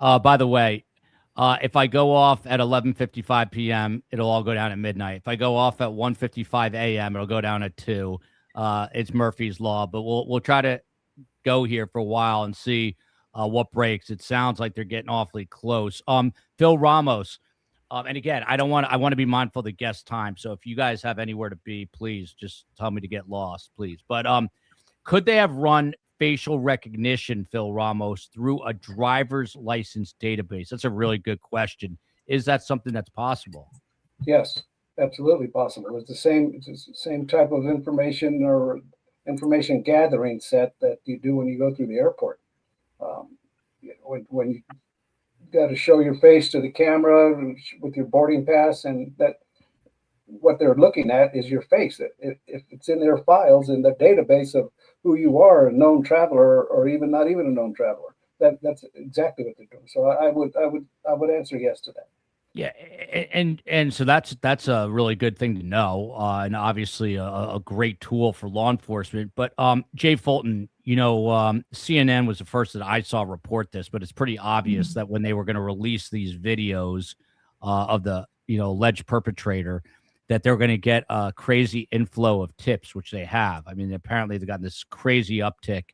A: By the way, if I go off at 11:55 p.m., it'll all go down at midnight. If I go off at 1:55 a.m., it'll go down at 2. It's Murphy's Law, but we'll try to go here for a while and see what breaks. It sounds like they're getting awfully close. Phil Ramos, and again, I want to be mindful of the guest time. So if you guys have anywhere to be, please just tell me to get lost, please. But could they have run facial recognition, Phil Ramos, through a driver's license database? That's a really good question. Is that something that's possible?
D: Yes, absolutely possible. It's the same type of information or information gathering set that you do when you go through the airport. When you got to show your face to the camera with your boarding pass, and that what they're looking at is your face. If it's in their files in the database of who you are, a known traveler, or even not even a known traveler, that's exactly what they're doing. So I would answer yes to that.
A: Yeah, and so that's a really good thing to know, and obviously a great tool for law enforcement. But Jay Fulton, CNN was the first that I saw report this, but it's pretty obvious that when they were going to release these videos of the alleged perpetrator, that they're going to get a crazy inflow of tips, which they have. I mean, apparently they've got this crazy uptick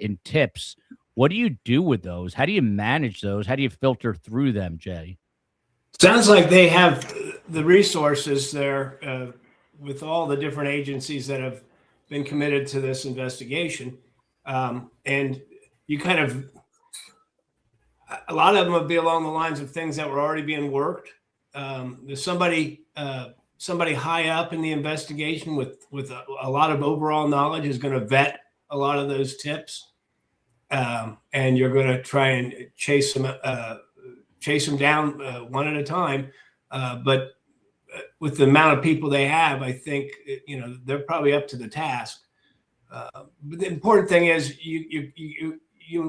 A: in tips. What do you do with those? How do you manage those? How do you filter through them, Jay?
E: Sounds like they have the resources there with all the different agencies that have been committed to this investigation. And you kind of, a lot of them would be along the lines of things that were already being worked. There's somebody high up in the investigation with a lot of overall knowledge is going to vet a lot of those tips, and you're going to try and chase them down one at a time. But with the amount of people they have, I think they're probably up to the task. But the important thing is you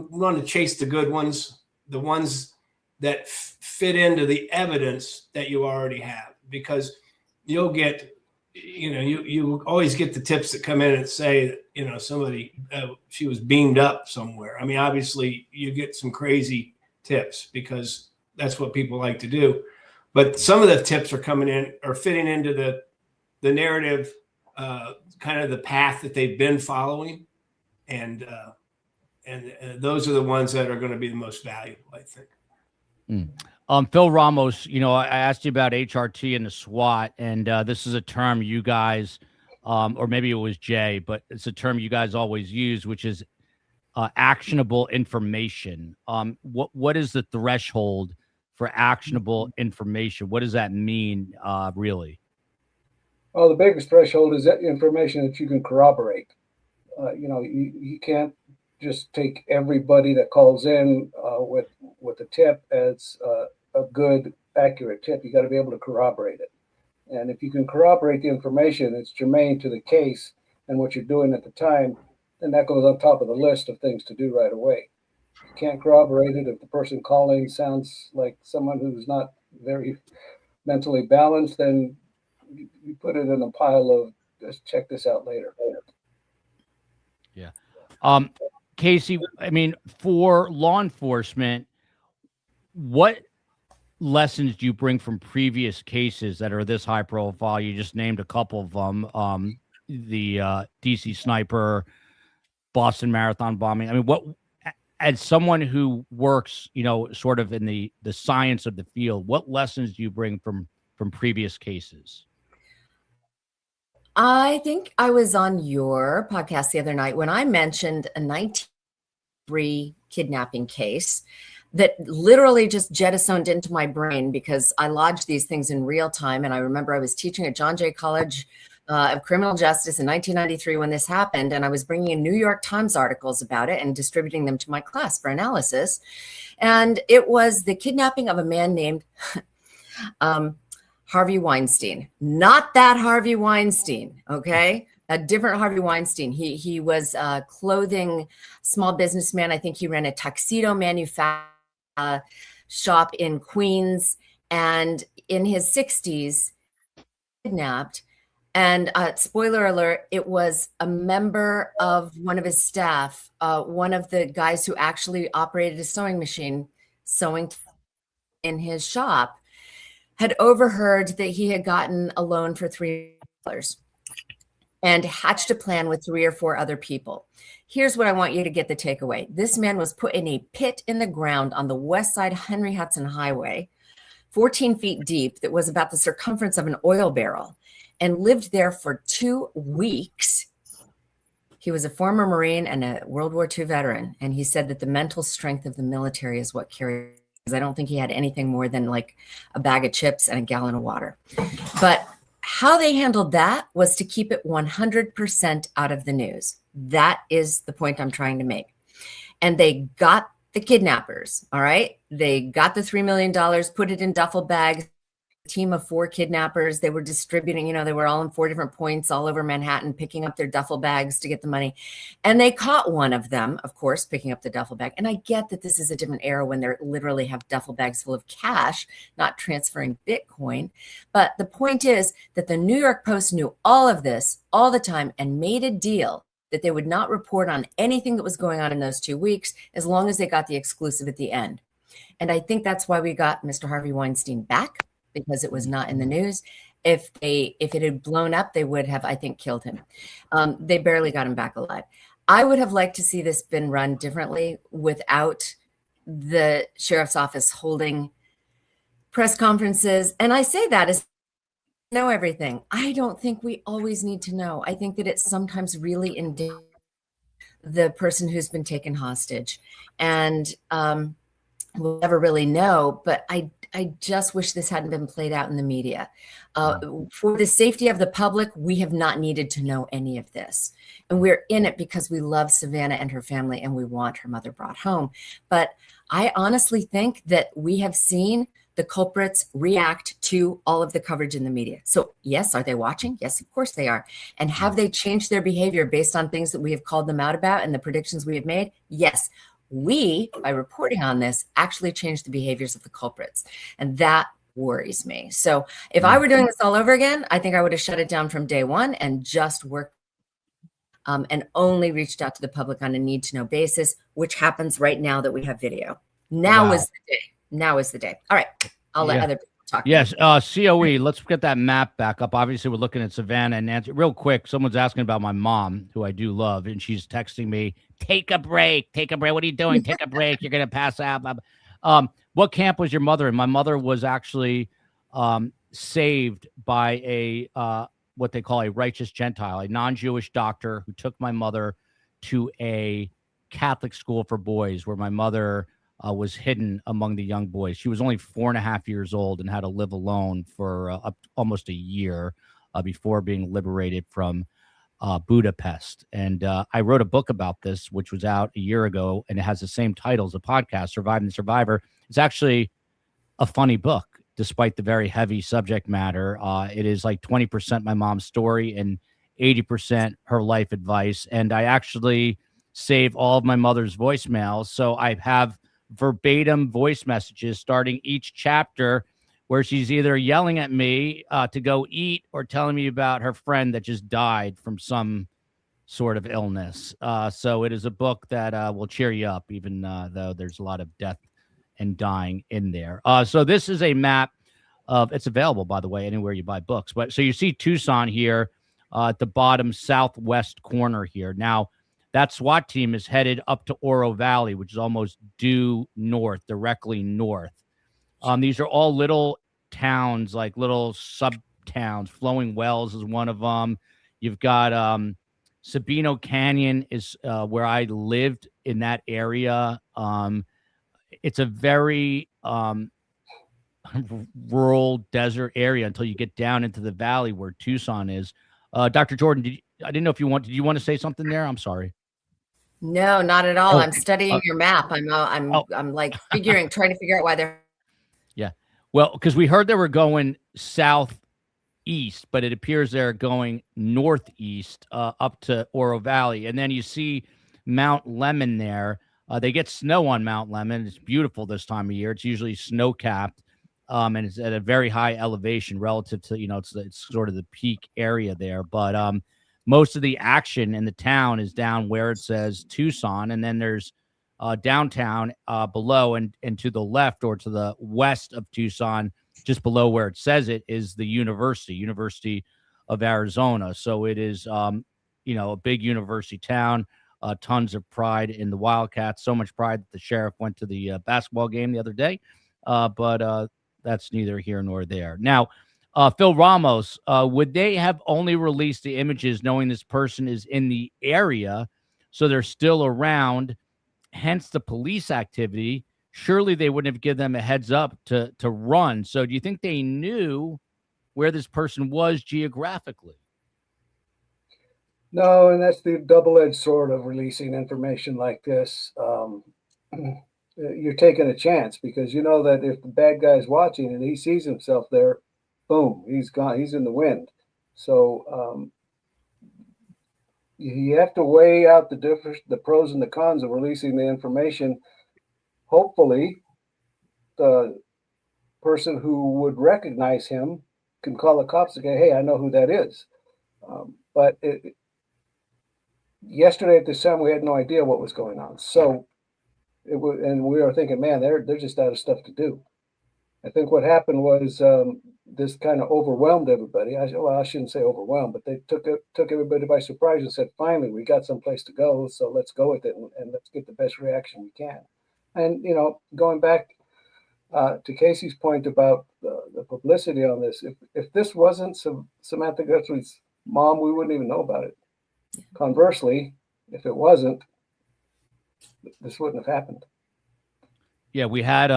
E: want to chase the good ones, the ones that fit into the evidence that you already have, because you'll get, you always get the tips that come in and say that, somebody, she was beamed up somewhere. I mean, obviously you get some crazy tips because that's what people like to do. But some of the tips are coming in or fitting into the narrative, kind of the path that they've been following. And those are the ones that are going to be the most valuable, I think.
A: Phil Ramos, I asked you about HRT and the SWAT, and this is a term you guys, or maybe it was Jay, but it's a term you guys always use, which is actionable information. What is the threshold for actionable information? What does that mean, really?
D: Well, the biggest threshold is that information that you can corroborate. You can't just take everybody that calls in with a tip as a good, accurate tip. You got to be able to corroborate it. And if you can corroborate the information, it's germane to the case and what you're doing at the time, then that goes on top of the list of things to do right away. If you can't corroborate it, if the person calling sounds like someone who's not very mentally balanced, then you put it in a pile of just check this out later.
A: Yeah. Casey, I mean, for law enforcement, what lessons do you bring from previous cases that are this high profile? You just named a couple of them, the DC sniper, Boston Marathon bombing. I mean, what, as someone who works, sort of in the science of the field, what lessons do you bring from previous cases?
F: I think I was on your podcast the other night when I mentioned a 1993 kidnapping case that literally just jettisoned into my brain because I lodged these things in real time. And I remember I was teaching at John Jay College of Criminal Justice in 1993 when this happened. And I was bringing in New York Times articles about it and distributing them to my class for analysis. And it was the kidnapping of a man named Harvey Weinstein, not that Harvey Weinstein. Okay. A different Harvey Weinstein. He was a clothing small businessman. I think he ran a tuxedo manufacturing shop in Queens, and in his 60s, kidnapped. And spoiler alert, it was a member of one of his staff, one of the guys who actually operated a sewing machine, sewing in his shop, had overheard that he had gotten a loan for $3 and hatched a plan with 3 or 4 other people. Here's what I want you to get the takeaway. This man was put in a pit in the ground on the west side Henry Hudson Highway, 14 feet deep, that was about the circumference of an oil barrel, and lived there for 2 weeks. He was a former Marine and a World War II veteran, and he said that the mental strength of the military is what carried. I don't think he had anything more than like a bag of chips and a gallon of water. But how they handled that was to keep it 100% out of the news. That is the point I'm trying to make. And they got the kidnappers, all right? They got the $3 million, put it in duffel bags, a team of 4 kidnappers. They were distributing, they were all in 4 different points all over Manhattan, picking up their duffel bags to get the money. And they caught one of them, of course, picking up the duffel bag. And I get that this is a different era when they literally have duffel bags full of cash, not transferring Bitcoin. But the point is that the New York Post knew all of this all the time and made a deal that they would not report on anything that was going on in those 2 weeks, as long as they got the exclusive at the end. And I think that's why we got Mr. Harvey Weinstein back, because it was not in the news. If it had blown up, they would have, I think, killed him. They barely got him back alive. I would have liked to see this been run differently without the sheriff's office holding press conferences. And I say that as know everything. I don't think we always need to know. I think that it's sometimes really endangered the person who's been taken hostage. And we'll never really know, but I just wish this hadn't been played out in the media. For the safety of the public, we have not needed to know any of this. And we're in it because we love Savannah and her family and we want her mother brought home. But I honestly think that we have seen the culprits react to all of the coverage in the media. So yes, are they watching? Yes, of course they are. And have they changed their behavior based on things that we have called them out about and the predictions we have made? Yes. We, by reporting on this, actually changed the behaviors of the culprits. And that worries me. So if I were doing this all over again, I think I would have shut it down from day one and just worked and only reached out to the public on a need to know basis, which happens right now that we have video. Now is the day. Now is the day. All right. I'll let other people talk.
A: Yes. COE, let's get that map back up. Obviously, we're looking at Savannah and Nancy. Real quick, someone's asking about my mom, who I do love, and she's texting me, take a break. Take a break. What are you doing? Take a break. You're going to pass out. What camp was your mother in? My mother was actually saved by a what they call a righteous Gentile, a non-Jewish doctor who took my mother to a Catholic school for boys where my mother was hidden among the young boys. She was only 4.5 years old and had to live alone for almost a year before being liberated from Budapest. And I wrote a book about this, which was out a year ago, and it has the same title as a podcast, Surviving the Survivor. It's actually a funny book, despite the very heavy subject matter. It is like 20% my mom's story and 80% her life advice. And I actually save all of my mother's voicemails. So I have verbatim voice messages starting each chapter where she's either yelling at me to go eat or telling me about her friend that just died from some sort of illness. So it is a book that will cheer you up, even though there's a lot of death and dying in there. So this is a map of, it's available, by the way, anywhere you buy books. But so you see Tucson here at the bottom southwest corner here. Now, that SWAT team is headed up to Oro Valley, which is almost due north, directly north. These are all little towns, like little sub-towns. Flowing Wells is one of them. You've got Sabino Canyon is where I lived in that area. It's a very rural desert area until you get down into the valley where Tucson is. Dr. Jordan, I didn't know if did you want to say something there? I'm sorry.
F: No, not at all. I'm studying your map. I'm like trying to figure out why they're.
A: Yeah. Well, because we heard they were going southeast, but it appears they're going northeast up to Oro Valley. And then you see Mount Lemmon there. They get snow on Mount Lemmon. It's beautiful this time of year. It's usually snow-capped, and it's at a very high elevation relative to, it's sort of the peak area there. But most of the action in the town is down where it says Tucson, and then there's downtown below and to the left or to the west of Tucson, just below where it says it, is the University of Arizona. So it is, a big university town, tons of pride in the Wildcats, so much pride that the sheriff went to the basketball game the other day, but that's neither here nor there. Now, Phil Ramos, would they have only released the images knowing this person is in the area, so they're still around, hence the police activity? Surely they wouldn't have given them a heads up to run. So do you think they knew where this person was geographically?
D: No, and that's the double-edged sword of releasing information like this. You're taking a chance because you know that if the bad guy's watching and he sees himself there, boom, he's gone. He's in the wind. So you have to weigh out the pros and the cons of releasing the information. Hopefully, the person who would recognize him can call the cops and say, "Hey, I know who that is." But yesterday at this time, we had no idea what was going on. So it was, and we were thinking, man, they're just out of stuff to do. I think what happened was this kind of overwhelmed everybody. I shouldn't say overwhelmed, but they took everybody by surprise and said, finally, we got someplace to go, so let's go with it and let's get the best reaction we can. And, going back to Casey's point about the publicity on this, if this wasn't Samantha Guthrie's mom, we wouldn't even know about it. Conversely, if it wasn't, this wouldn't have happened.
A: Yeah, we had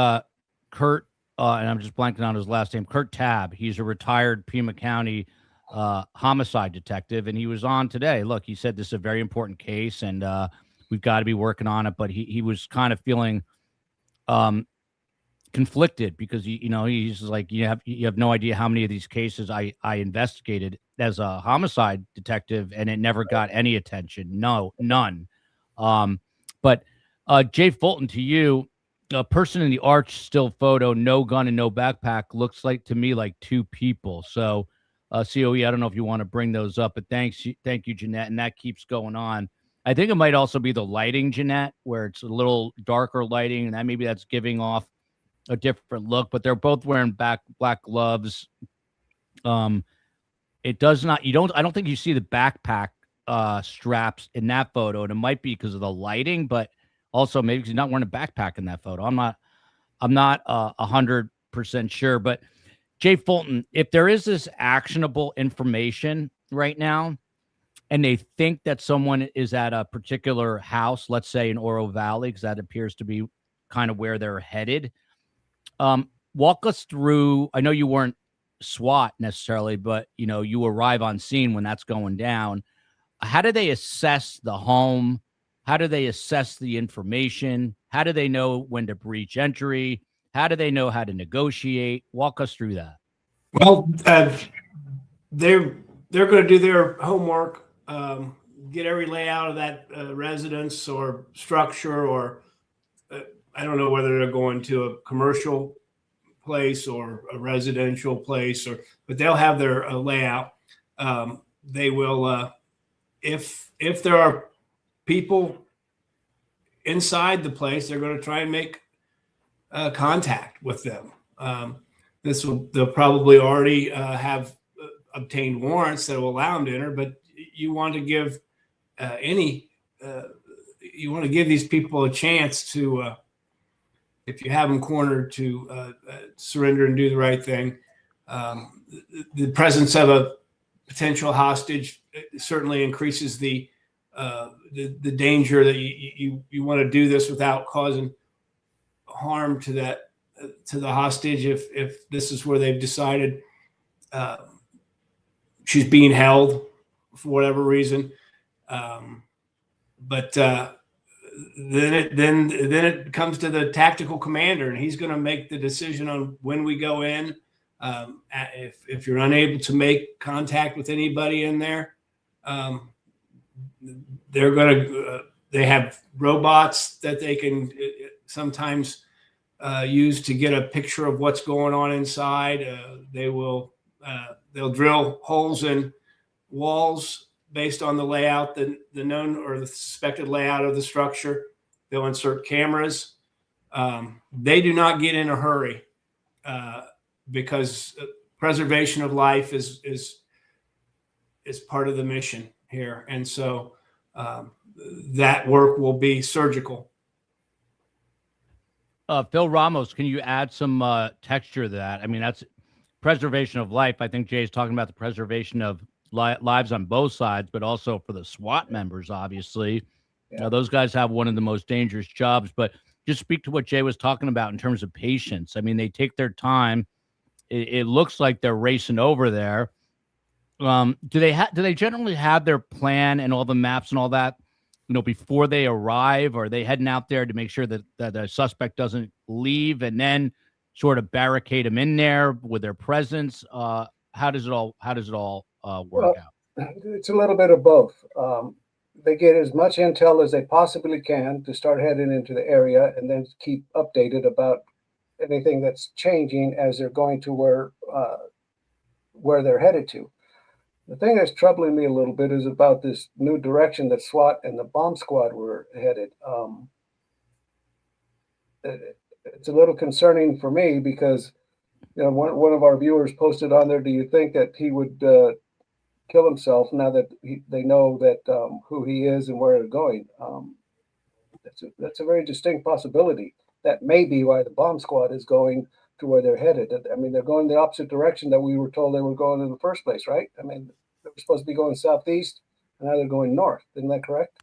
A: Kurt, and I'm just blanking on his last name, Kurt Tabb. He's a retired Pima County homicide detective, and he was on today. Look, he said this is a very important case, and we've got to be working on it. But he was kind of feeling conflicted because he's like, you have no idea how many of these cases I investigated as a homicide detective, and it never got any attention. No, none. But Jay Fulton, to you, a person in the arch still photo, no gun and no backpack, looks like to me like two people. So COE, I don't know if you want to bring those up, but thank you, Jeanette. And that keeps going on. I think it might also be the lighting, Jeanette, where it's a little darker lighting, and that maybe that's giving off a different look, but they're both wearing black gloves. It does not, I don't think you see the backpack straps in that photo, and it might be because of the lighting, but also maybe because he's not wearing a backpack in that photo. I'm not 100% sure, but Jay Fulton, if there is this actionable information right now, and they think that someone is at a particular house, let's say in Oro Valley, because that appears to be kind of where they're headed. Walk us through, I know you weren't SWAT necessarily, but you arrive on scene when that's going down. How do they assess the home? How do they assess the information? How do they know when to breach entry? How do they know how to negotiate? Walk us through that.
E: Well, they're going to do their homework, get every layout of that residence or structure, or I don't know whether they're going to a commercial place or a residential place, but they'll have their layout. They will, if there are people inside the place, they're going to try and make contact with them. They'll probably already have obtained warrants that will allow them to enter, but you want to give you want to give these people a chance to, if you have them cornered, to surrender and do the right thing. The presence of a potential hostage certainly increases the danger that you want to do this without causing harm to the hostage. If this is where they've decided she's being held for whatever reason, but then it comes to the tactical commander, and he's going to make the decision on when we go in. If you're unable to make contact with anybody in there, they have robots that they can sometimes use to get a picture of what's going on inside. They'll drill holes in walls based on the layout, the known or the suspected layout of the structure. They'll insert cameras. They do not get in a hurry because preservation of life is part of the mission here. And so that work will be surgical.
A: Phil Ramos, can you add some texture to that? I mean, that's preservation of life. I think Jay's talking about the preservation of lives on both sides, but also for the SWAT members, obviously. Yeah. Those guys have one of the most dangerous jobs, but just speak to what Jay was talking about in terms of patience. I mean, they take their time. It looks like they're racing over there. Do they generally have their plan and all the maps and all that, before they arrive? Or are they heading out there to make sure that the suspect doesn't leave and then sort of barricade them in there with their presence? How does it all work out?
D: It's a little bit of both. They get as much intel as they possibly can to start heading into the area, and then keep updated about anything that's changing as they're going to where they're headed to. The thing that's troubling me a little bit is about this new direction that SWAT and the bomb squad were headed. It's a little concerning for me because, one of our viewers posted on there, do you think that he would kill himself now that they know that who he is and where they're going? That's a very distinct possibility. That may be why the bomb squad is going to where they're headed. I mean, they're going the opposite direction that we were told they were going in the first place, right? I mean, they were supposed to be going southeast, and now they're going north. Isn't that correct?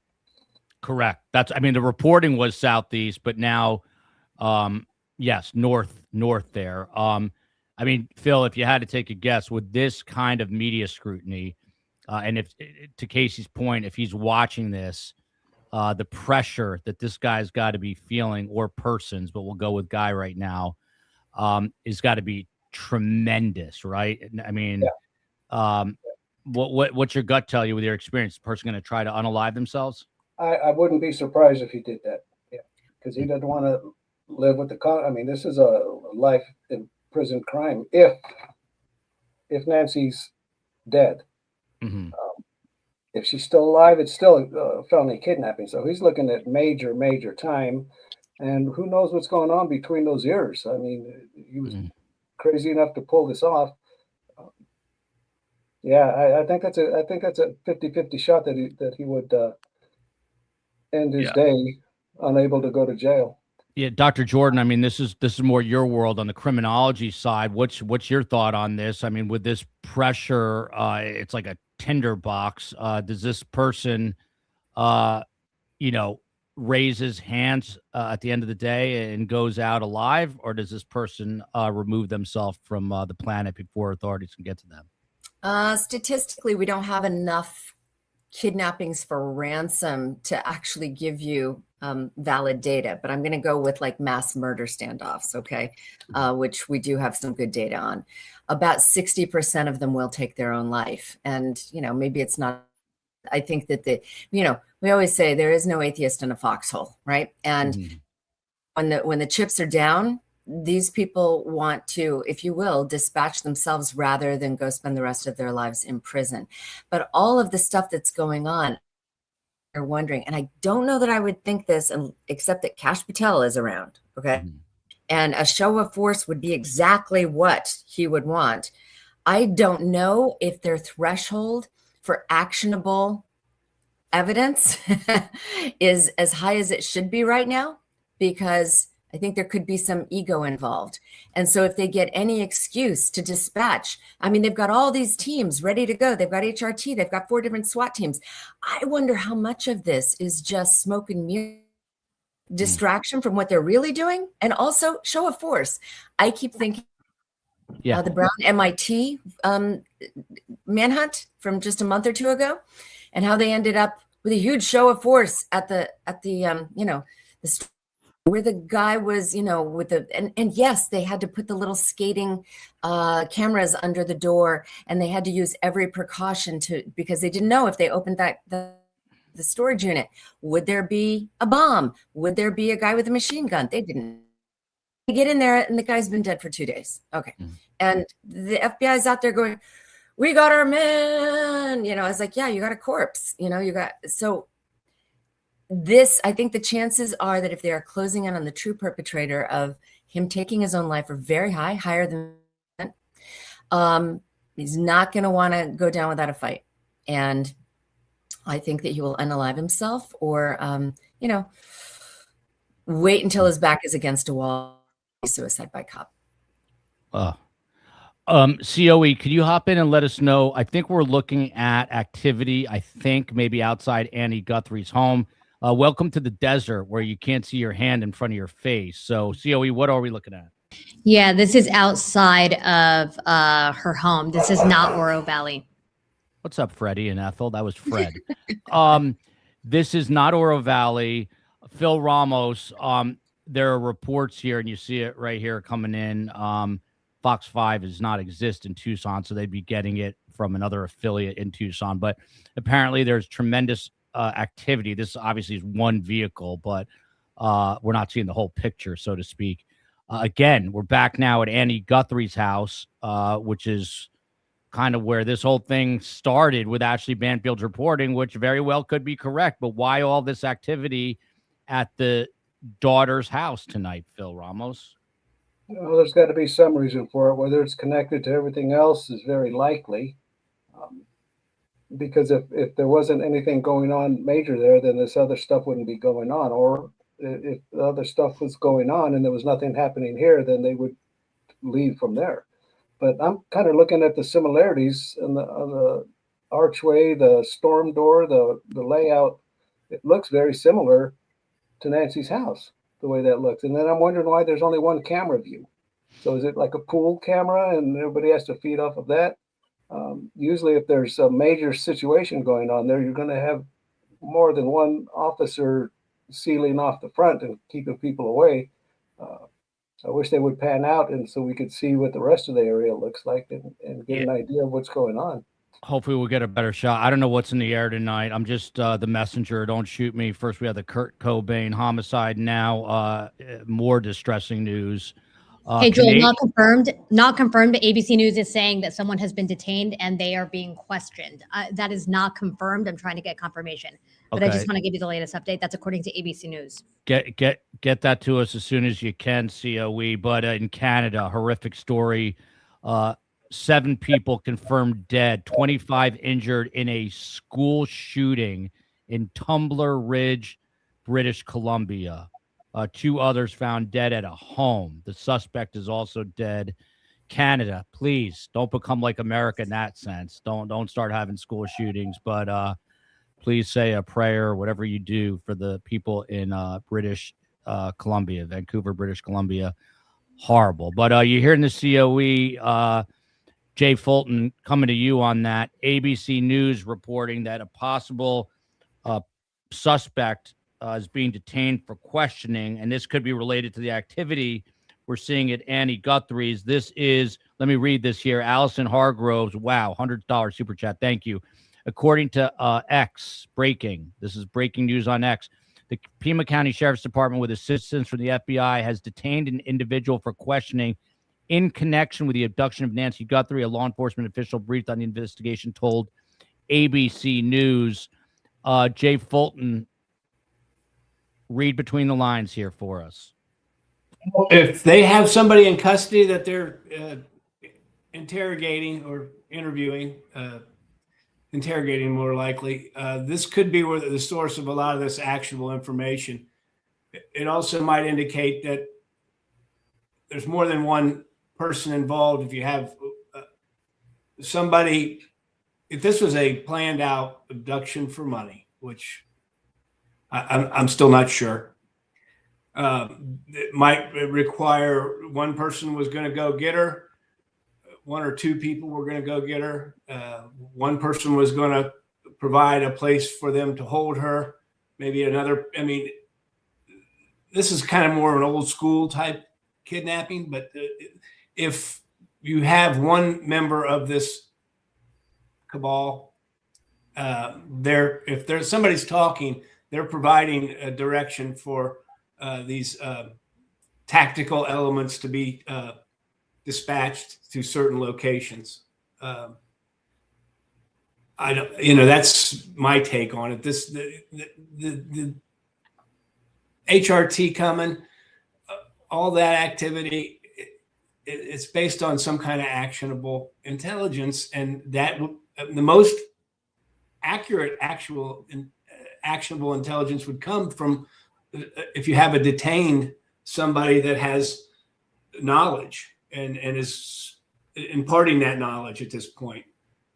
A: Correct. The reporting was southeast, but now Yes, north there. I mean, Phil, if you had to take a guess, with this kind of media scrutiny, and if to Casey's point, if he's watching this, the pressure that this guy's got to be feeling, or persons, but we'll go with guy right now, is got to be tremendous, right? I mean, what's your gut tell you with your experience? The person going to try to unalive themselves?
D: I wouldn't be surprised if he did that. Yeah, because he doesn't want to live with the I mean, this is a life in prison crime. If Nancy's dead, if she's still alive, it's still a felony kidnapping. So he's looking at major time, and who knows what's going on between those years. I mean, he was crazy enough to pull this off. Yeah, I think that's a 50-50 shot that he would end his day unable to go to jail.
A: Yeah, Dr. Jordan, I mean, this is more your world on the criminology side. What's your thought on this? I mean, with this pressure, it's like a tinderbox. Does this person, raise his hands at the end of the day and goes out alive, or does this person remove themselves from the planet before authorities can get to them?
F: Statistically, we don't have enough kidnappings for ransom to actually give you valid data, but I'm going to go with like mass murder standoffs, okay, which we do have some good data on. About 60% of them will take their own life. And, maybe it's not, I think that we always say there is no atheist in a foxhole, right? And when the chips are down, these people want to, if you will, dispatch themselves rather than go spend the rest of their lives in prison. But all of the stuff that's going on, are wondering, and I don't know that I would think this, except that Kash Patel is around, okay? And a show of force would be exactly what he would want. I don't know if their threshold for actionable evidence is as high as it should be right now, because I think there could be some ego involved. And so if they get any excuse to dispatch, I mean, they've got all these teams ready to go. They've got HRT. They've got 4 different SWAT teams. I wonder how much of this is just smoke and mirror, distraction from what they're really doing, and also show of force. I keep thinking the Brown MIT manhunt from just a month or two ago, and how they ended up with a huge show of force at the where the guy was, with and yes, they had to put the little skating cameras under the door, and they had to use every precaution because they didn't know if they opened the storage unit, would there be a bomb? Would there be a guy with a machine gun? They didn't. They get in there, and the guy's been dead for 2 days. Okay. And the FBI's out there going, we got our man. I was like, yeah, you got a corpse. So this, I think the chances are that if they are closing in on the true perpetrator of him taking his own life are very high, higher than he's not going to want to go down without a fight. And I think that he will unalive himself, or, wait until his back is against a wall. Suicide by cop.
A: COE, could you hop in and let us know? I think we're looking at activity, I think maybe outside Annie Guthrie's home. Welcome to the desert, where you can't see your hand in front of your face. So, COE, what are we looking at?
I: Yeah, this is outside of her home. This is not Oro Valley.
A: What's up, Freddie and Ethel? That was Fred. This is not Oro Valley. Phil Ramos, there are reports here, and you see it right here coming in. Fox 5 does not exist in Tucson, so they'd be getting it from another affiliate in Tucson. But apparently there's tremendous activity. This obviously is one vehicle, but we're not seeing the whole picture, so to speak. Again, we're back now at Annie Guthrie's house, which is kind of where this whole thing started with Ashley Banfield's reporting, which very well could be correct. But why all this activity at the daughter's house tonight, Phil Ramos?
D: Well, there's got to be some reason for it. Whether it's connected to everything else is very likely. Because if there wasn't anything going on major there, then this other stuff wouldn't be going on. Or if the other stuff was going on and there was nothing happening here, then they would leave from there. But I'm kind of looking at the similarities in the archway, the storm door, the layout. It looks very similar to Nancy's house. the way that looks. And then I'm wondering why there's only one camera view. So is it like a pool camera and everybody has to feed off of that? Usually if there's a major situation going on there, you're going to have more than one officer sealing off the front and keeping people away. I wish they would pan out and so we could see what the rest of the area looks like and get an idea of what's going on.
A: Hopefully we'll get a better shot. I don't know what's in the air tonight. I'm just the messenger. Don't shoot me. First, we have the Kurt Cobain homicide. Now, more distressing news.
I: Hey, Joel, not confirmed. Not confirmed. ABC News is saying that someone has been detained and they are being questioned. That is not confirmed. I'm trying to get confirmation, but I just want to give you the latest update. That's according to ABC News.
A: Get that to us as soon as you can, COE. But in Canada, horrific story. 7 people confirmed dead, 25 injured in a school shooting in Tumbler Ridge, British Columbia. 2 others found dead at a home. The suspect is also dead. Canada, please don't become like America in that sense. Don't start having school shootings, but please say a prayer, whatever you do, for the people in British Columbia, Vancouver, British Columbia. Horrible. But you're hearing the COE, Jay Fulton, coming to you on that. ABC News reporting that a possible suspect is being detained for questioning, and this could be related to the activity we're seeing at Annie Guthrie's. This is, let me read this here. Allison Hargroves, wow, $100 super chat. Thank you. According to X, this is breaking news on X. The Pima County Sheriff's Department, with assistance from the FBI, has detained an individual for questioning in connection with the abduction of Nancy Guthrie. A law enforcement official briefed on the investigation told ABC News. Jay Fulton, read between the lines here for us.
E: If they have somebody in custody that they're interrogating or interviewing, interrogating more likely, this could be where the source of a lot of this actionable information. It also might indicate that there's more than one person involved. If you have somebody, if this was a planned out abduction for money, which I'm still not sure. It might require one person was going to go get her. 1 or 2 people were going to go get her. One person was going to provide a place for them to hold her. Maybe another. I mean, this is kind of more of an old school type kidnapping. But if you have one member of this cabal, if there's somebody's talking, they're providing a direction for these tactical elements to be dispatched to certain locations. I don't, that's my take on it. The HRT coming, all that activity, it's based on some kind of actionable intelligence, and that the most accurate, actionable intelligence would come from if you have a detained somebody that has knowledge and is imparting that knowledge at this point.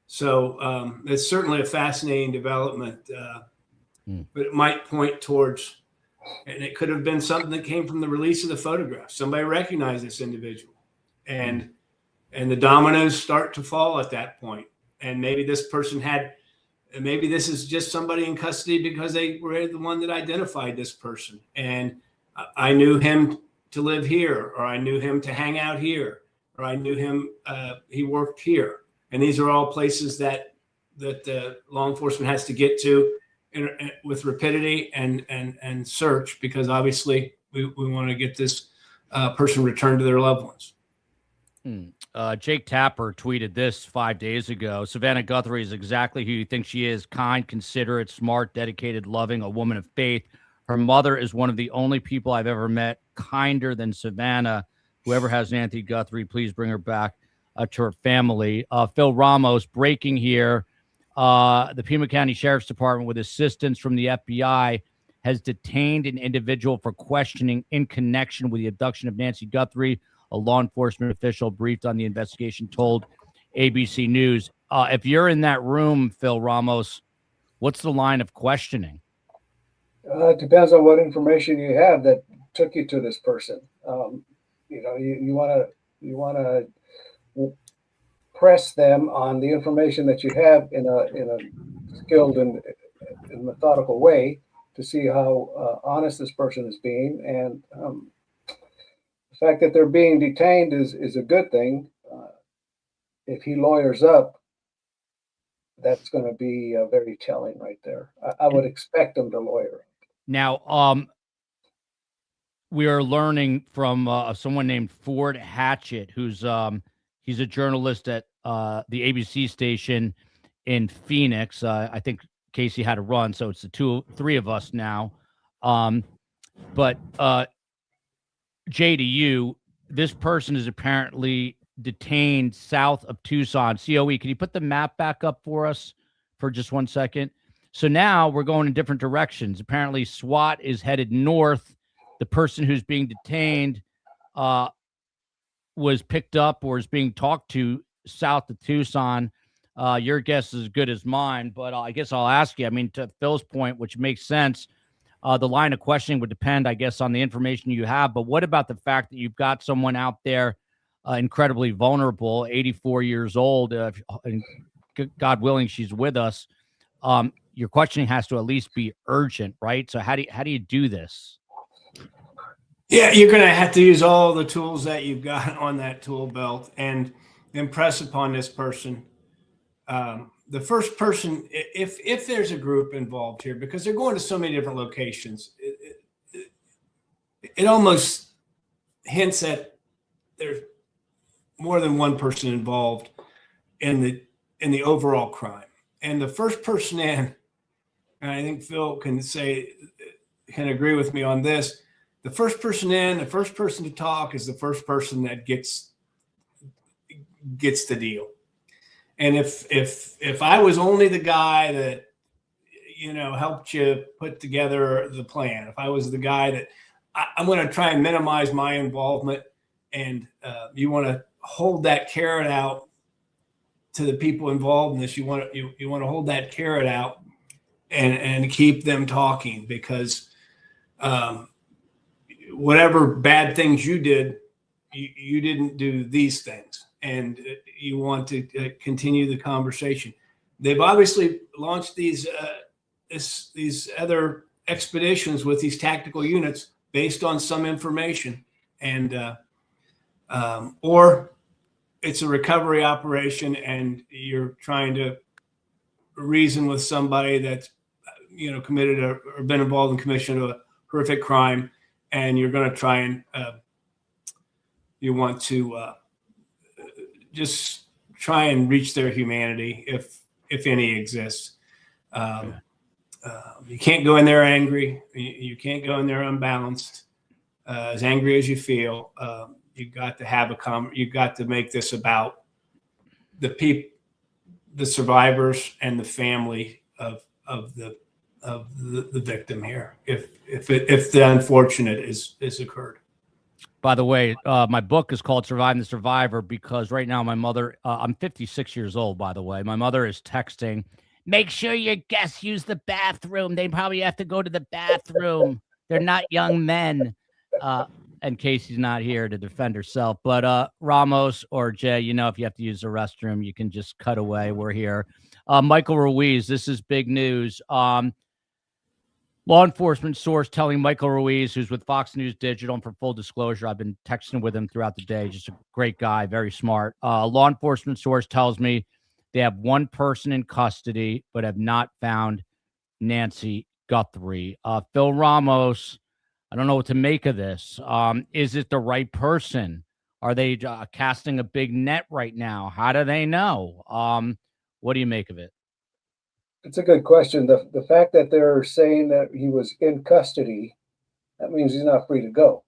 E: So it's certainly a fascinating development, but it might point towards, and it could have been something that came from the release of the photograph. Somebody recognized this individual, and the dominoes start to fall at that point. And maybe this person maybe this is just somebody in custody because they were the one that identified this person. And I knew him to live here, or I knew him to hang out here, or I knew him, he worked here. And these are all places that law enforcement has to get to with rapidity and search, because obviously we want to get this person returned to their loved ones.
A: Jake Tapper tweeted this 5 days ago. Savannah Guthrie is exactly who you think she is: kind, considerate, smart, dedicated, loving, a woman of faith. Her mother is one of the only people I've ever met kinder than Savannah. Whoever has Nancy Guthrie, please bring her back to her family. Phil Ramos, breaking here. The Pima County Sheriff's Department, with assistance from the FBI, has detained an individual for questioning in connection with the abduction of Nancy Guthrie. A law enforcement official briefed on the investigation told ABC News. If you're in that room, Phil Ramos, what's the line of questioning?
D: It depends on what information you have. That took you to this person. You want to press them on the information that you have in a skilled and methodical way to see how honest this person is being. And the fact that they're being detained is a good thing. If he lawyers up, that's going to be very telling right there. I would expect him to lawyer.
A: Now, we are learning from someone named Ford Hatchett, who's he's a journalist at the ABC station in Phoenix. I think Casey had to run, so it's the three of us now. But Jay, to you, this person is apparently detained south of Tucson. COE, can you put the map back up for us for just 1 second? So now we're going in different directions. Apparently SWAT is headed north. The person who's being detained was picked up or is being talked to south of Tucson. Your guess is as good as mine, but I guess I'll ask you. I mean, to Phil's point, which makes sense, the line of questioning would depend, I guess, on the information you have. But what about the fact that you've got someone out there incredibly vulnerable, 84 years old, and God willing, she's with us. Your questioning has to at least be urgent, right? So how do you do this?
E: Yeah, you're going to have to use all the tools that you've got on that tool belt and impress upon this person. The first person, if there's a group involved here, because they're going to so many different locations, it almost hints at there's more than one person involved in the overall crime. And the first person in, and I think Phil can agree with me on this, the first person in, the first person to talk is the first person that gets the deal. And if I was only the guy that, helped you put together the plan, if I was the guy that I'm going to try and minimize my involvement, and you want to hold that carrot out to the people involved in this, you want to hold that carrot out and keep them talking, because whatever bad things you did, you didn't do these things, and you want to continue the conversation. They've obviously launched these other expeditions with these tactical units based on some information, and or it's a recovery operation and you're trying to reason with somebody that's committed or been involved in commission of a horrific crime, and you're going to try and you want to just try and reach their humanity, if any exists. You can't go in there angry. You can't go in there unbalanced, as angry as you feel. You got to have you got to make this about the survivors and the family of the victim here, if the unfortunate is occurred.
A: By the way, my book is called Surviving the Survivor, because right now my mother, I'm 56 years old, by the way. My mother is texting, make sure your guests use the bathroom. They probably have to go to the bathroom. They're not young men. And Casey's not here to defend herself. But Ramos or Jay, if you have to use the restroom, you can just cut away. We're here. Michael Ruiz, this is big news. Law enforcement source telling Michael Ruiz, who's with Fox News Digital, and for full disclosure, I've been texting with him throughout the day. Just a great guy, very smart. Law enforcement source tells me they have one person in custody, but have not found Nancy Guthrie. Phil Ramos, I don't know what to make of this. Is it the right person? Are they casting a big net right now? How do they know? What do you make of it?
D: It's a good question. The fact that they're saying that he was in custody, that means he's not free to go.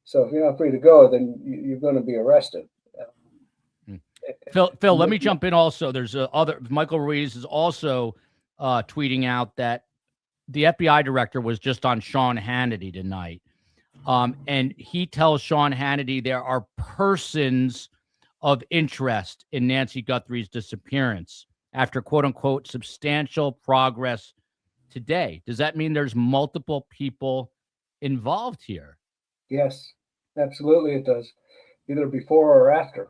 D: So if you're not free to go, then you're going to be arrested.
A: Phil, let me jump in also. There's Michael Ruiz is also tweeting out that the FBI director was just on Sean Hannity tonight. And he tells Sean Hannity there are persons of interest in Nancy Guthrie's disappearance after, quote unquote, substantial progress today. Does that mean there's multiple people involved here?
D: Yes, absolutely it does, either before or after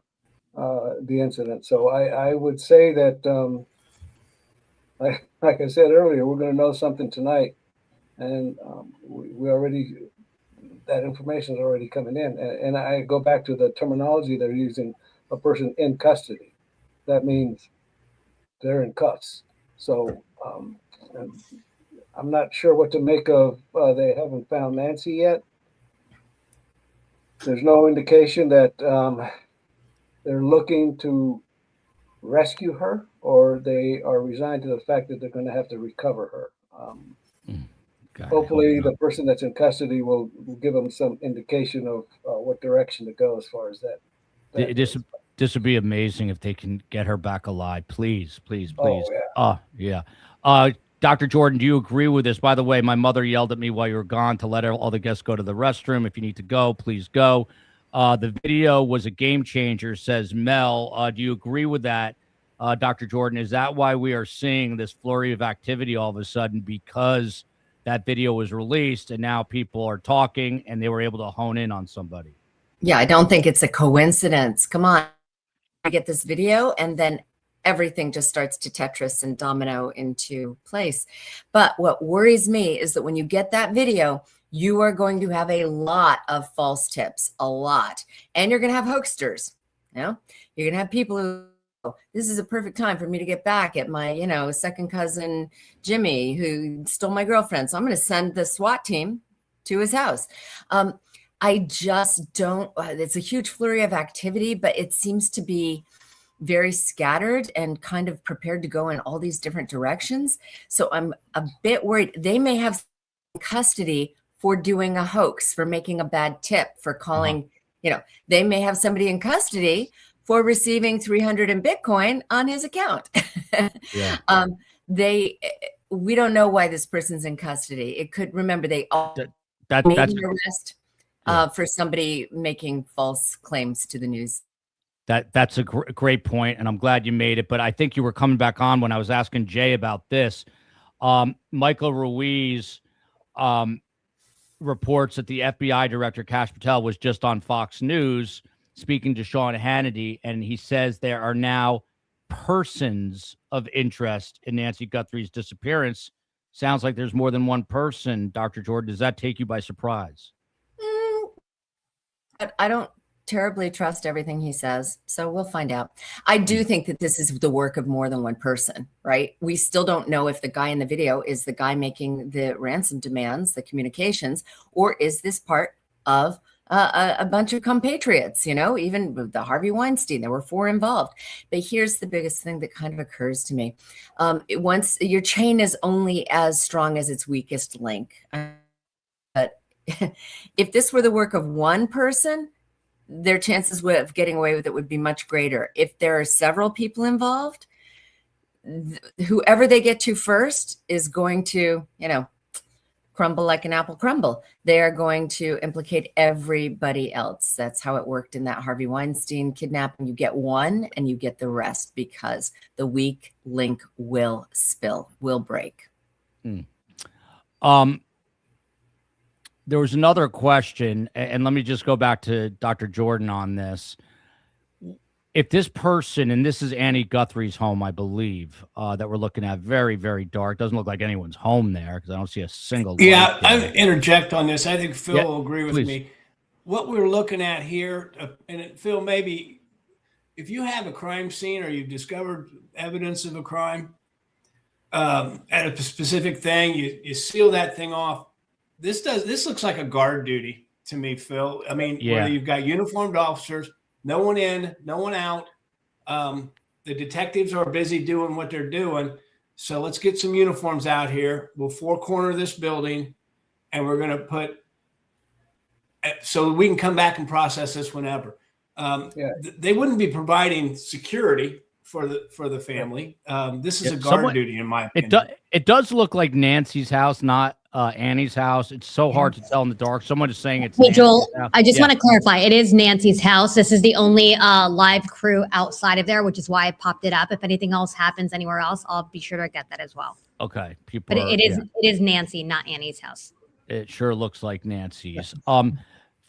D: the incident. So I would say that, like I said earlier, we're going to know something tonight, and we already, that information is already coming in. And I go back to the terminology they're using, a person in custody. That means they're in cuffs. So and I'm not sure what to make of, they haven't found Nancy yet. There's no indication that they're looking to rescue her, or they are resigned to the fact that they're going to have to recover her. Hopefully, the person that's in custody will give them some indication of what direction to go as far as that.
A: This would be amazing if they can get her back alive. Please, please,
D: Oh,
A: please.
D: yeah.
A: Dr. Jordan, do you agree with this? By the way, my mother yelled at me while you were gone to let all the guests go to the restroom. If you need to go, please go. The video was a game changer, says Mel. Do you agree with that, Dr. Jordan? Is that why we are seeing this flurry of activity all of a sudden, because that video was released and now people are talking and they were able to hone in on somebody?
F: Yeah, I don't think it's a coincidence. Come on, I get this video and then everything just starts to Tetris and domino into place. But what worries me is that when you get that video, you are going to have a lot of false tips, a lot. And you're going to have hoaxsters. You know, you're going to have people who, oh, this is a perfect time for me to get back at my, second cousin Jimmy who stole my girlfriend. So I'm going to send the SWAT team to his house. I just don't, it's a huge flurry of activity, but it seems to be very scattered and kind of prepared to go in all these different directions. So I'm a bit worried. They may have custody for doing a hoax, for making a bad tip, for calling, they may have somebody in custody for receiving 300 in Bitcoin on his account.
A: Yeah.
F: We don't know why this person's in custody. It could, remember, they all
A: that's
F: arrest for somebody making false claims to the news.
A: That's a great point, and I'm glad you made it. But I think you were coming back on when I was asking Jay about this. Michael Ruiz reports that the FBI director, Kash Patel, was just on Fox News speaking to Sean Hannity, and he says there are now persons of interest in Nancy Guthrie's disappearance. Sounds like there's more than one person, Dr. Jordan. Does that take you by surprise?
F: But I don't terribly trust everything he says, so we'll find out. I do think that this is the work of more than one person, right? We still don't know if the guy in the video is the guy making the ransom demands, the communications, or is this part of a bunch of compatriots, even with the Harvey Weinstein, there were 4 involved. But here's the biggest thing that kind of occurs to me. Once your chain is only as strong as its weakest link. But if this were the work of one person, their chances of getting away with it would be much greater. If there are several people involved, whoever they get to first is going to, crumble like an apple crumble. They are going to implicate everybody else. That's how it worked in that Harvey Weinstein kidnapping. You get one and you get the rest, because the weak link will break.
A: There was another question, and let me just go back to Dr. Jordan on this. If this person, and this is Annie Guthrie's home, I believe, that we're looking at, very, very dark. Doesn't look like anyone's home there because I don't see a single light
E: Yeah,
A: there.
E: I interject on this. I think Phil
A: Yeah,
E: will agree with
A: please.
E: me. What we're looking at here, and Phil, maybe if you have a crime scene or you've discovered evidence of a crime at a specific thing, you seal that thing off. This looks like a guard duty to me, Phil. I mean, where you've got uniformed officers, no one in, no one out. The detectives are busy doing what they're doing. So let's get some uniforms out here. We'll 4-corner this building, and we're going to put, so we can come back and process this whenever. They wouldn't be providing security for the family. This is a guard duty, in my opinion.
A: It does look like Nancy's house, not Annie's house. It's so hard to tell in the dark. Someone is saying it's
I: Hey, Joel,
A: Nancy's house.
I: I just want to clarify. It is Nancy's house. This is the only live crew outside of there, which is why I popped it up. If anything else happens anywhere else, I'll be sure to get that as well.
A: Okay.
I: But it is Nancy, not Annie's house.
A: It sure looks like Nancy's.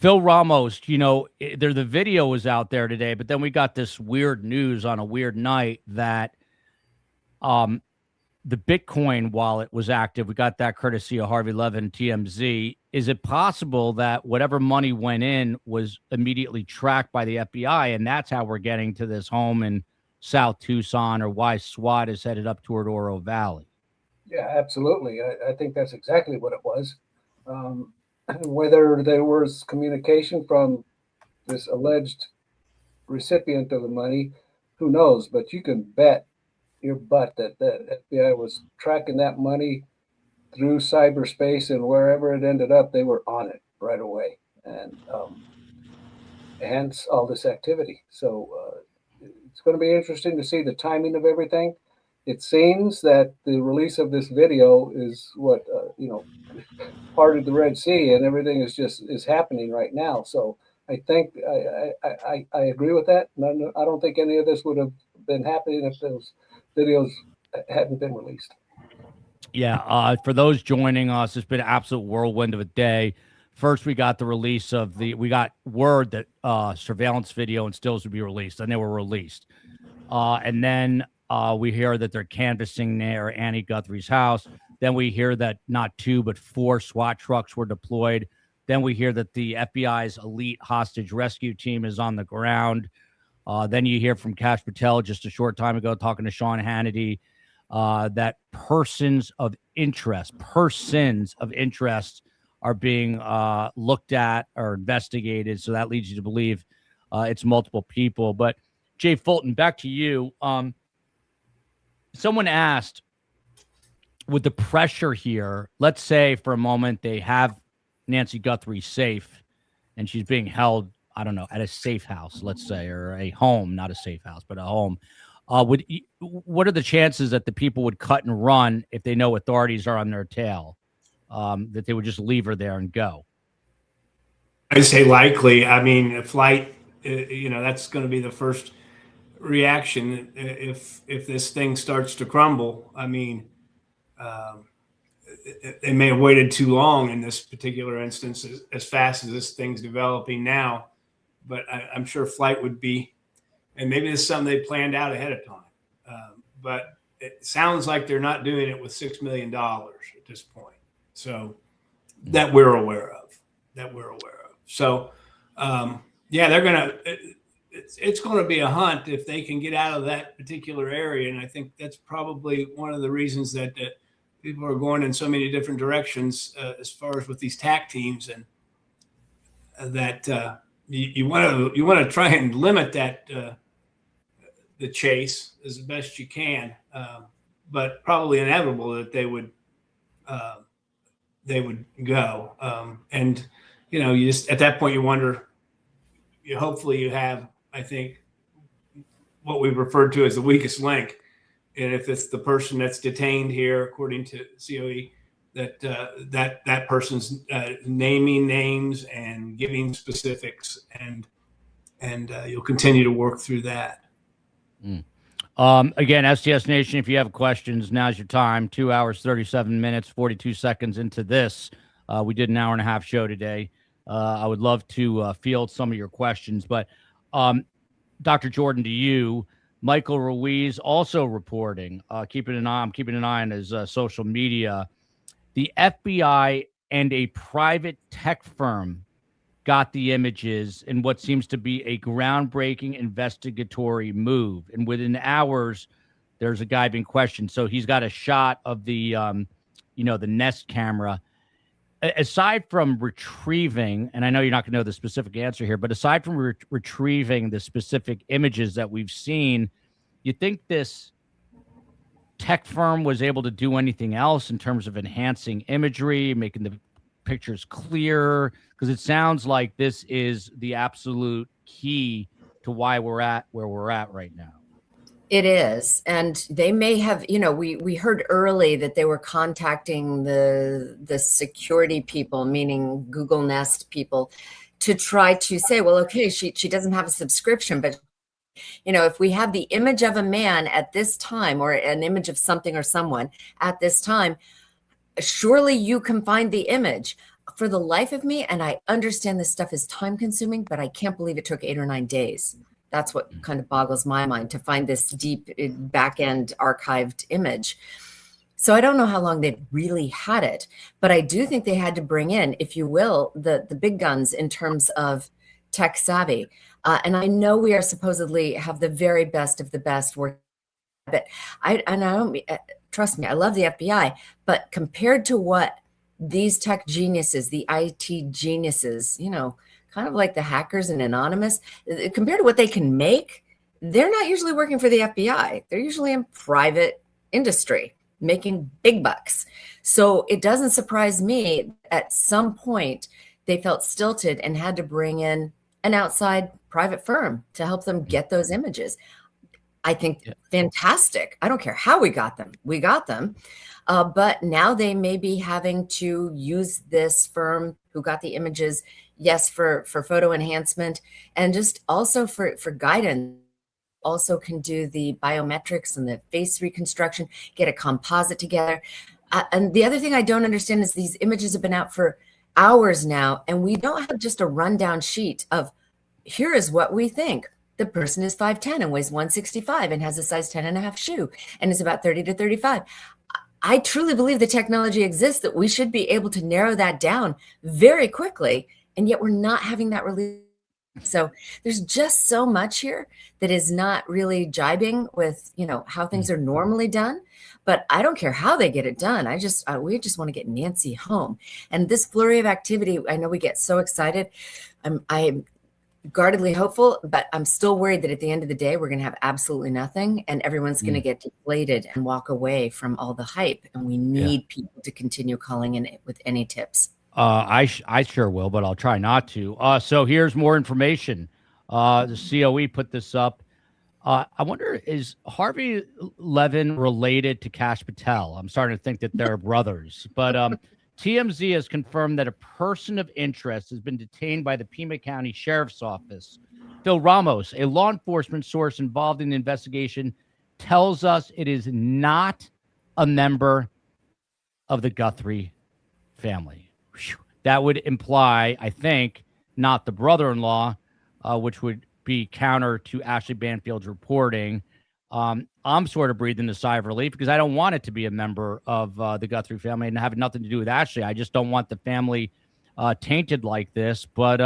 A: Phil Ramos, the video was out there today, but then we got this weird news on a weird night that the Bitcoin wallet was active. We got that courtesy of Harvey Levin, TMZ. Is it possible that whatever money went in was immediately tracked by the FBI, and that's how we're getting to this home in South Tucson, or why SWAT is headed up toward Oro Valley?
D: Yeah, absolutely. I think that's exactly what it was. Whether there was communication from this alleged recipient of the money, who knows? But you can bet your butt that the FBI was tracking that money through cyberspace, and wherever it ended up, they were on it right away, and hence all this activity. So it's going to be interesting to see the timing of everything. It seems that the release of this video is what parted the Red Sea, and everything is happening right now. So I think I agree with that. I don't think any of this would have been happening if those videos hadn't been released.
A: Yeah, for those joining us, it's been an absolute whirlwind of a day. First, we got the release of we got word that surveillance video and stills would be released, and they were released. And then we hear that they're canvassing near Annie Guthrie's house. Then we hear that not 2, but 4 SWAT trucks were deployed. Then we hear that the FBI's elite hostage rescue team is on the ground. Then you hear from Kash Patel just a short time ago talking to Sean Hannity that persons of interest are being looked at or investigated. So that leads you to believe it's multiple people. But Jay Fulton, back to you. Someone asked, with the pressure here, let's say for a moment they have Nancy Guthrie safe and she's being held, I don't know, at a safe house, let's say, or a home, not a safe house, but a home. What are the chances that the people would cut and run if they know authorities are on their tail, that they would just leave her there and go?
E: I'd say likely. I mean, a flight, that's going to be the first reaction if this thing starts to crumble. I mean, they may have waited too long in this particular instance, as fast as this thing's developing now. But I'm sure flight would be, and maybe it's something they planned out ahead of time. But it sounds like they're not doing it with $6 million at this point. So that we're aware of. So, they're going to, it's going to be a hunt if they can get out of that particular area. And I think that's probably one of the reasons that people are going in so many different directions as far as with these TAC teams, and that you want to try and limit that the chase as best you can, but probably inevitable that they would go. And you just at that point you wonder. Hopefully you have, I think, what we've referred to as the weakest link. And if it's the person that's detained here, according to COE, that person's naming names and giving specifics, and you'll continue to work through that.
A: Again, STS Nation, if you have questions, now's your time. 2 hours, 37 minutes, 42 seconds into this. We did an hour and a half show today. I would love to field some of your questions, but Dr. Jordan, to you, Michael Ruiz also reporting, I'm keeping an eye on his social media. The FBI and a private tech firm got the images in what seems to be a groundbreaking investigatory move. And within hours, there's a guy being questioned. So he's got a shot of the, the Nest camera. Aside from retrieving, and I know you're not going to know the specific answer here, but aside from retrieving the specific images that we've seen, you think this tech firm was able to do anything else in terms of enhancing imagery, making the pictures clearer? Because it sounds like this is the absolute key to why we're at where we're at right now.
F: It is. And they may have, we heard early that they were contacting the security people, meaning Google Nest people, to try to say, well, okay, she doesn't have a subscription, but if we have the image of a man at this time, or an image of something or someone at this time, surely you can find the image. for the life of me, and I understand this stuff is time consuming, but I can't believe it took 8 or 9 days. That's what kind of boggles my mind, to find this deep back end archived image. So I don't know how long they've really had it, but I do think they had to bring in, if you will, the big guns in terms of tech savvy. And I know we are supposedly have the very best of the best work, but I don't, trust me, I love the FBI, but compared to what these tech geniuses, the IT geniuses, you know, kind of like the hackers and Anonymous, compared to what they can make, they're not usually working for the FBI. They're usually in private industry, making big bucks. So it doesn't surprise me at some point they felt stilted and had to bring in an outside private firm to help them get those images. I think fantastic. I don't care how we got them. We got them. But now they may be having to use this firm who got the images, yes, for photo enhancement, and just also for guidance. Also can do the biometrics and the face reconstruction, get a composite together. And the other thing I don't understand is these images have been out for hours now, and we don't have just a rundown sheet of, here is what we think. The person is 5'10" and weighs 165 and has a size 10.5 shoe and is about 30 to 35. I truly believe the technology exists that we should be able to narrow that down very quickly, and yet we're not having that release. So there's just so much here that is not really jibing with, you know, how things are normally done. But I don't care how they get it done. We just want to get Nancy home. And this flurry of activity, I know we get so excited. I'm guardedly hopeful, but I'm still worried that at the end of the day, we're going to have absolutely nothing, and everyone's going to get deflated and walk away from all the hype. And we need people to continue calling in with any tips.
A: I sure will, but I'll try not to. So here's more information. The COE put this up. I wonder, is Harvey Levin related to Kash Patel? I'm starting to think that they're brothers. But TMZ has confirmed that a person of interest has been detained by the Pima County Sheriff's Office. Phil Ramos, a law enforcement source involved in the investigation, tells us it is not a member of the Guthrie family. That would imply, I think, not the brother-in-law, which would be counter to Ashley Banfield's reporting. I'm sort of breathing a sigh of relief because I don't want it to be a member of the Guthrie family and have nothing to do with Ashley. I just don't want the family tainted like this. But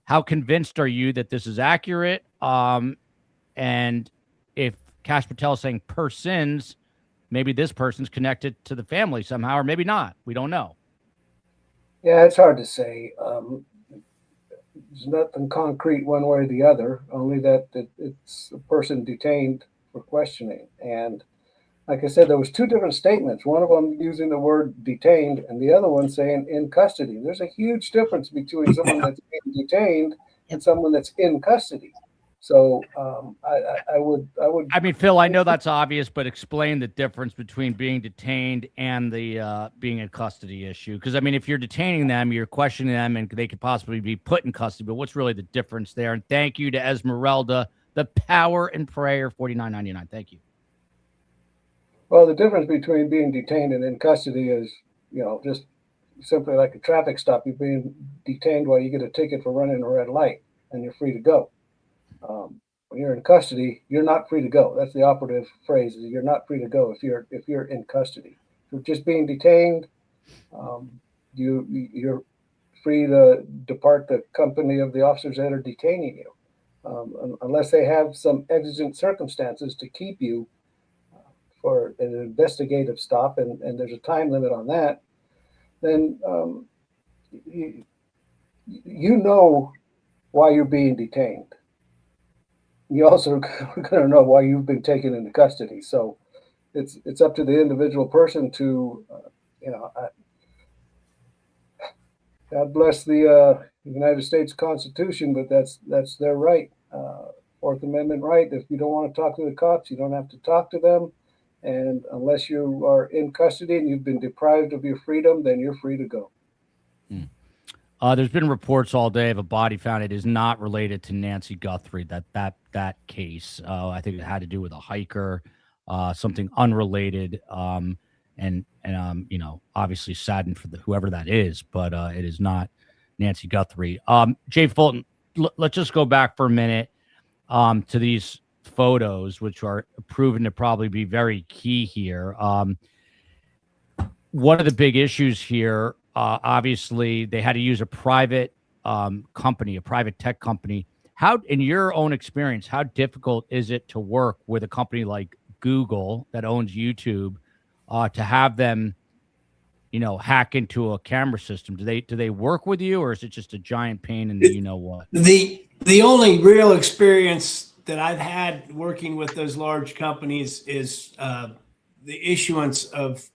A: how convinced are you that this is accurate? And if Kash Patel is saying persons, maybe this person's connected to the family somehow, or maybe not. We don't know.
D: Yeah, it's hard to say. There's nothing concrete one way or the other, only that it's a person detained for questioning. And like I said, there was 2 different statements. One of them using the word detained and the other one saying in custody. There's a huge difference between someone that's being detained and someone that's in custody. So I would.
A: I mean, Phil, I know that's obvious, but explain the difference between being detained and the being in custody issue. Because I mean, if you're detaining them, you're questioning them, and they could possibly be put in custody. But what's really the difference there? And thank you to Esmeralda, the Power and Prayer, $49.99. Thank you.
D: Well, the difference between being detained and in custody is, you know, just simply like a traffic stop. You're being detained while you get a ticket for running a red light, and you're free to go. When you're in custody, you're not free to go. That's the operative phrase. Is you're not free to go if you're in custody. If you're just being detained, you're free to depart the company of the officers that are detaining you, unless they have some exigent circumstances to keep you for an investigative stop, and there's a time limit on that. Then you know why you're being detained. You also are going to know why you've been taken into custody. So it's up to the individual person to, God bless the United States Constitution, but that's their right, Fourth Amendment right. If you don't want to talk to the cops, you don't have to talk to them. And unless you are in custody and you've been deprived of your freedom, then you're free to go.
A: There's been reports all day of a body found. It is not related to Nancy Guthrie, that case. I think it had to do with a hiker, something unrelated. and you know, obviously saddened for whoever that is, but it is not Nancy Guthrie. Jay Fulton, let's just go back for a minute to these photos, which are proven to probably be very key here. One of the big issues here, obviously, they had to use a private company, a private tech company. How, in your own experience, how difficult is it to work with a company like Google that owns YouTube to have them, you know, hack into a camera system? Do they work with you, or is it just a giant pain in the you know what?
E: The only real experience that I've had working with those large companies is the issuance of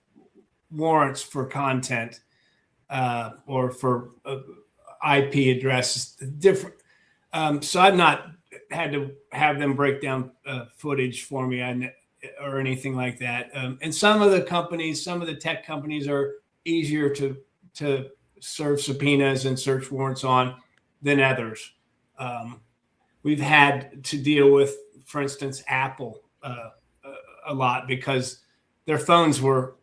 E: warrants for content or for IP addresses. Different. So I've not had to have them break down footage for me or anything like that. And some of the companies, some of the tech companies are easier to serve subpoenas and search warrants on than others. We've had to deal with, for instance, Apple a lot because their phones were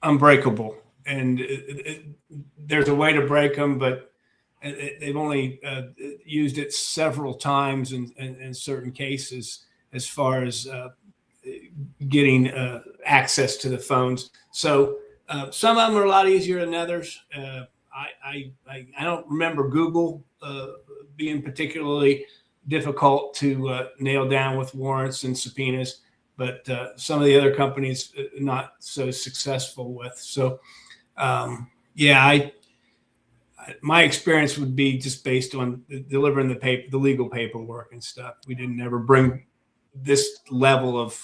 E: unbreakable, and there's a way to break them, but they've only used it several times in certain cases as far as getting access to the phones. So some of them are a lot easier than others. I don't remember Google being particularly difficult to nail down with warrants and subpoenas, but some of the other companies not so successful with. So my experience would be just based on delivering the legal paperwork and stuff. We didn't ever bring this level of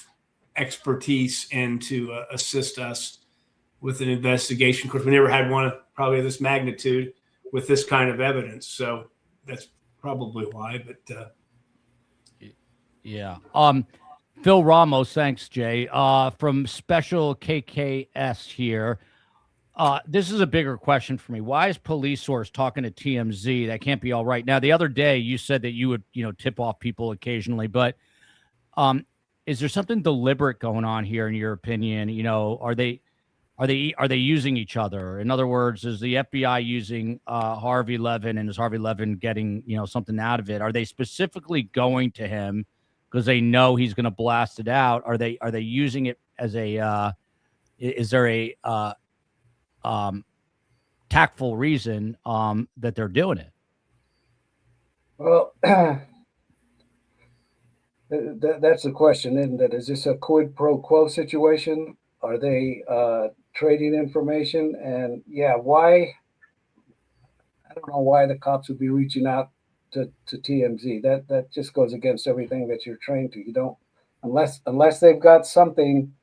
E: expertise in to assist us with an investigation. Of course, we never had one probably of this magnitude with this kind of evidence. So that's probably why, but
A: yeah. Phil Ramos, thanks, Jay. From Special KKS here. This is a bigger question for me. Why is police source talking to TMZ? That can't be all right. Now, the other day you said that you would, you know, tip off people occasionally, but is there something deliberate going on here in your opinion? You know, are they using each other? In other words, is the FBI using Harvey Levin, and is Harvey Levin getting, you know, something out of it? Are they specifically going to him because they know he's going to blast it out? Are they using it as a is there a tactful reason that they're doing it?
D: Well, that's the question, isn't it? Is this a quid pro quo situation? Are they trading information? And yeah, why? I don't know why the cops would be reaching out to TMZ. That just goes against everything that you're trained to. You don't, unless they've got something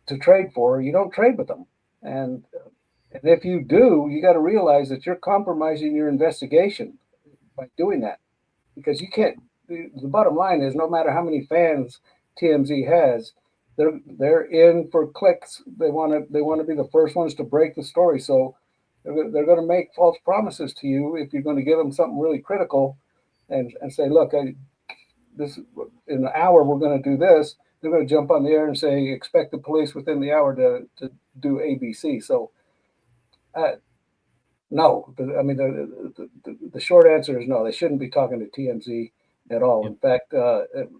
D: to trade for, you don't trade with them. And if you do, you got to realize that you're compromising your investigation by doing that, because you can't. The bottom line is, no matter how many fans TMZ has, they're in for clicks. They want to be the first ones to break the story. So they're going to make false promises to you if you're going to give them something really critical, and say, look, this in an hour we're going to do this. They're going to jump on the air and say, expect the police within the hour to do ABC. So no, I mean the short answer is no. They shouldn't be talking to TMZ at all. In fact,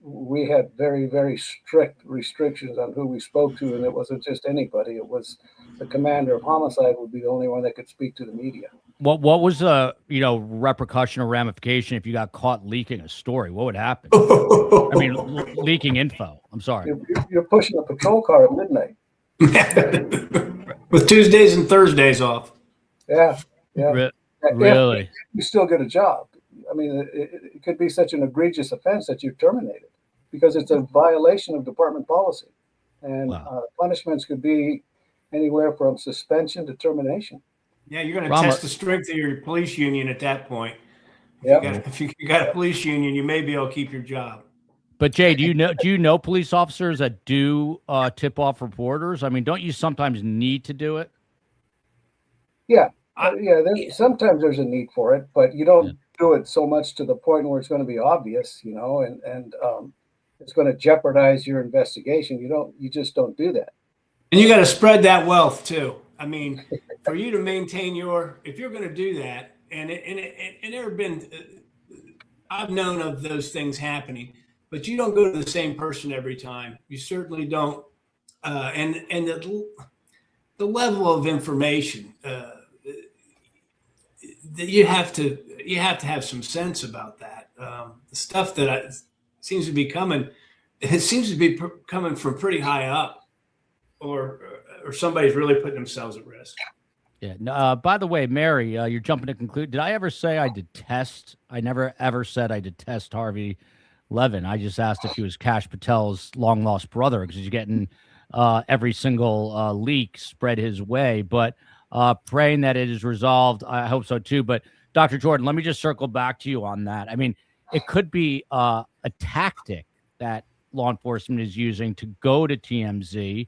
D: we had very, very strict restrictions on who we spoke to, and it wasn't just anybody. It was the commander of homicide would be the only one that could speak to the media.
A: What was the repercussion or ramification if you got caught leaking a story? What would happen? I mean, leaking info. I'm sorry.
D: You're pushing a patrol car at midnight
E: with Tuesdays and Thursdays off.
D: Yeah.
A: Really?
D: You still get a job. I mean, it could be such an egregious offense that you're terminated because it's a violation of department policy, and punishments could be anywhere from suspension to termination.
E: Yeah, you're going to test the strength of your police union at that point. If you got a police union, you may be able to keep your job.
A: But Jay, do you know police officers that do tip off reporters? I mean, don't you sometimes need to do it?
D: Yeah, sometimes there's a need for it, but you don't do it so much to the point where it's going to be obvious, and it's going to jeopardize your investigation, you just don't do that.
E: And you got to spread that wealth too. I mean, for you to maintain if you're going to do that, and there have been, I've known of those things happening, but you don't go to the same person every time. You certainly don't. And the level of information that you have to have some sense about that. The stuff that seems to be coming, it seems to be coming from pretty high up, or somebody's really putting themselves at risk.
A: Yeah. No, by the way, Mary, you're jumping to conclude. Did I ever say I detest? I never ever said I detest Harvey Levin. I just asked if he was Kash Patel's long lost brother, because he's getting every single leak spread his way. But praying that it is resolved. I hope so too. But Dr. Jordan, let me just circle back to you on that. I mean, it could be a tactic that law enforcement is using to go to TMZ.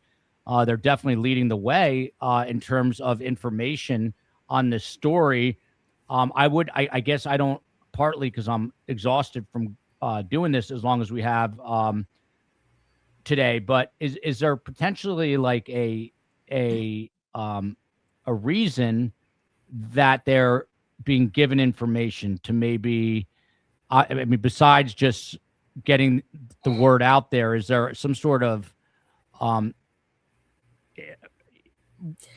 A: They're definitely leading the way in terms of information on this story. I guess I don't, partly because I'm exhausted from doing this as long as we have today, but is there potentially like a reason that they're being given information to maybe, I mean, besides just getting the word out there, is there some sort of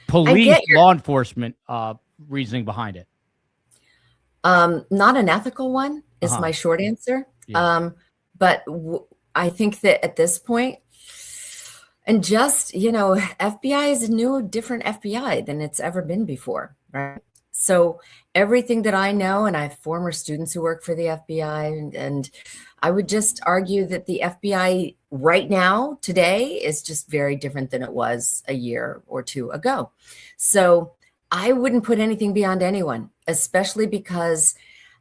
A: police law enforcement reasoning behind it?
F: Not an ethical one is my short answer.
A: Yeah.
F: But I think that at this point, and just, FBI is a new, different FBI than it's ever been before, right? So everything that I know, and I have former students who work for the FBI, and I would just argue that the FBI right now, today, is just very different than it was a year or two ago. So I wouldn't put anything beyond anyone, especially because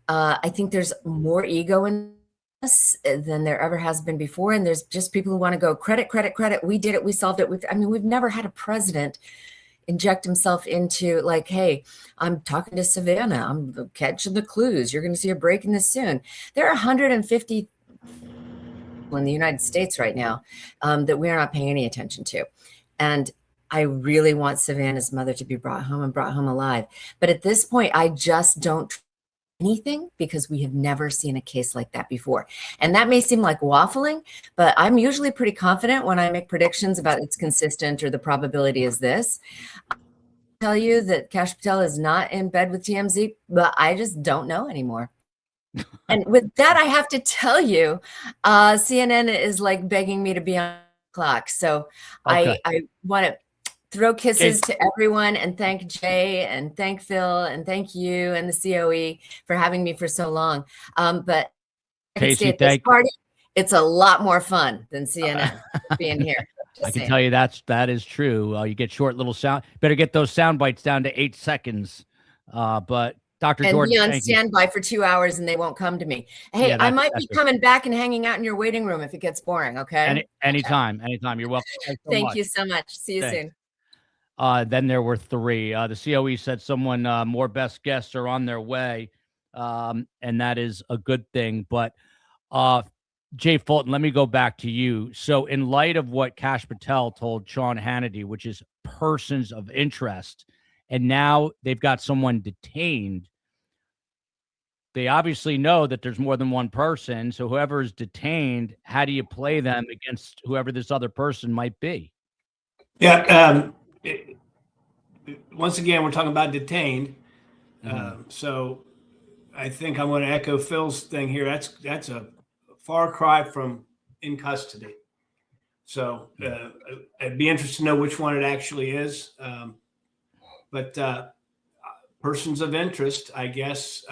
F: I think there's more ego in us than there ever has been before. And there's just people who want to go credit. We did it. We solved it. We've never had a president inject himself into like, hey, I'm talking to Savannah. I'm catching the clues. You're going to see her breaking this soon. There are 150 people in the United States right now that we're not paying any attention to. And I really want Savannah's mother to be brought home alive. But at this point, I just don't anything, because we have never seen a case like that before. And that may seem like waffling, but I'm usually pretty confident when I make predictions about it's consistent or the probability is this. I'll tell you that Kash Patel is not in bed with TMZ, but I just don't know anymore. And with that, I have to tell you, CNN is like begging me to be on the clock. So
A: Okay.
F: I want to throw kisses to everyone and thank Jay and thank Phil and thank you and the COE for having me for so long. But I can stay at this party. It's a lot more fun than CNN being here.
A: I can tell you that is true. You get short little sound. Better get those sound bites down to 8 seconds. But Dr. Jordan,
F: be on standby for 2 hours and they won't come to me. Hey, I might be coming back and hanging out in your waiting room if it gets boring. Okay.
A: Anytime. You're welcome.
F: Thank you so much. See you soon.
A: Then there were 3. The COE said someone more best guests are on their way, and that is a good thing. But Jay Fulton, let me go back to you. So in light of what Kash Patel told Sean Hannity, which is persons of interest, and now they've got someone detained, they obviously know that there's more than one person. So whoever is detained, how do you play them against whoever this other person might be?
E: Yeah. Once again, we're talking about detained. So I think I'm going to echo Phil's thing here. That's a far cry from in custody. So I'd be interested to know which one it actually is. But persons of interest, I guess,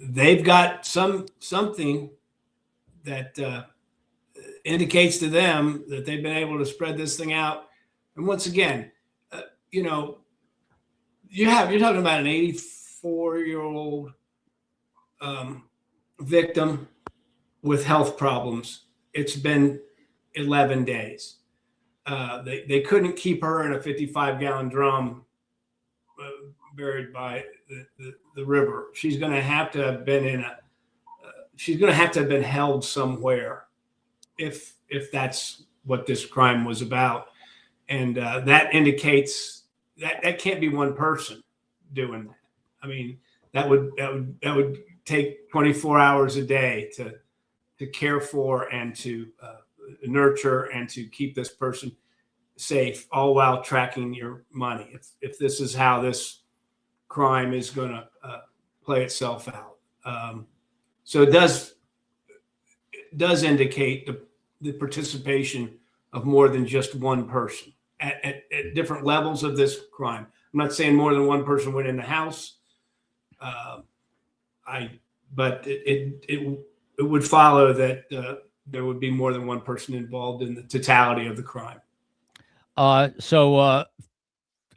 E: they've got something that indicates to them that they've been able to spread this thing out. And once again, you're talking about an 84-year-old victim with health problems. It's been 11 days. They couldn't keep her in a 55-gallon drum buried by the river. She's going to have been in she's going to have been held somewhere if that's what this crime was about. And that indicates that can't be one person doing that. I mean, that would take 24 hours a day to care for and to nurture and to keep this person safe, all while tracking your money. If this is how this crime is going to play itself out, so it does indicate the participation of more than just one person at different levels of this crime. I'm not saying more than one person went in the house. But it would follow that there would be more than one person involved in the totality of the crime.
A: So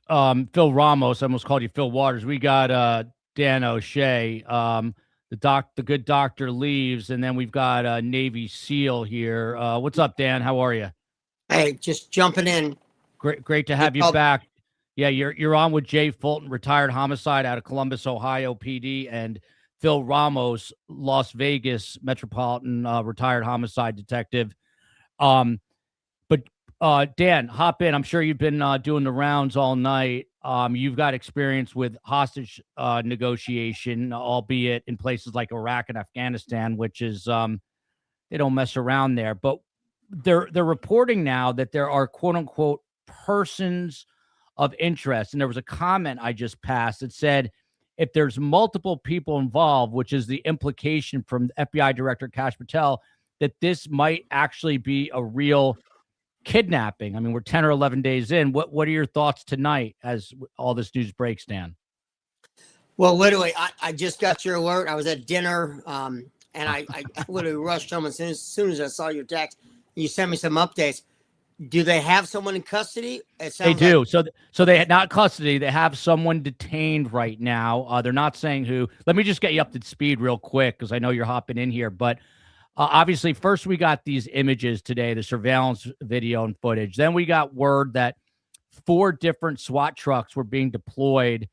A: Phil Ramos, I almost called you Phil Waters. We got Dan O'Shea. The good doctor leaves, and then we've got a Navy SEAL here. What's up, Dan? How are you?
K: Hey, just jumping in.
A: Great to have you back. Yeah, you're on with Jay Fulton, retired homicide out of Columbus, Ohio PD, and Phil Ramos, Las Vegas Metropolitan retired homicide detective. But Dan, hop in. I'm sure you've been doing the rounds all night. You've got experience with hostage negotiation, albeit in places like Iraq and Afghanistan, which is they don't mess around there. But they're reporting now that there are quote unquote persons of interest. And there was a comment I just passed that said, if there's multiple people involved, which is the implication from FBI Director Kash Patel, that this might actually be a real kidnapping. I mean, we're 10 or 11 days in. What are your thoughts tonight as all this news breaks, Dan?
K: Well, literally, I just got your alert. I was at dinner, and I literally rushed home as soon as I saw your text. You sent me some updates. Do they have someone in custody?
A: They do. So they had not custody. They have someone detained right now. They're not saying who. Let me just get you up to speed real quick because I know you're hopping in here. But obviously, first we got these images today, the surveillance video and footage. Then we got word that 4 different SWAT trucks were being deployed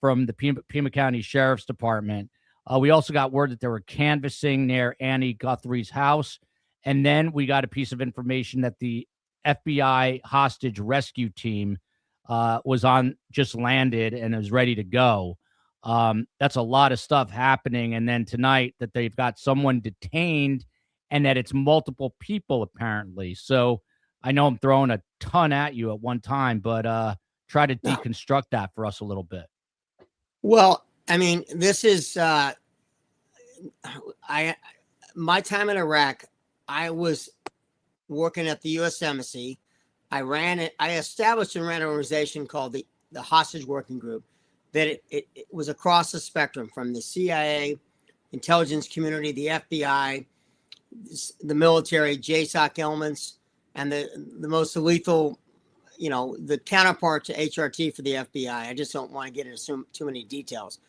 A: from the Pima County Sheriff's Department. We also got word that they were canvassing near Annie Guthrie's house. And then we got a piece of information that the FBI hostage rescue team just landed and is ready to go. That's a lot of stuff happening. And then tonight that they've got someone detained and that it's multiple people apparently. So I know I'm throwing a ton at you at one time, but try to deconstruct that for us a little bit.
K: Well, I mean, this is my time in Iraq. I was working at the U.S. Embassy. I established and ran an organization called the Hostage Working Group that it was across the spectrum from the CIA, intelligence community, the FBI, the military, JSOC elements, and the most lethal, the counterpart to HRT for the FBI. I just don't want to get into too many details.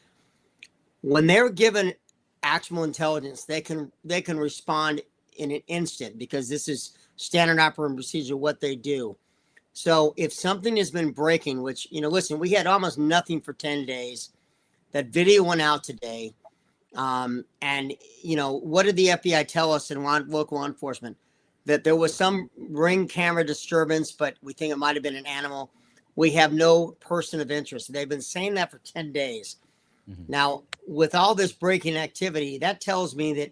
K: When they're given actual intelligence, they can respond in an instant because this is standard operating procedure, what they do. So if something has been breaking, which, listen, we had almost nothing for 10 days. That video went out today. And, what did the FBI tell us in local law enforcement? That there was some ring camera disturbance, but we think it might have been an animal. We have no person of interest. They've been saying that for 10 days. Mm-hmm. Now, with all this breaking activity, that tells me that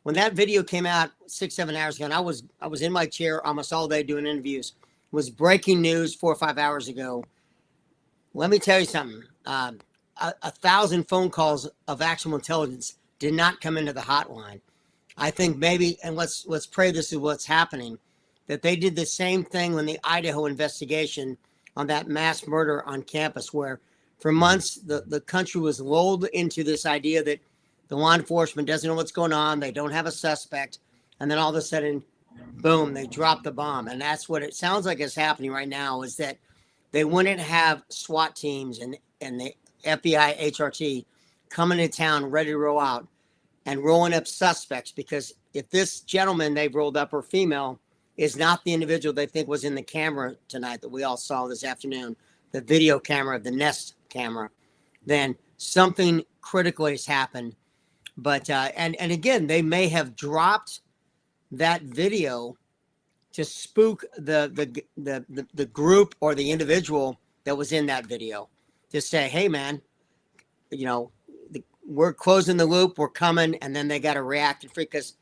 K: when that video came out 6-7 hours ago, and I was in my chair almost all day doing interviews, it was breaking news 4 or 5 hours ago. Let me tell you something. 1,000 phone calls of actual intelligence did not come into the hotline. I think maybe, and let's pray this is what's happening, that they did the same thing when the Idaho investigation on that mass murder on campus, where for months the country was lulled into this idea that the law enforcement doesn't know what's going on. They don't have a suspect. And then all of a sudden, boom, they drop the bomb. And that's what it sounds like is happening right now, is that they wouldn't have SWAT teams and the FBI HRT coming to town ready to roll out and rolling up suspects, because if this gentleman they've rolled up or female is not the individual they think was in the camera tonight that we all saw this afternoon, the video camera, the Nest camera, then something critically has happened. But and again, they may have dropped that video to spook the group or the individual that was in that video, to say, hey man, we're closing the loop, we're coming, and then they got to react and freak. Because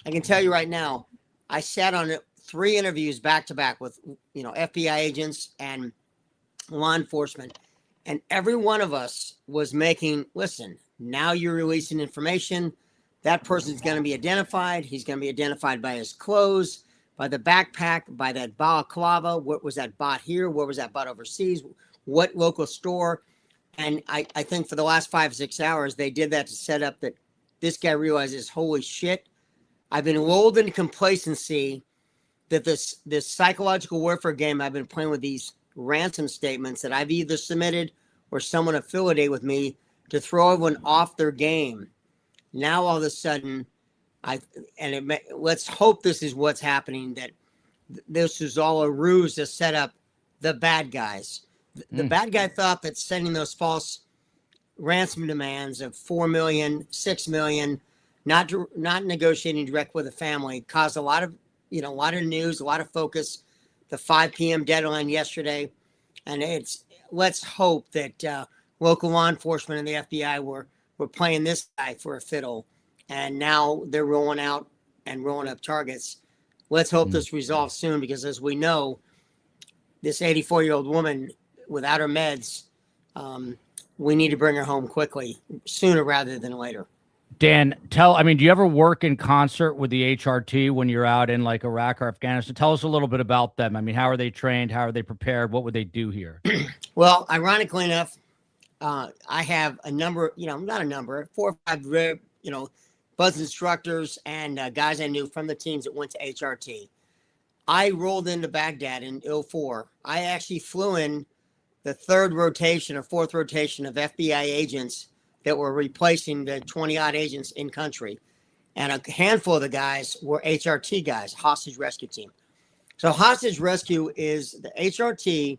K: I can tell you right now, I sat on 3 interviews back to back with FBI agents and law enforcement, and every one of us was making, listen, now you're releasing information. That person's going to be identified. He's going to be identified by his clothes, by the backpack, by that balaclava. What was that bought here? Where was that bought overseas? What local store? And I think for the last 5-6 hours, they did that to set up that this guy realizes, holy shit, I've been lulled into complacency that this psychological warfare game I've been playing with these ransom statements that I've either submitted or someone affiliated with me to throw everyone off their game. Now all of a sudden, let's hope this is what's happening, that this is all a ruse to set up the bad guys. The bad guy thought that sending those false ransom demands of $4 million, $6 million, not negotiating direct with the family, caused a lot of news, a lot of focus. The 5 p.m. deadline yesterday, and let's hope that local law enforcement and the FBI were playing this guy for a fiddle, and now they're rolling up targets. Let's hope this resolves soon, because as we know, this 84-year-old woman without her meds, we need to bring her home quickly, sooner rather than later.
A: Dan, do you ever work in concert with the HRT when you're out in like Iraq or Afghanistan? Tell us a little bit about them. how are they trained? How are they prepared? What would they do here?
K: Well, ironically enough, I have a number, 4 or 5, buzz instructors and guys I knew from the teams that went to HRT. I rolled into Baghdad in 2004. I actually flew in the 3rd rotation or 4th rotation of FBI agents that were replacing the 20-odd agents in country. And a handful of the guys were HRT guys, hostage rescue team. So hostage rescue is the HRT.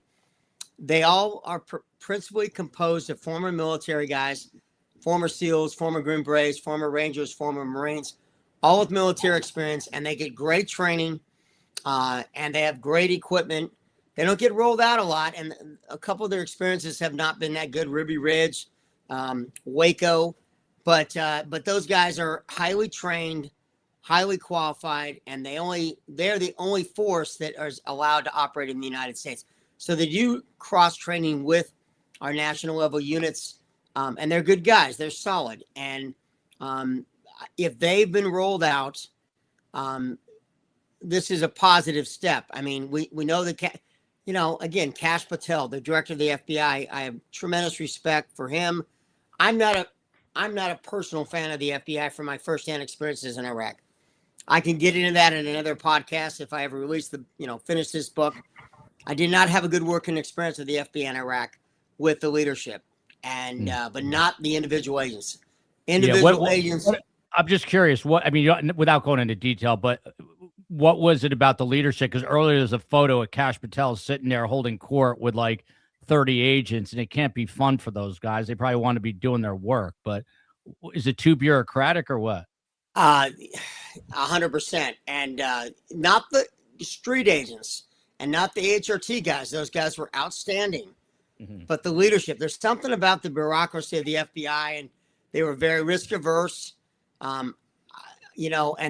K: They all are principally composed of former military guys, former SEALs, former Green Berets, former Rangers, former Marines, all with military experience, and they get great training, and they have great equipment. They don't get rolled out a lot, and a couple of their experiences have not been that good. Ruby Ridge, Waco, but those guys are highly trained, highly qualified, and they're the only force that is allowed to operate in the United States. So they do cross training with our national level units, and they're good guys. They're solid, and if they've been rolled out, this is a positive step. We know that. Again, Kash Patel, the director of the FBI, I have tremendous respect for him. I'm not a personal fan of the FBI from my firsthand experiences in Iraq. I can get into that in another podcast if I ever finish this book. I did not have a good working experience with the FBI in Iraq with the leadership, and but not the individual agents. Agents.
A: I'm just curious. Without going into detail, but what was it about the leadership? Because earlier there's a photo of Kash Patel sitting there holding court with like 30 agents, and it can't be fun for those guys. They probably want to be doing their work, but is it too bureaucratic or what?
K: 100%. And not the street agents and not the HRT guys. Those guys were outstanding. But the leadership, there's something about the bureaucracy of the FBI, and they were very risk averse. And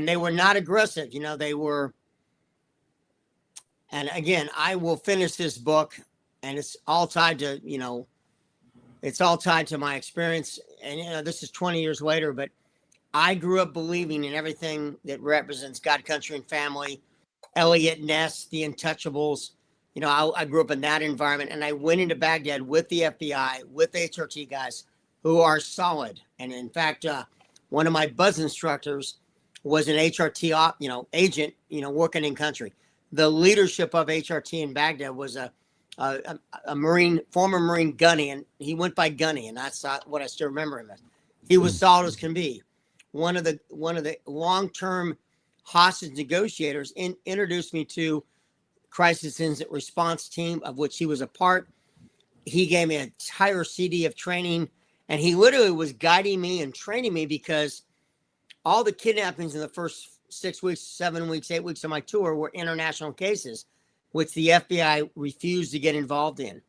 K: they were not aggressive. They were. And again, I will finish this book, and it's all tied to, my experience. And, this is 20 years later, but I grew up believing in everything that represents God, country, and family. Elliot Ness, the Untouchables. I grew up in that environment, and I went into Baghdad with the FBI, with the HRT guys who are solid. And in fact, one of my buzz instructors was an HRT agent, working in country. The leadership of HRT in Baghdad was a former Marine Gunny, and he went by Gunny, and that's what I still remember him as. He was solid as can be. One of the long-term hostage negotiators introduced me to crisis incident response team, of which he was a part. He gave me an entire CD of training, And he literally was guiding me and training me because all the kidnappings in the first 6 weeks, 7 weeks, 8 weeks of my tour were international cases, which the FBI refused to get involved in.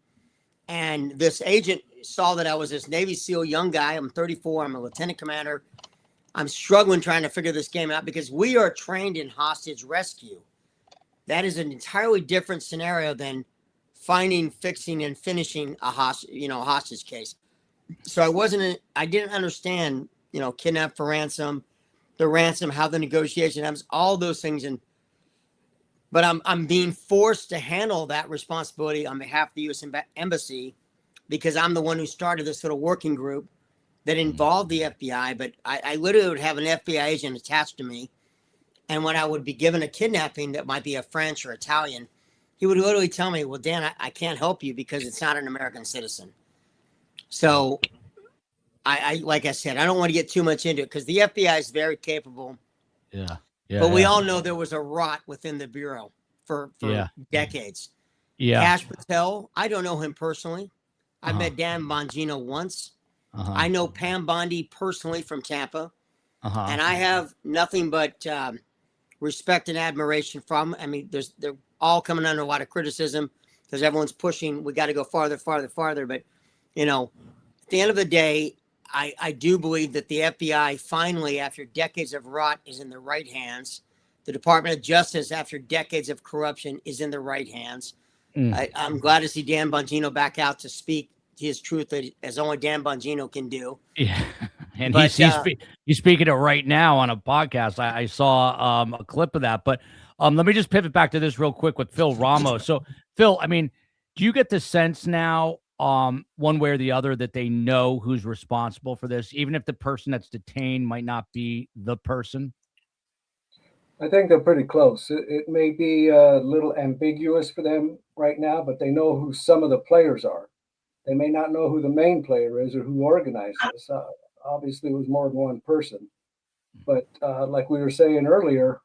K: And this agent saw that I was this Navy SEAL young guy. I'm 34. I'm a lieutenant commander. I'm struggling trying to figure this game out because we are trained in hostage rescue. That is an entirely different scenario than finding, fixing, and finishing a hostage case. So I didn't understand, kidnap for ransom, the ransom, how the negotiation happens, all those things. But I'm being forced to handle that responsibility on behalf of the U.S. Embassy because I'm the one who started this little working group that involved the FBI. But I literally would have an FBI agent attached to me. And when I would be given a kidnapping that might be a French or Italian, he would literally tell me, well, Dan, I can't help you because it's not an American citizen. So I like I said, I don't want to get too much into it because the FBI is very capable.
A: Yeah.
K: But we all know there was a rot within the Bureau for decades.
A: Yeah.
K: Cash Patel, I don't know him personally. I met Dan Bongino once. I know Pam Bondi personally from Tampa. And I have nothing but respect and admiration from. I mean, they're all coming under a lot of criticism because everyone's pushing. We got to go farther. But, at the end of the day, I do believe that the FBI finally, after decades of rot, is in the right hands. The Department of Justice, after decades of corruption, is in the right hands. I'm glad to see Dan Bongino back out to speak his truth as only Dan Bongino can do.
A: Yeah. And he's speaking it right now on a podcast. I saw a clip of that. But let me just pivot back to this real quick with Phil Ramos. So, Phil, I mean, do you get the sense now, one way or the other, that they know who's responsible for this, even if the person that's detained might not be the person?
D: I think they're pretty close. It may be a little ambiguous for them right now, but they know who some of the players are. They may not know who the main player is or who organized this. Obviously, it was more than one person. But like we were saying earlier,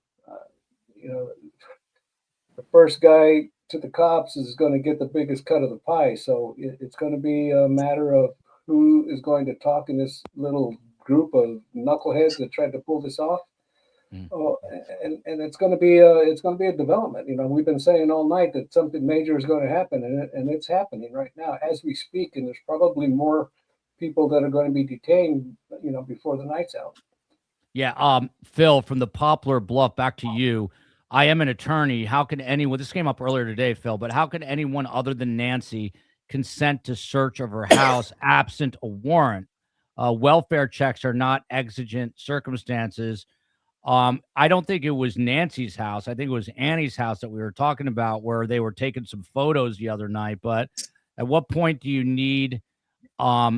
D: the first guy to the cops is going to get the biggest cut of the pie. So it's going to be a matter of who is going to talk in this little group of knuckleheads that tried to pull this off. And it's going to be a development. We've been saying all night that something major is going to happen, and it's happening right now as we speak. And there's probably more people that are going to be detained, before the night's out.
A: Yeah. Phil, from the Poplar Bluff, back to you. I am an attorney. How can anyone, this came up earlier today, Phil, but how can anyone other than Nancy consent to search of her house absent a warrant? Welfare checks are not exigent circumstances. I don't think it was Nancy's house. I think it was Annie's house that we were talking about, where they were taking some photos the other night. But at what point do you need a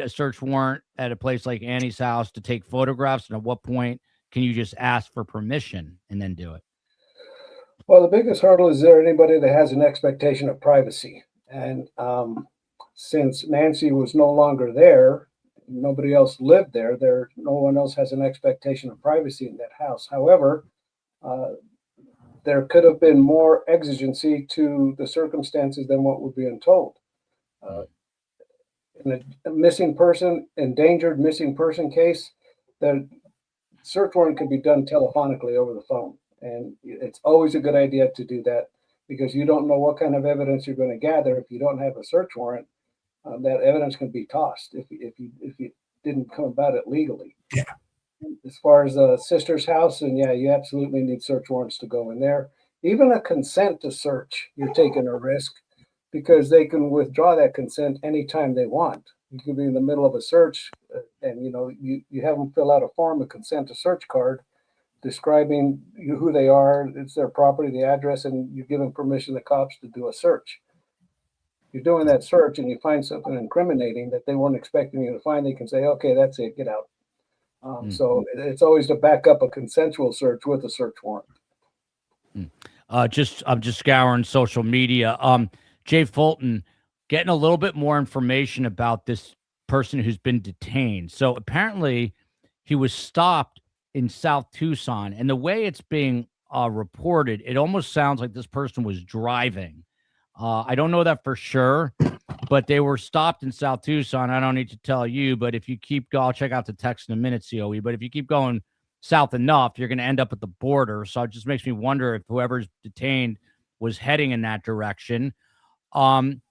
A: search warrant at a place like Annie's house to take photographs? And at what point can you just ask for permission and then do it?
D: Well, the biggest hurdle is there anybody that has an expectation of privacy. And since Nancy was no longer there, nobody else lived there, no one else has an expectation of privacy in that house. However, there could have been more exigency to the circumstances than what we're being told. In a missing person, endangered missing person case, the search warrant could be done telephonically over the phone. And it's always a good idea to do that because you don't know what kind of evidence you're going to gather. If you don't have a search warrant, that evidence can be tossed if you didn't come about it legally.
H: Yeah.
D: As far as a sister's house, and yeah, you absolutely need search warrants to go in there. Even a consent to search, you're taking a risk because they can withdraw that consent anytime they want. You could be in the middle of a search and you have them fill out a form, a consent to search card describing who they are, it's their property, the address, and you give them permission, the cops, to do a search. You're doing that search and you find something incriminating that they weren't expecting you to find, they can say, okay, that's it, get out. So it's always to back up a consensual search with a search warrant.
A: I'm just scouring social media. Jay Fulton, getting a little bit more information about this person who's been detained. So apparently he was stopped in South Tucson, and the way it's being reported, it almost sounds like this person was driving. I don't know that for sure, but they were stopped in South Tucson. I don't need to tell you, but if you keep going, I'll check out the text in a minute, COE. But if you keep going south enough, you're going to end up at the border. So it just makes me wonder if whoever's detained was heading in that direction. And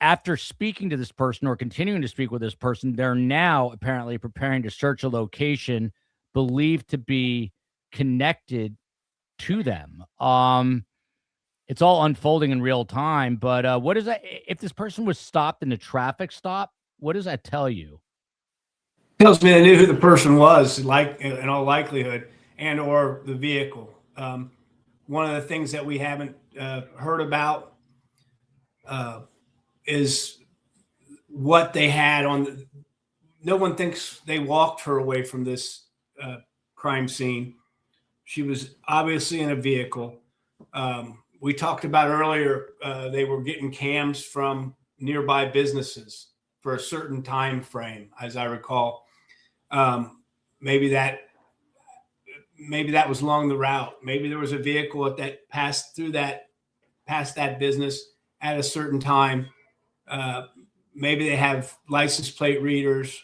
A: after speaking to this person or continuing to speak with this person, they're now apparently preparing to search a location believed to be connected to them. It's all unfolding in real time, but what is that? If this person was stopped in a traffic stop, what does that tell you?
E: Tells me they knew who the person was, like in all likelihood, and or the vehicle. One of the things that we haven't heard about is what they had on. No one thinks they walked her away from this crime scene. She was obviously in a vehicle. We talked about earlier, they were getting cams from nearby businesses for a certain time frame, as I recall. Maybe that was along the route. Maybe there was a vehicle that passed past that business at a certain time. Maybe they have license plate readers,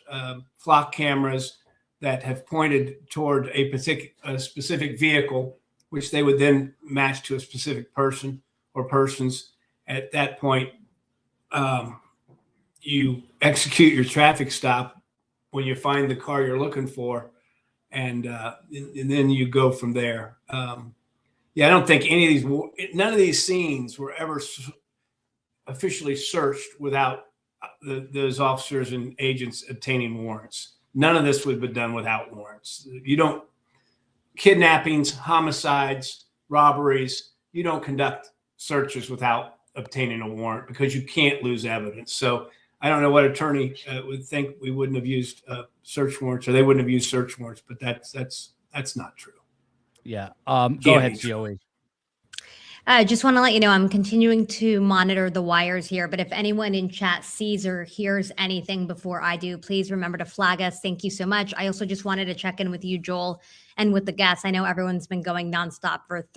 E: flock cameras that have pointed toward a specific vehicle, which they would then match to a specific person or persons. At that point, you execute your traffic stop when you find the car you're looking for, and then you go from there. I don't think none of these scenes were ever officially searched without those officers and agents obtaining warrants. None of this would have been done without warrants. Kidnappings, homicides, robberies, you don't conduct searches without obtaining a warrant because you can't lose evidence. So I don't know what attorney would think we wouldn't have used search warrants, or they wouldn't have used search warrants, but that's not true.
A: Yeah. Go ahead, COE.
I: I just want to let you know I'm continuing to monitor the wires here, but if anyone in chat sees or hears anything before I do, please remember to flag us. Thank you so much. I also just wanted to check in with you, Joel, and with the guests. I know everyone's been going nonstop for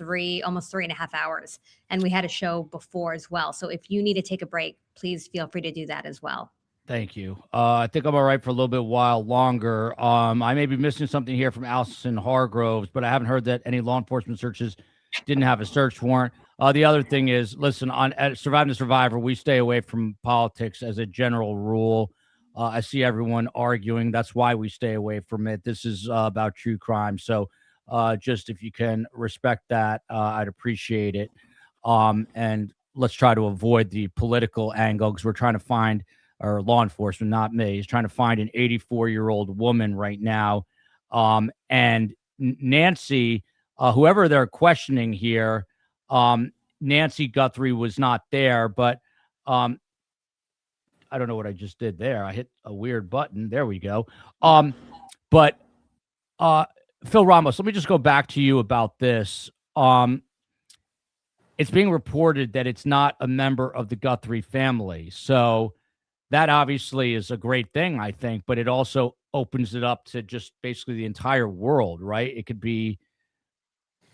I: almost 3.5 hours, and we had a show before as well. So if you need to take a break, please feel free to do that as well.
A: Thank you. I think I'm all right for a little bit while longer. I may be missing something here from Allison Hargroves, but I haven't heard that any law enforcement searches didn't have a search warrant. The other thing is, listen, at Surviving the Survivor, we stay away from politics as a general rule. I see everyone arguing. That's why we stay away from it. This is about true crime. So just if you can respect that, I'd appreciate it. And let's try to avoid the political angle, because we're trying to find, or law enforcement, not me, is trying to find an 84-year-old woman right now. And Nancy, whoever they're questioning here, Nancy Guthrie was not there, but I don't know what I just did there. I hit a weird button. There we go. But Phil Ramos, let me just go back to you about this. It's being reported that it's not a member of the Guthrie family. So that obviously is a great thing, I think, but it also opens it up to just basically the entire world, right? It could be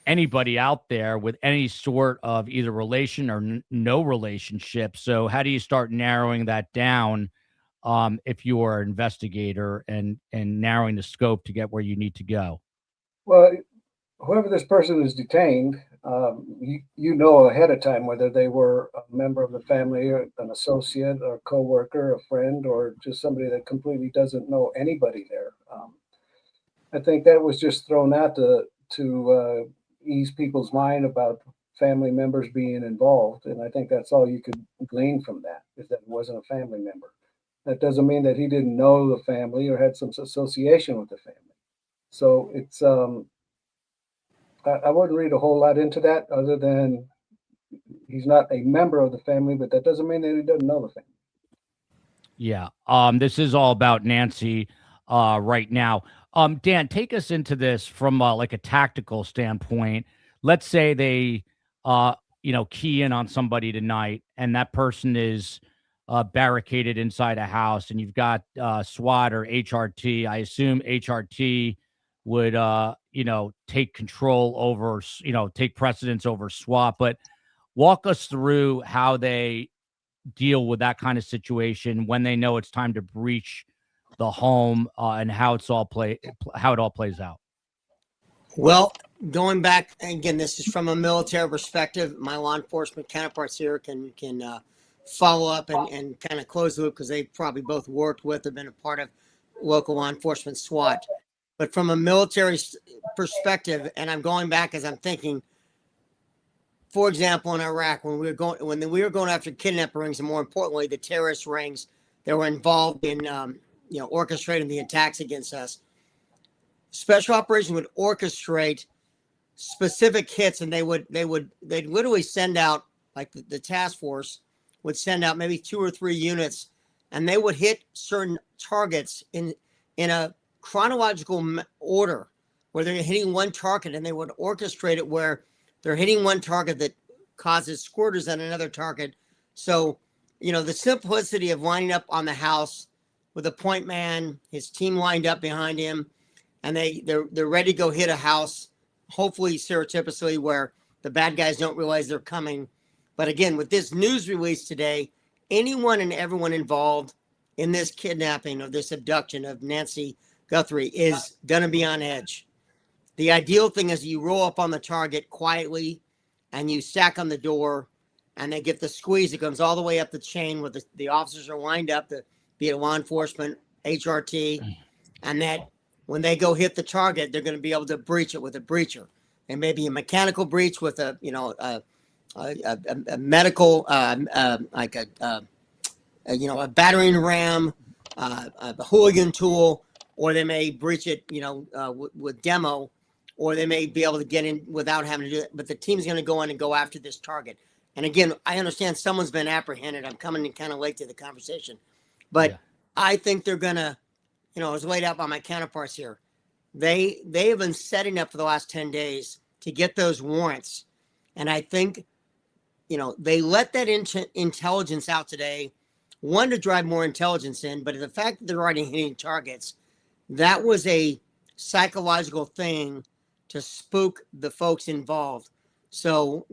A: anybody out there with any sort of either relation or no relationship. So how do you start narrowing that down if you are an investigator and narrowing the scope to get where you need to go?
D: Well, whoever this person is detained, you know ahead of time whether they were a member of the family, or an associate, or a coworker, a friend, or just somebody that completely doesn't know anybody there. I think that was just thrown out to ease people's mind about family members being involved. And I think that's all you could glean from that, is that it wasn't a family member. That doesn't mean that he didn't know the family or had some association with the family. So it's, I wouldn't read a whole lot into that, other than he's not a member of the family, but that doesn't mean that he doesn't know the family.
A: Yeah. This is all about Nancy right now. Dan, take us into this from like a tactical standpoint. Let's say they, key in on somebody tonight, and that person is barricaded inside a house, and you've got SWAT or HRT. I assume HRT would, take control over, take precedence over SWAT. But walk us through how they deal with that kind of situation when they know it's time to breach the home, and how it all plays out?
K: Well, going back again, this is from a military perspective. My law enforcement counterparts here can follow up and kind of close the loop, because they probably both worked with or been a part of local law enforcement SWAT. But from a military perspective, and I'm going back as I'm thinking, for example, in Iraq, when we were going after kidnapper rings, and more importantly, the terrorist rings that were involved in orchestrating the attacks against us, special operations would orchestrate specific hits, and they'd literally send out, like the task force would send out maybe 2 or 3 units, and they would hit certain targets in a chronological order, where they're hitting one target, and they would orchestrate it where they're hitting one target that causes squirters on another target. So, the simplicity of lining up on the house with a point man, his team lined up behind him, and they're ready to go hit a house, hopefully surreptitiously, where the bad guys don't realize they're coming. But again, with this news release today, anyone and everyone involved in this kidnapping or this abduction of Nancy Guthrie is going to be on edge. The ideal thing is you roll up on the target quietly and you stack on the door, and they get the squeeze. It comes all the way up the chain where the officers are lined up, be it law enforcement, HRT, and that when they go hit the target, they're going to be able to breach it with a breacher. And maybe a mechanical breach with a medical, like a battering ram, a hooligan tool, or they may breach it, with demo, or they may be able to get in without having to do it. But the team's going to go in and go after this target. And again, I understand someone's been apprehended. I'm coming in kind of late to the conversation, but I think they're going to, as laid out by my counterparts here, they have been setting up for the last 10 days to get those warrants. And I think, they let that intelligence out today, one, to drive more intelligence in, but the fact that they're already hitting targets, that was a psychological thing to spook the folks involved. So,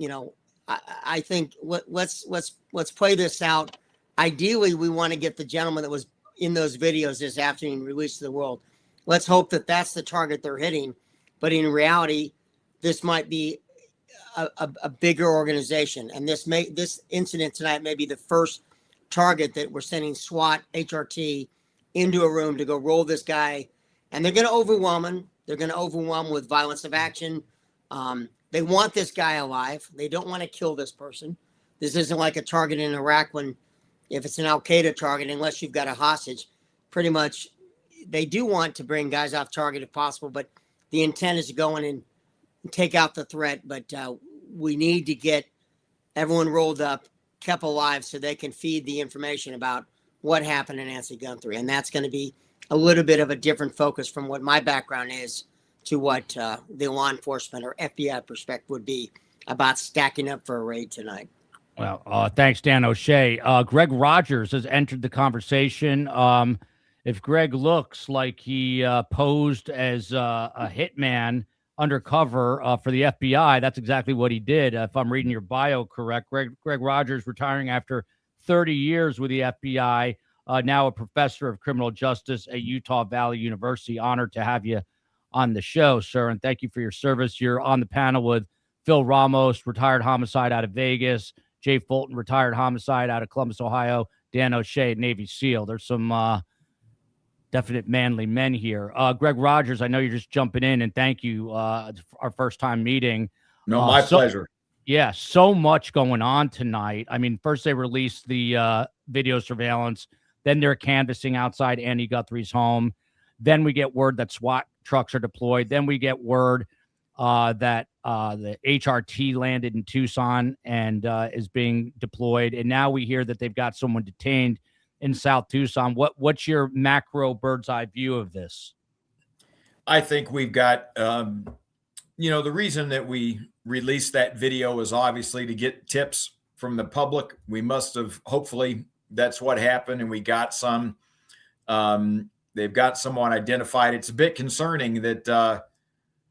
K: I think let's play this out. Ideally, we want to get the gentleman that was in those videos this afternoon released to the world. Let's hope that that's the target they're hitting. But in reality, this might be a bigger organization. And this incident tonight may be the first target that we're sending SWAT, HRT into a room to go roll this guy. And they're going to overwhelm him. They're going to overwhelm him with violence of action. They want this guy alive. They don't want to kill this person. This isn't like a target in Iraq when, if it's an Al-Qaeda target, unless you've got a hostage, pretty much they do want to bring guys off target if possible, but the intent is to go in and take out the threat. But we need to get everyone rolled up, kept alive, so they can feed the information about what happened to Nancy Guthrie. And that's going to be a little bit of a different focus from what my background is to what the law enforcement or FBI perspective would be about stacking up for a raid tonight.
A: Well, thanks, Dan O'Shea. Greg Rogers has entered the conversation. If Greg looks like he posed as a hitman undercover for the FBI, that's exactly what he did. If I'm reading your bio correct, Greg Rogers retiring after 30 years with the FBI, now a professor of criminal justice at Utah Valley University. Honored to have you on the show, sir, and thank you for your service. You're on the panel with Phil Ramos, retired homicide out of Vegas, Jay Fulton, retired homicide out of Columbus, Ohio, Dan O'Shea, Navy SEAL. There's some definite manly men here. Greg Rogers, I know you're just jumping in, and thank you. Our first time meeting.
L: No, my pleasure.
A: Yeah, so much going on tonight. I mean, first they released the video surveillance, then they're canvassing outside Annie Guthrie's home. Then we get word that SWAT trucks are deployed. Then we get word that the HRT landed in Tucson and is being deployed. And now we hear that they've got someone detained in South Tucson. What's your macro bird's eye view of this?
L: I think we've got, the reason that we released that video is obviously to get tips from the public. We must have, hopefully that's what happened, and we got some. They've got someone identified. It's a bit concerning that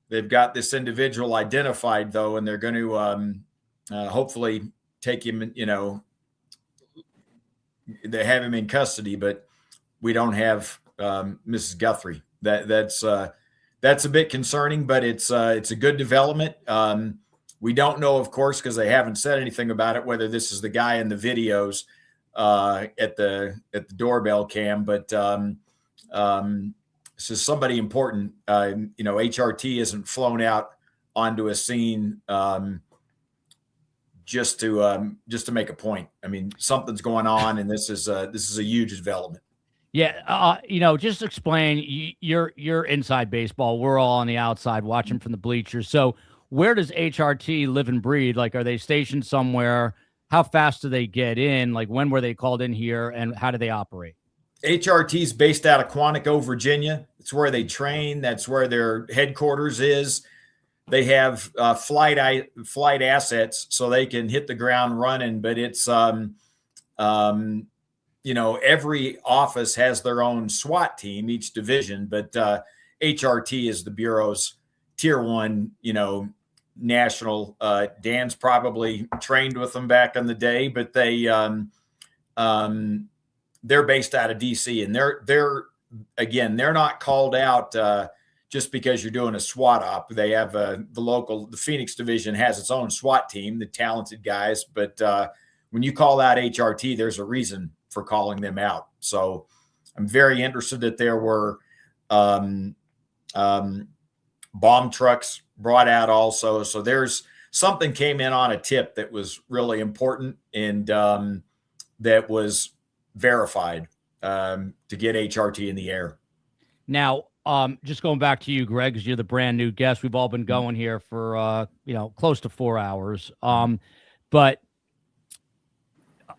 L: they've got this individual identified, though, and they're going to hopefully take him, they have him in custody, but we don't have Mrs. Guthrie. That's a bit concerning, but it's a good development. We don't know, of course, because they haven't said anything about it, whether this is the guy in the videos at the doorbell cam, but this is somebody important. HRT isn't flown out onto a scene just to make a point. I mean, something's going on, and this is a huge development.
A: Yeah, just explain. You're inside baseball. We're all on the outside watching from the bleachers. So where does HRT live and breathe? Like, are they stationed somewhere? How fast do they get in? Like, when were they called in here, and how do they operate?
L: HRT is based out of Quantico, Virginia. It's where they train. That's where their headquarters is. They have flight assets, so they can hit the ground running. But it's every office has their own SWAT team, each division. But HRT is the Bureau's tier 1, national. Dan's probably trained with them back in the day, but they're based out of DC, and they're not called out just because you're doing a SWAT op. They have the Phoenix division has its own SWAT team, the talented guys. But when you call out HRT, there's a reason for calling them out. So I'm very interested that there were bomb trucks brought out also. So there's something came in on a tip that was really important, and that was verified to get HRT in the air. Now, just going back to you, Greg, because you're the brand new guest. We've all been going here for close to 4 hours. But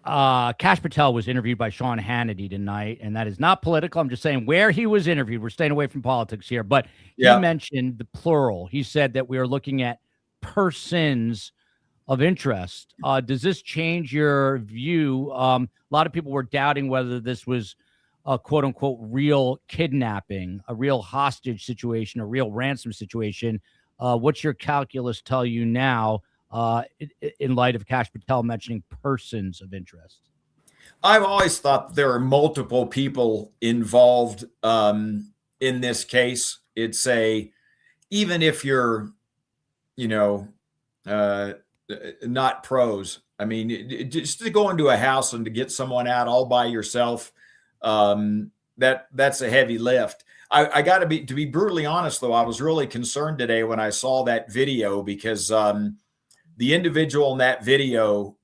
L: Kash Patel was interviewed by Sean Hannity tonight, and that is not political. I'm just saying where he was interviewed. We're staying away from politics here, but he mentioned the plural. He said that we are looking at persons of interest. Does this change your view? A lot of people were doubting whether this was a quote unquote real kidnapping, a real hostage situation, a real ransom situation. What's your calculus tell you now in light of Kash Patel mentioning persons of interest? I've always thought there are multiple people involved in this case. It's even if you're, not pros. I mean, just to go into a house and to get someone out all by yourself, that's a heavy lift. I got to be brutally honest, though. I was really concerned today when I saw that video, because the individual in that video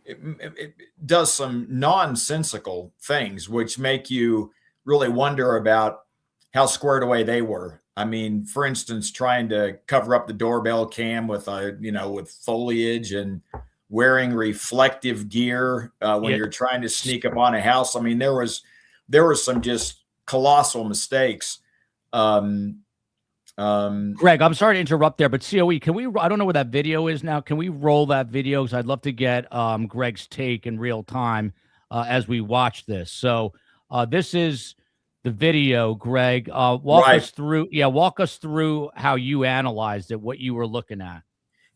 L: it does some nonsensical things, which make you really wonder about how squared away they were. I mean, for instance, trying to cover up the doorbell cam with with foliage and wearing reflective gear when you're trying to sneak up on a house. I mean, there was some just colossal mistakes.
A: Greg, I'm sorry to interrupt there, but COE, can we? I don't know where that video is now. Can we roll that video? Because I'd love to get Greg's take in real time as we watch this. So this is the video, Greg. Walk us through how you analyzed it, what you were looking at.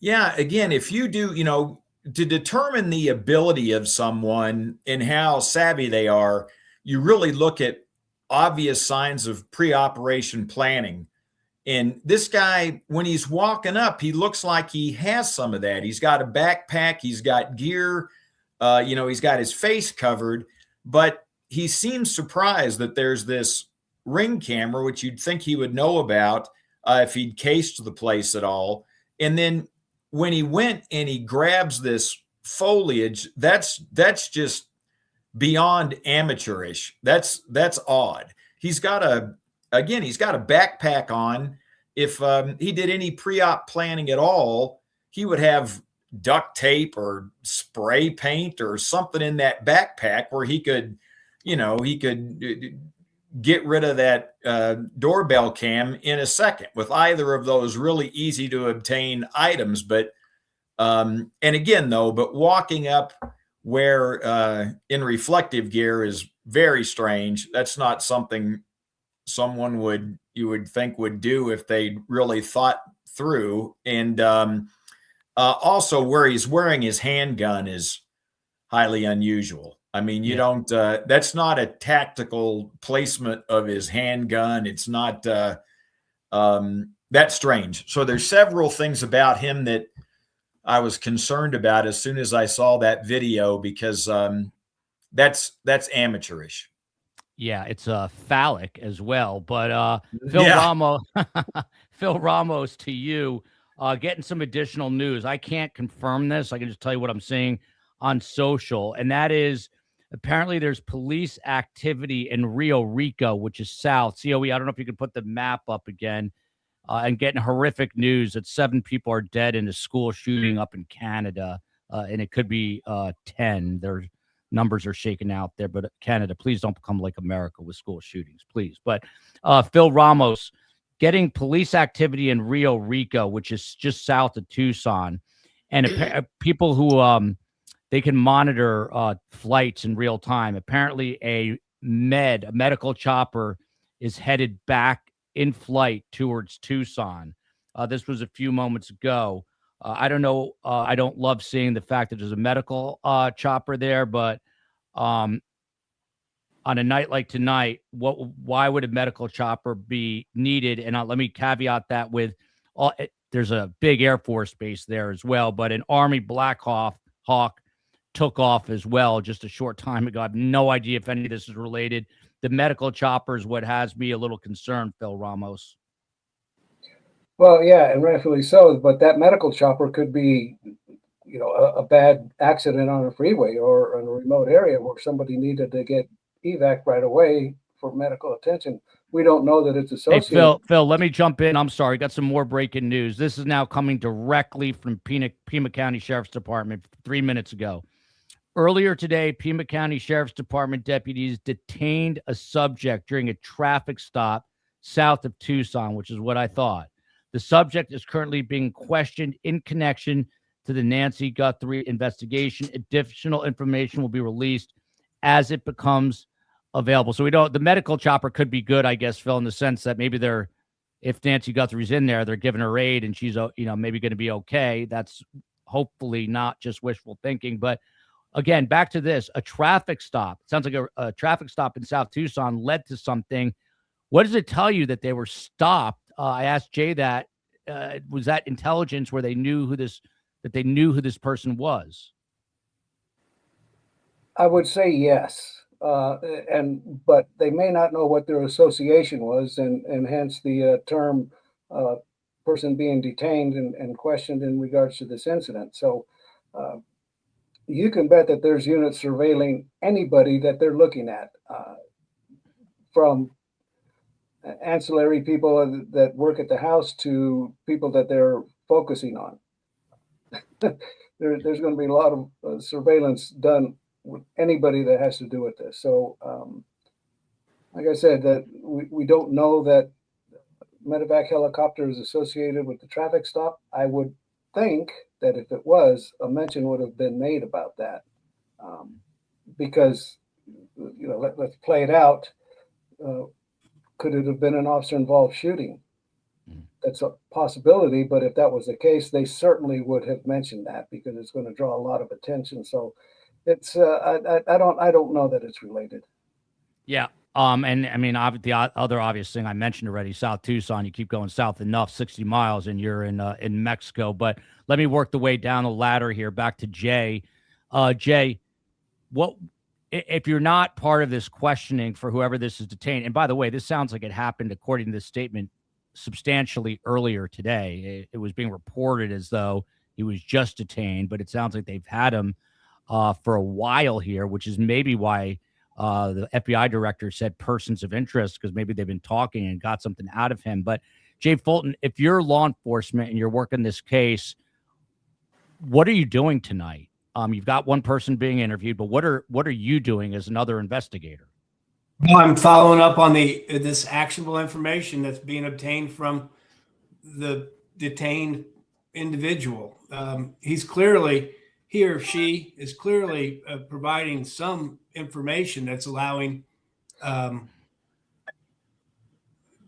L: Yeah, again, if you do, to determine the ability of someone and how savvy they are, you really look at obvious signs of pre-operation planning. And this guy, when he's walking up, he looks like he has some of that. He's got a backpack, he's got gear, he's got his face covered, but he seems surprised that there's this ring camera, which you'd think he would know about if he'd cased the place at all. And then when he went and he grabs this foliage, that's just beyond amateurish. That's odd. He's got a backpack on. If he did any pre-op planning at all, he would have duct tape or spray paint or something in that backpack where he could get rid of that doorbell cam in a second with either of those really easy to obtain items. But walking up where in reflective gear is very strange. That's not something you would think would do if they really thought through. And also where he's wearing his handgun is highly unusual. I mean, you don't, that's not a tactical placement of his handgun. It's not that strange. So there's several things about him that I was concerned about as soon as I saw that video, because that's amateurish.
A: Yeah, it's phallic as well. But Phil Ramos, to you, getting some additional news. I can't confirm this. I can just tell you what I'm seeing on social, and that is apparently there's police activity in Rio Rico, which is south. COE, I don't know if you could put the map up again, and getting horrific news that 7 people are dead in a school shooting up in Canada, and it could be 10. Their numbers are shaken out there, but Canada, please don't become like America with school shootings, please. But Phil Ramos, getting police activity in Rio Rico, which is just south of Tucson, and people who they can monitor flights in real time. Apparently, a medical chopper is headed back in flight towards Tucson. This was a few moments ago. I don't know. I don't love seeing the fact that there's a medical chopper there, but on a night like tonight, why would a medical chopper be needed? And let me caveat that with there's a big Air Force base there as well, but an Army Black Hawk took off as well just a short time ago. I have no idea if any of this is related. The medical chopper is what has me a little concerned, Phil Ramos.
D: Well, yeah, and rightfully so. But that medical chopper could be, a bad accident on a freeway or in a remote area where somebody needed to get evac right away for medical attention. We don't know that it's associated.
A: Hey, Phil, let me jump in. I'm sorry. Got some more breaking news. This is now coming directly from Pima County Sheriff's Department 3 minutes ago. Earlier today, Pima County Sheriff's Department deputies detained a subject during a traffic stop south of Tucson, which is what I thought. The subject is currently being questioned in connection to the Nancy Guthrie investigation. Additional information will be released as it becomes available. So the medical chopper could be good, I guess, Phil, in the sense that maybe if Nancy Guthrie's in there, they're giving her aid and she's, maybe going to be okay. That's hopefully not just wishful thinking, but again, back to this, a traffic stop. It sounds like a traffic stop in South Tucson led to something. What does it tell you that they were stopped? I asked Jay that. Was that intelligence where they knew who this person was?
D: I would say yes. But they may not know what their association was, and hence the term person being detained and questioned in regards to this incident. So you can bet that there's units surveilling anybody that they're looking at, from ancillary people that work at the house to people that they're focusing on. There's going to be a lot of surveillance done with anybody that has to do with this. So, like I said, that we don't know that medevac helicopter is associated with the traffic stop. I would think that if it was, a mention would have been made about that, because let's play it out. Could it have been an officer-involved shooting? That's a possibility, but if that was the case, they certainly would have mentioned that, because it's going to draw a lot of attention. So it's I don't know that it's related.
A: Yeah. And I mean, the other obvious thing I mentioned already, South Tucson, you keep going south enough, 60 miles, and you're in Mexico. But let me work the way down the ladder here, back to Jay. Jay, what if you're not part of this questioning for whoever this is detained? And by the way, this sounds like it happened, according to this statement, substantially earlier today. It was being reported as though he was just detained, but it sounds like they've had him for a while here, which is maybe why the FBI director said persons of interest, because maybe they've been talking and got something out of him. But Jay Fulton, if you're law enforcement and you're working this case, what are you doing tonight? You've got one person being interviewed, but what are you doing as another investigator?
E: Well, I'm following up on this actionable information that's being obtained from the detained individual. He or she is clearly providing some information that's allowing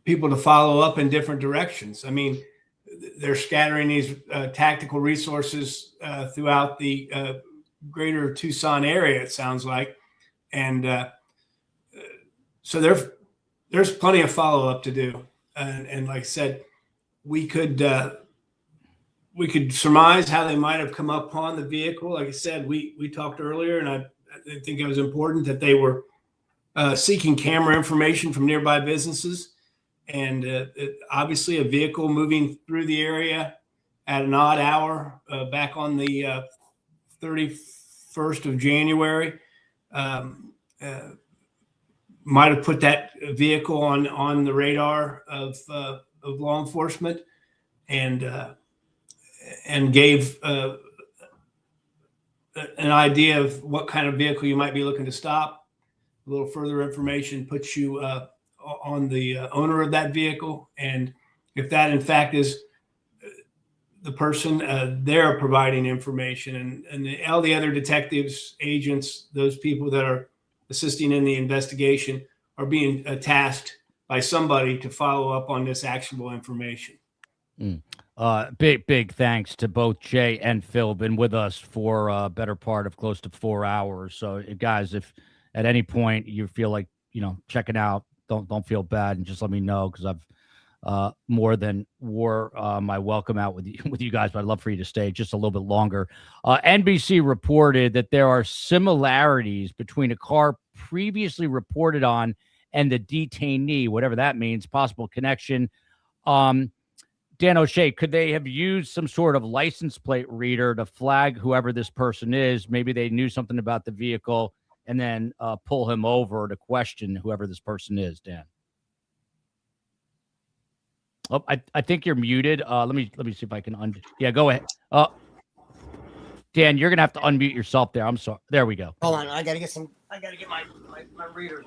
E: people to follow up in different directions. I mean, they're scattering these tactical resources throughout the greater Tucson area, it sounds like. And so there's plenty of follow-up to do. And like I said, we could surmise how they might have come upon the vehicle. Like I said, we talked earlier, and I think it was important that they were seeking camera information from nearby businesses. And obviously a vehicle moving through the area at an odd hour back on the 31st of January might have put that vehicle on the radar of law enforcement, and gave an idea of what kind of vehicle you might be looking to stop. A little further information puts you on the owner of that vehicle, and if that in fact is the person, they're providing information, and all the other detectives, agents, those people that are assisting in the investigation are being tasked by somebody to follow up on this actionable information.
A: Big thanks to both Jay and Phil. Been with us for a better part of close to 4 hours. So guys, if at any point you feel like, checking out, don't feel bad, and just let me know, because I've more than wore my welcome out with you guys, but I'd love for you to stay just a little bit longer. NBC reported that there are similarities between a car previously reported on and the detainee, whatever that means, possible connection. Dan O'Shea, could they have used some sort of license plate reader to flag whoever this person is? Maybe they knew something about the vehicle and then pull him over to question whoever this person is, Dan. Oh, I think you're muted. Let me see if I can yeah, go ahead. Dan, you're gonna have to unmute yourself there. I'm sorry. There we go.
K: Hold on, I gotta get my reader.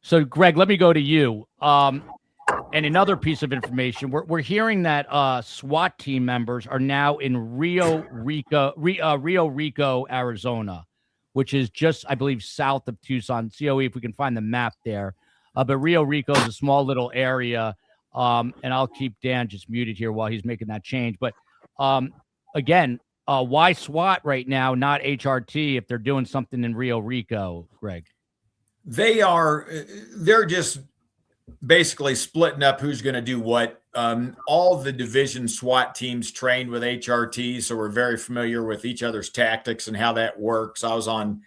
A: So Greg, let me go to you. And another piece of information, we're hearing that SWAT team members are now in Rio Rico, Arizona, which is just, I believe, south of Tucson. COE, if we can find the map there. But Rio Rico is a small little area, and I'll keep Dan just muted here while he's making that change. But again, why SWAT right now, not HRT, if they're doing something in Rio Rico, Greg?
L: They're just basically splitting up who's going to do what. All the division SWAT teams trained with HRT, so we're very familiar with each other's tactics and how that works. I was on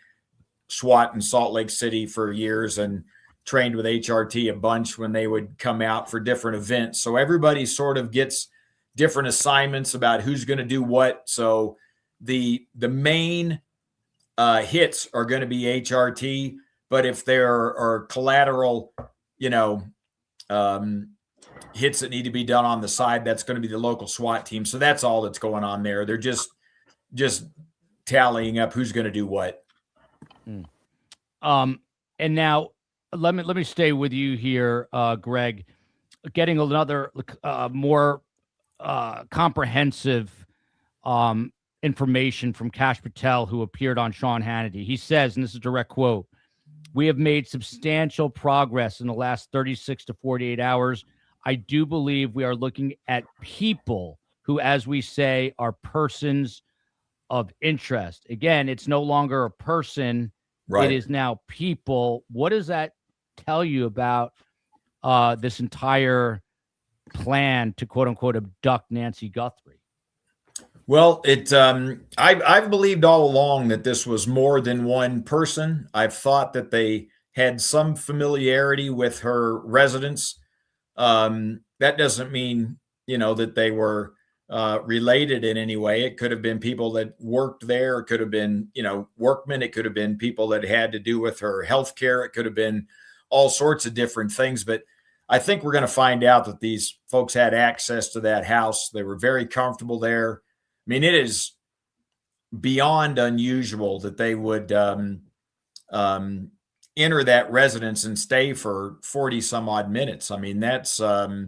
L: SWAT in Salt Lake City for years and trained with HRT a bunch when they would come out for different events. So everybody sort of gets different assignments about who's going to do what. So the main hits are going to be HRT, but if there are collateral, hits that need to be done on the side, that's going to be the local SWAT team. So that's all that's going on there. They're just tallying up who's going to do what.
A: And now let me stay with you here, Greg. Getting another more comprehensive information from Kash Patel, who appeared on Sean Hannity. He says, and this is a direct quote, "We have made substantial progress in the last 36 to 48 hours. I do believe we are looking at people who, as we say, are persons of interest." Again, it's no longer a person. Right. It is now people. What does that tell you about this entire plan to, quote unquote, abduct Nancy Guthrie?
L: Well, I've believed all along that this was more than one person. I've thought that they had some familiarity with her residence. That doesn't mean, that they were related in any way. It could have been people that worked there. It could have been, workmen. It could have been people that had to do with her health care. It could have been all sorts of different things. But I think we're going to find out that these folks had access to that house. They were very comfortable there. I mean, it is beyond unusual that they would enter that residence and stay for 40 some odd minutes. I mean, that's not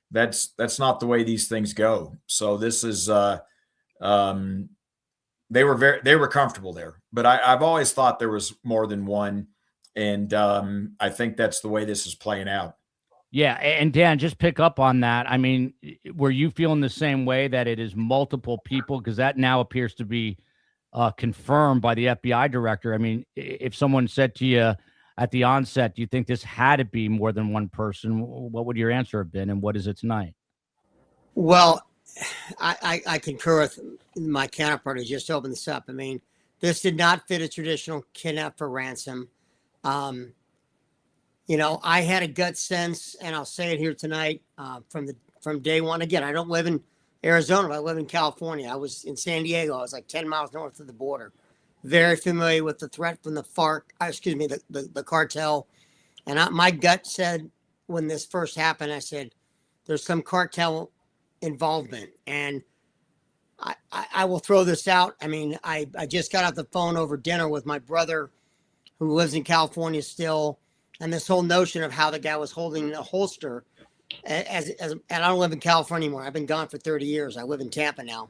L: the way these things go. So this is they were comfortable there, but I've always thought there was more than one, and I think that's the way this is playing out.
A: Yeah, and Dan, just pick up on that. I mean, were you feeling the same way that it is multiple people? Because that now appears to be confirmed by the FBI director. I mean, if someone said to you at the onset, do you think this had to be more than one person? What would your answer have been, and what is it tonight?
K: Well, I concur with my counterpart who just opened this up. I mean, this did not fit a traditional kidnap for ransom. You know, I had a gut sense, and I'll say it here tonight, from day one. Again, I don't live in Arizona, but I live in California. I was in San Diego. I was like 10 miles north of the border. Very familiar with the threat from the the cartel. And my gut said when this first happened, I said, there's some cartel involvement. And I will throw this out. I mean, I just got off the phone over dinner with my brother who lives in California still. And this whole notion of how the guy was holding a holster and I don't live in California anymore. I've been gone for 30 years. I live in Tampa now.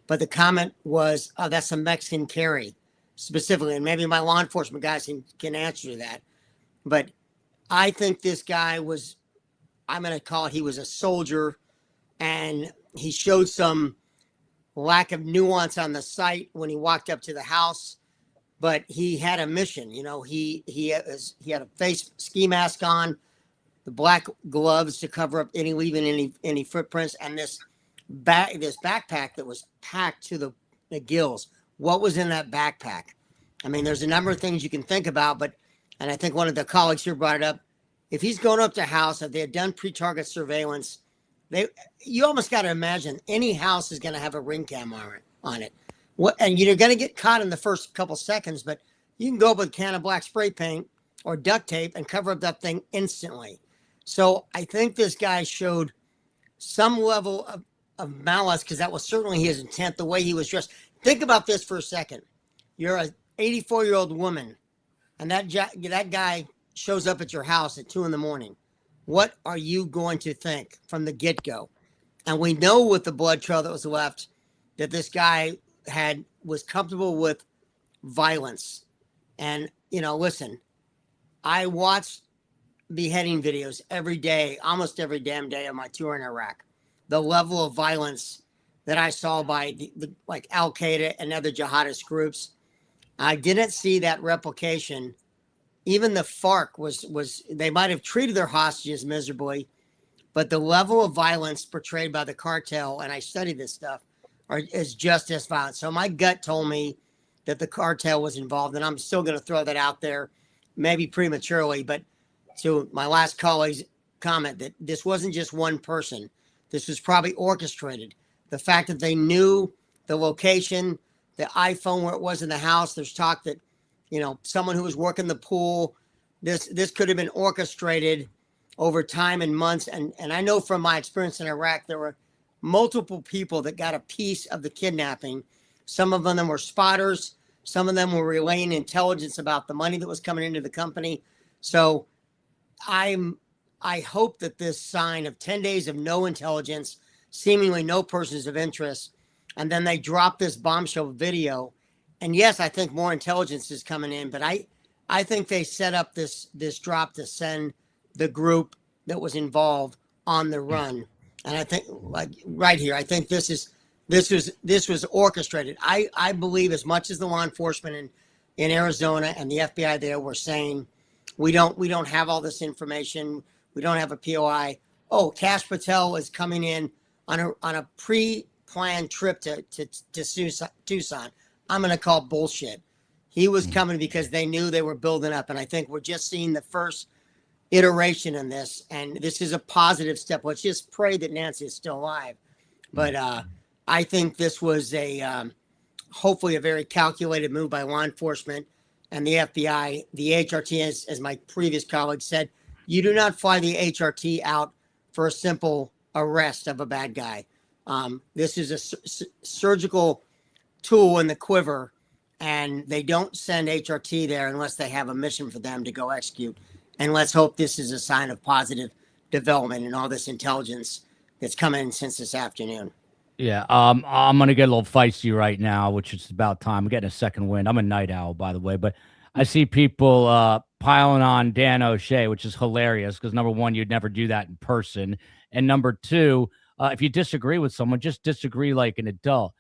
K: But the comment was, oh, that's a Mexican carry specifically. And maybe my law enforcement guys can answer that. But I think this guy was, I'm going to call it, he was a soldier, and he showed some lack of nuance on the site when he walked up to the house. But he had a mission. You know, he had a face ski mask on, the black gloves to cover up any footprints, and this backpack that was packed to the gills. What was in that backpack? I mean, there's a number of things you can think about, and I think one of the colleagues here brought it up. If he's going up to a house, if they had done pre-target surveillance, you almost got to imagine any house is going to have a ring cam on it. And you're going to get caught in the first couple seconds, but you can go up with a can of black spray paint or duct tape and cover up that thing instantly. So I think this guy showed some level of malice, because that was certainly his intent, the way he was dressed. Think about this for a second. You're an 84-year-old woman, and that guy shows up at your house at 2 a.m. What are you going to think from the get-go? And we know with the blood trail that was left that this guy was comfortable with violence. And, you know, listen, I watched beheading videos every day, almost every damn day of my tour in Iraq. The level of violence that I saw by like Al Qaeda and other jihadist groups, I didn't see that replication. Even the FARC was they might have treated their hostages miserably, but the level of violence portrayed by the cartel, and I studied this stuff, is just as violent. So my gut told me that the cartel was involved, and I'm still going to throw that out there, maybe prematurely. But to my last colleague's comment, that this wasn't just one person. This was probably orchestrated. The fact that they knew the location, the iPhone where it was in the house. There's talk that, you know, someone who was working the pool, this could have been orchestrated over time and months. And I know from my experience in Iraq, there were multiple people that got a piece of the kidnapping. Some of them were spotters. Some of them were relaying intelligence about the money that was coming into the company. So I hope that this sign of 10 days of no intelligence, seemingly no persons of interest, and then they drop this bombshell video. And yes, I think more intelligence is coming in, but I think they set up this drop to send the group that was involved on the run. And I think, like right here, I think this was orchestrated. I believe, as much as the law enforcement in Arizona and the FBI there were saying, we don't have all this information, we don't have a POI. Oh, Kash Patel is coming in on a pre-planned trip to Tucson. I'm going to call bullshit. He was coming because they knew they were building up, and I think we're just seeing the first iteration in this, and this is a positive step. Let's just pray that Nancy is still alive. But I think this was hopefully a very calculated move by law enforcement and the FBI. The HRT, as my previous colleague said, you do not fly the HRT out for a simple arrest of a bad guy. This is a surgical tool in the quiver, and they don't send HRT there unless they have a mission for them to go execute. And let's hope this is a sign of positive development and all this intelligence that's come in since this afternoon.
A: Yeah, I'm going to get a little feisty right now, which is about time. I'm getting a second wind. I'm a night owl, by the way, but I see people piling on Dan O'Shea, which is hilarious because number one, you'd never do that in person. And number two, if you disagree with someone, just disagree like an adult.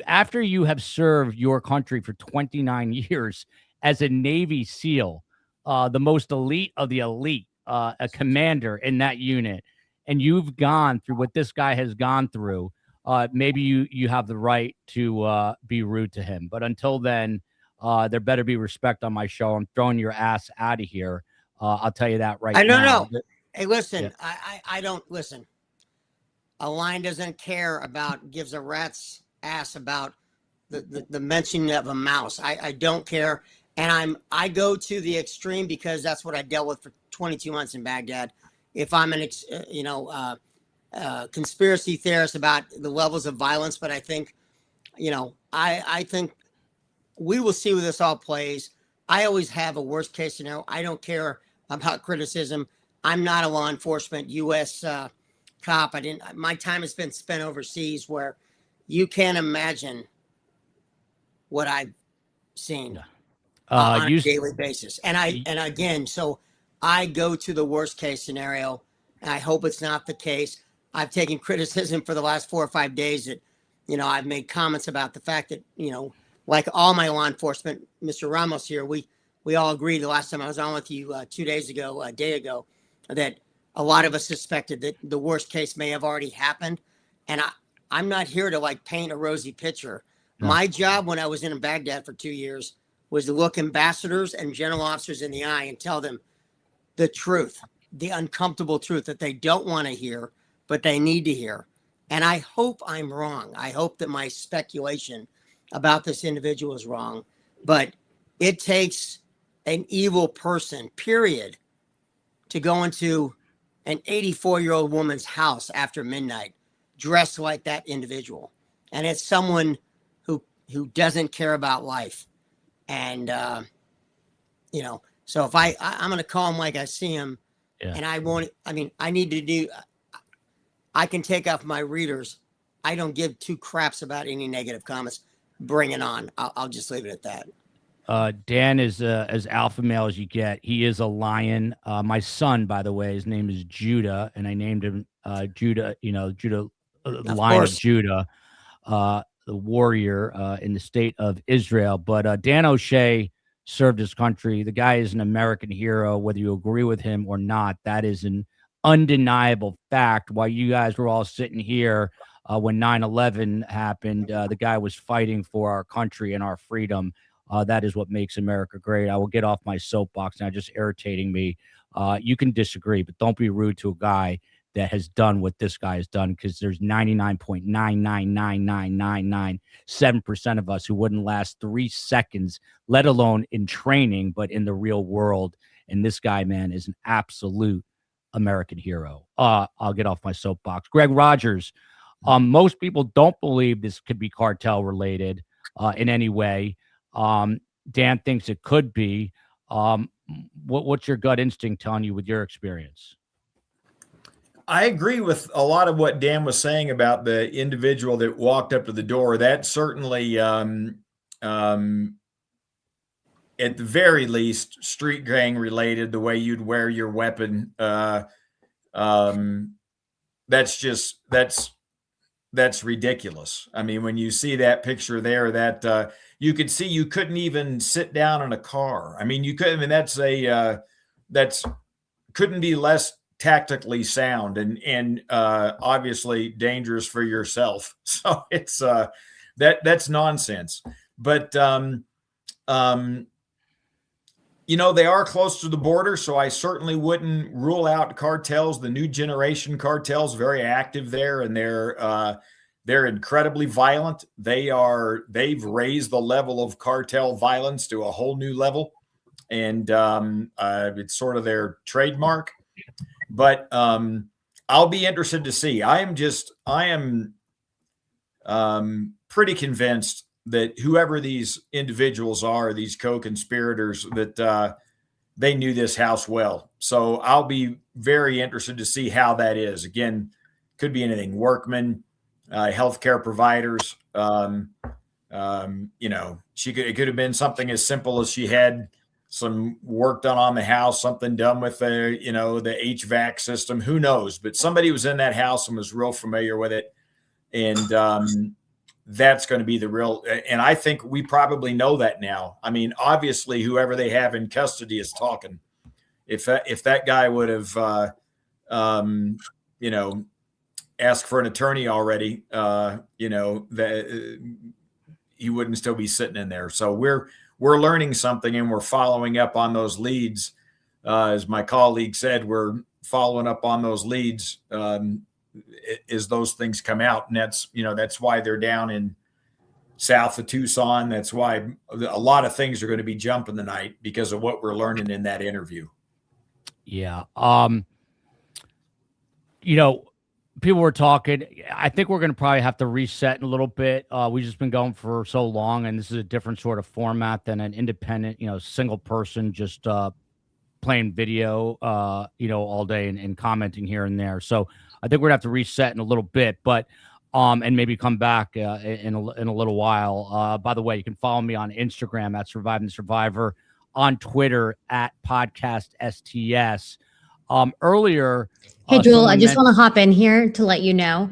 A: After you have served your country for 29 years as a Navy SEAL, the most elite of the elite, a commander in that unit, and you've gone through what this guy has gone through, maybe you have the right to be rude to him. But until then, there better be respect on my show. I'm throwing your ass out of here. I'll tell you that right now.
K: No. Hey, listen,
A: Yeah.
K: I don't listen. A lion doesn't care about, gives a rat's ass about the mention of a mouse. I don't care. And I go to the extreme because that's what I dealt with for 22 months in Baghdad. If I'm conspiracy theorist about the levels of violence, but I think, I think we will see where this all plays. I always have a worst case scenario. I don't care about criticism. I'm not a law enforcement U.S. Cop. My time has been spent overseas where you can't imagine what I've seen on a daily basis. And again, so I go to the worst case scenario, and I hope it's not the case. I've taken criticism for the last 4 or 5 days that, I've made comments about the fact that, like all my law enforcement, Mr. Ramos here, we all agreed the last time I was on with you 2 days ago, a day ago, that a lot of us suspected that the worst case may have already happened. And I'm not here to paint a rosy picture. No. My job when I was in Baghdad for 2 years was to look ambassadors and general officers in the eye and tell them the truth, the uncomfortable truth that they don't want to hear, but they need to hear. And I hope I'm wrong. I hope that my speculation about this individual is wrong, but it takes an evil person, period, to go into an 84-year-old woman's house after midnight dressed like that individual. And it's someone who doesn't care about life. And, so if I'm going to call him like I see him, and I can take off my readers. I don't give two craps about any negative comments. Bring it on. I'll just leave it at that.
A: Dan is as alpha male as you get. He is a lion. My son, by the way, his name is Judah, and I named him Judah. Judah, Lion of Judah, the warrior in the state of Israel. But Dan O'Shea served his country. The guy is an American hero, whether you agree with him or not. That is an undeniable fact. While you guys were all sitting here when 9/11 happened, the guy was fighting for our country and our freedom. That is what makes America great. I will get off my soapbox now, just irritating me. You can disagree, but don't be rude to a guy that has done what this guy has done, because there's 99.9999997% of us who wouldn't last 3 seconds, let alone in training, but in the real world. And this guy, man, is an absolute American hero. I'll get off my soapbox. Greg Rogers, most people don't believe this could be cartel related in any way. Dan thinks it could be. What's your gut instinct telling you with your experience?
L: I agree with a lot of what Dan was saying about the individual that walked up to the door. That certainly, at the very least, street gang related, the way you'd wear your weapon. That's ridiculous. I mean, when you see that picture there, that you could see you couldn't even sit down in a car. I mean, you could. I mean, that's couldn't be less tactically sound and obviously dangerous for yourself. So it's that's nonsense. But they are close to the border, so I certainly wouldn't rule out cartels. The new generation cartels, very active there, and they're incredibly violent. They've raised the level of cartel violence to a whole new level, and it's sort of their trademark. But I'll be interested to see. I am pretty convinced that whoever these individuals are, these co-conspirators, that they knew this house well. So I'll be very interested to see how that is. Again, could be anything: workmen, healthcare providers. It could have been something as simple as she had some work done on the house, something done with the, the HVAC system, who knows, but somebody was in that house and was real familiar with it. And that's going to be the real, and I think we probably know that now. I mean, obviously whoever they have in custody is talking. If that guy would have, asked for an attorney already, that he wouldn't still be sitting in there. So we're learning something, and we're following up on those leads. As my colleague said, we're following up on those leads as those things come out. And that's why they're down in south of Tucson. That's why a lot of things are going to be jumping tonight because of what we're learning in that interview.
A: Yeah. People were talking. I think we're going to probably have to reset in a little bit. We've just been going for so long, and this is a different sort of format than an independent, single person just playing video, all day and commenting here and there. So I think we're gonna have to reset in a little bit, but and maybe come back in a little while. By the way, you can follow me on Instagram at Surviving the Survivor, on Twitter at Podcast STS. Earlier.
I: Hey, Joel, I just want to hop in here to let you know.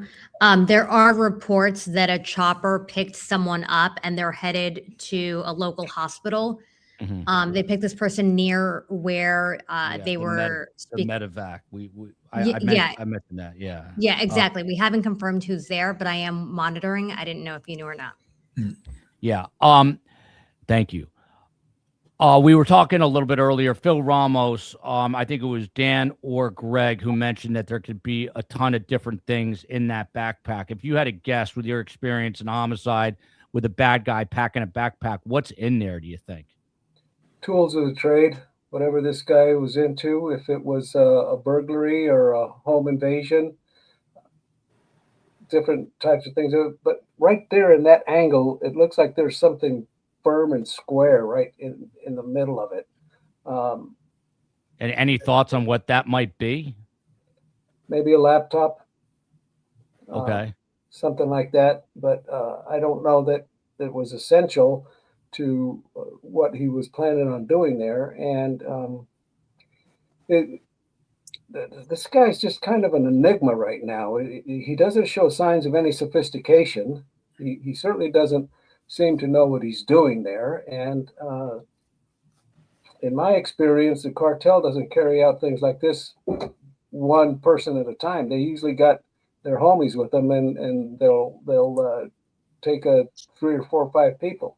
I: There are reports that a chopper picked someone up and they're headed to a local hospital.
A: Mm-hmm.
I: They picked this person near where they were.
A: The medevac. I mentioned that. Yeah.
I: Yeah, exactly. We haven't confirmed who's there, but I am monitoring. I didn't know if you knew or not.
A: Yeah. Thank you. We were talking a little bit earlier, Phil Ramos, I think it was Dan or Greg who mentioned that there could be a ton of different things in that backpack. If you had a guess with your experience in homicide with a bad guy packing a backpack, what's in there, do you think?
D: Tools of the trade, whatever this guy was into, if it was a burglary or a home invasion, different types of things. But right there in that angle, it looks like there's something firm and square right in the middle of it.
A: And any thoughts on what that might be?
D: Maybe a laptop.
A: Okay.
D: Something like that. But I don't know that it was essential to what he was planning on doing there. And this guy's just kind of an enigma right now. He doesn't show signs of any sophistication. He certainly doesn't seem to know what he's doing there. And in my experience, the cartel doesn't carry out things like this one person at a time. They usually got their homies with them, and they'll take 3 or 4 or 5 people.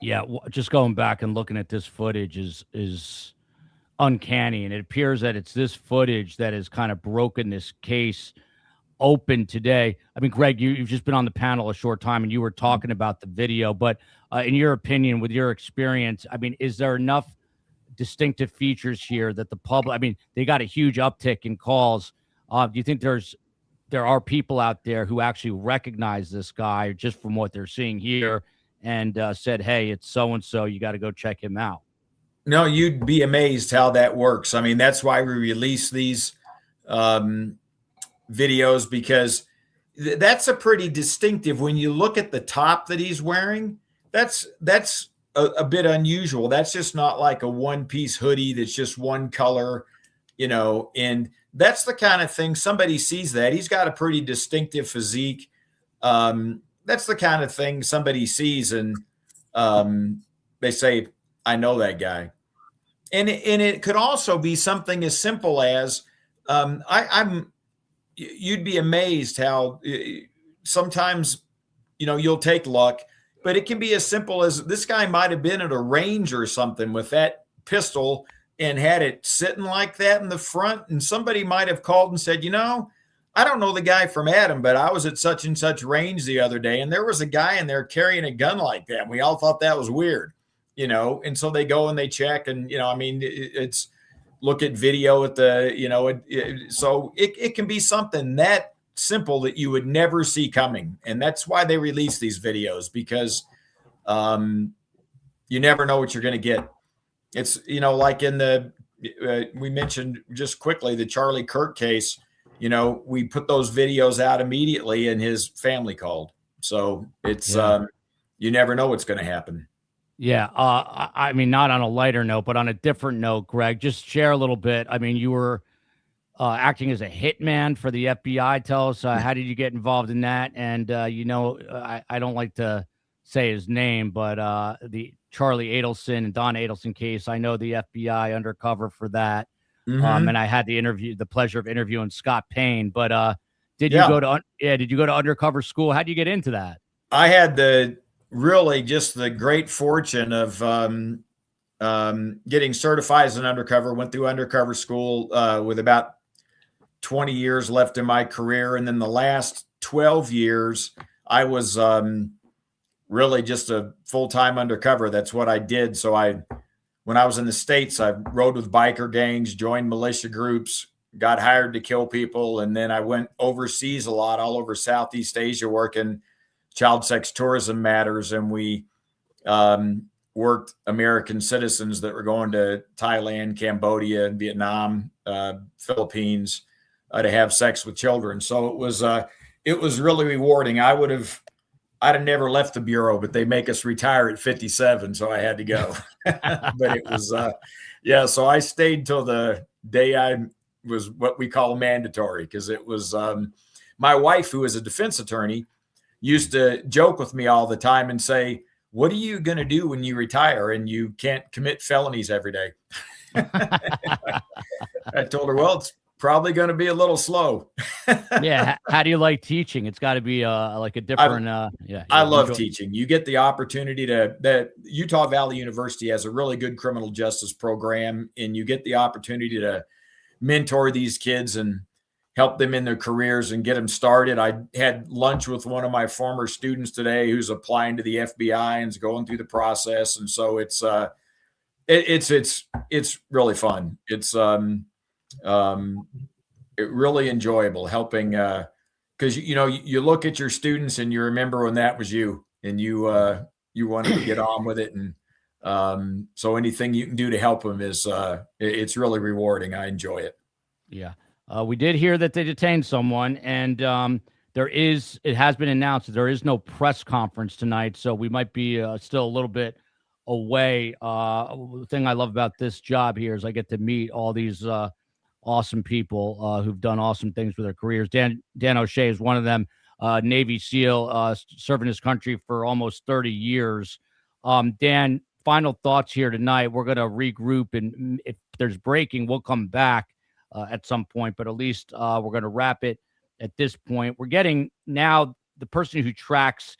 A: Yeah, just going back and looking at this footage is uncanny, and it appears that it's this footage that has kind of broken this case open today. I mean, Greg, you've just been on the panel a short time and you were talking about the video, but in your opinion, with your experience, I mean, is there enough distinctive features here that the public, I mean, they got a huge uptick in calls. Do you think there are people out there who actually recognize this guy just from what they're seeing here and said, hey, it's so-and-so, you got to go check him out?
L: No, you'd be amazed how that works. I mean, that's why we release these videos, because that's a pretty distinctive, when you look at the top that he's wearing, that's a bit unusual. That's just not like a one-piece hoodie that's just one color, and that's the kind of thing somebody sees that. He's got a pretty distinctive physique. That's the kind of thing somebody sees and they say, I know that guy. And it could also be something as simple as you'd be amazed how sometimes, you'll take luck, but it can be as simple as this guy might have been at a range or something with that pistol and had it sitting like that in the front. And somebody might have called and said, I don't know the guy from Adam, but I was at such and such range the other day, and there was a guy in there carrying a gun like that. And we all thought that was weird, and so they go and they check and, it's look at video at the, so it can be something that simple that you would never see coming. And that's why they release these videos, because you never know what you're going to get. It's, like in the, we mentioned just quickly, the Charlie Kirk case, we put those videos out immediately and his family called. So it's, you never know what's going to happen.
A: Yeah. I mean, not on a lighter note, but on a different note, Greg, just share a little bit. I mean, you were acting as a hitman for the FBI. Tell us, how did you get involved in that? And, I don't like to say his name, but the Charlie Adelson and Don Adelson case, I know the FBI undercover for that. And I had the pleasure of interviewing Scott Payne, but did you go to undercover school? How did you get into that?
L: I had just the great fortune of getting certified as an undercover, went through undercover school with about 20 years left in my career. And then the last 12 years, I was really just a full-time undercover. That's what I did. So when I was in the States, I rode with biker gangs, joined militia groups, got hired to kill people. And then I went overseas a lot, all over Southeast Asia, working child sex tourism matters. And we worked American citizens that were going to Thailand, Cambodia, Vietnam, Philippines to have sex with children. So it was really rewarding. I'd have never left the Bureau, but they make us retire at 57. So I had to go, but it was, so I stayed till the day I was what we call mandatory. Cause it was, my wife, who is a defense attorney, used to joke with me all the time and say, "What are you going to do when you retire and you can't commit felonies every day?" I told her, well, it's probably going to be a little slow.
A: Yeah. How do you like teaching? It's got to be like a different.
L: I love teaching. You get the opportunity that Utah Valley University has a really good criminal justice program, and you get the opportunity to mentor these kids and help them in their careers and get them started. I had lunch with one of my former students today who's applying to the FBI and is going through the process. And so it's really fun. It's really enjoyable helping because you look at your students and you remember when that was you and you wanted to get on with it. And so anything you can do to help them is it's really rewarding. I enjoy it.
A: Yeah. We did hear that they detained someone, and it has been announced that there is no press conference tonight, so we might be still a little bit away. The thing I love about this job here is I get to meet all these awesome people who've done awesome things with their careers. Dan O'Shea is one of them, Navy SEAL, serving his country for almost 30 years. Dan, final thoughts here tonight. We're going to regroup, and if there's breaking, we'll come back at some point, but at least we're going to wrap it at this point. We're getting now the person who tracks,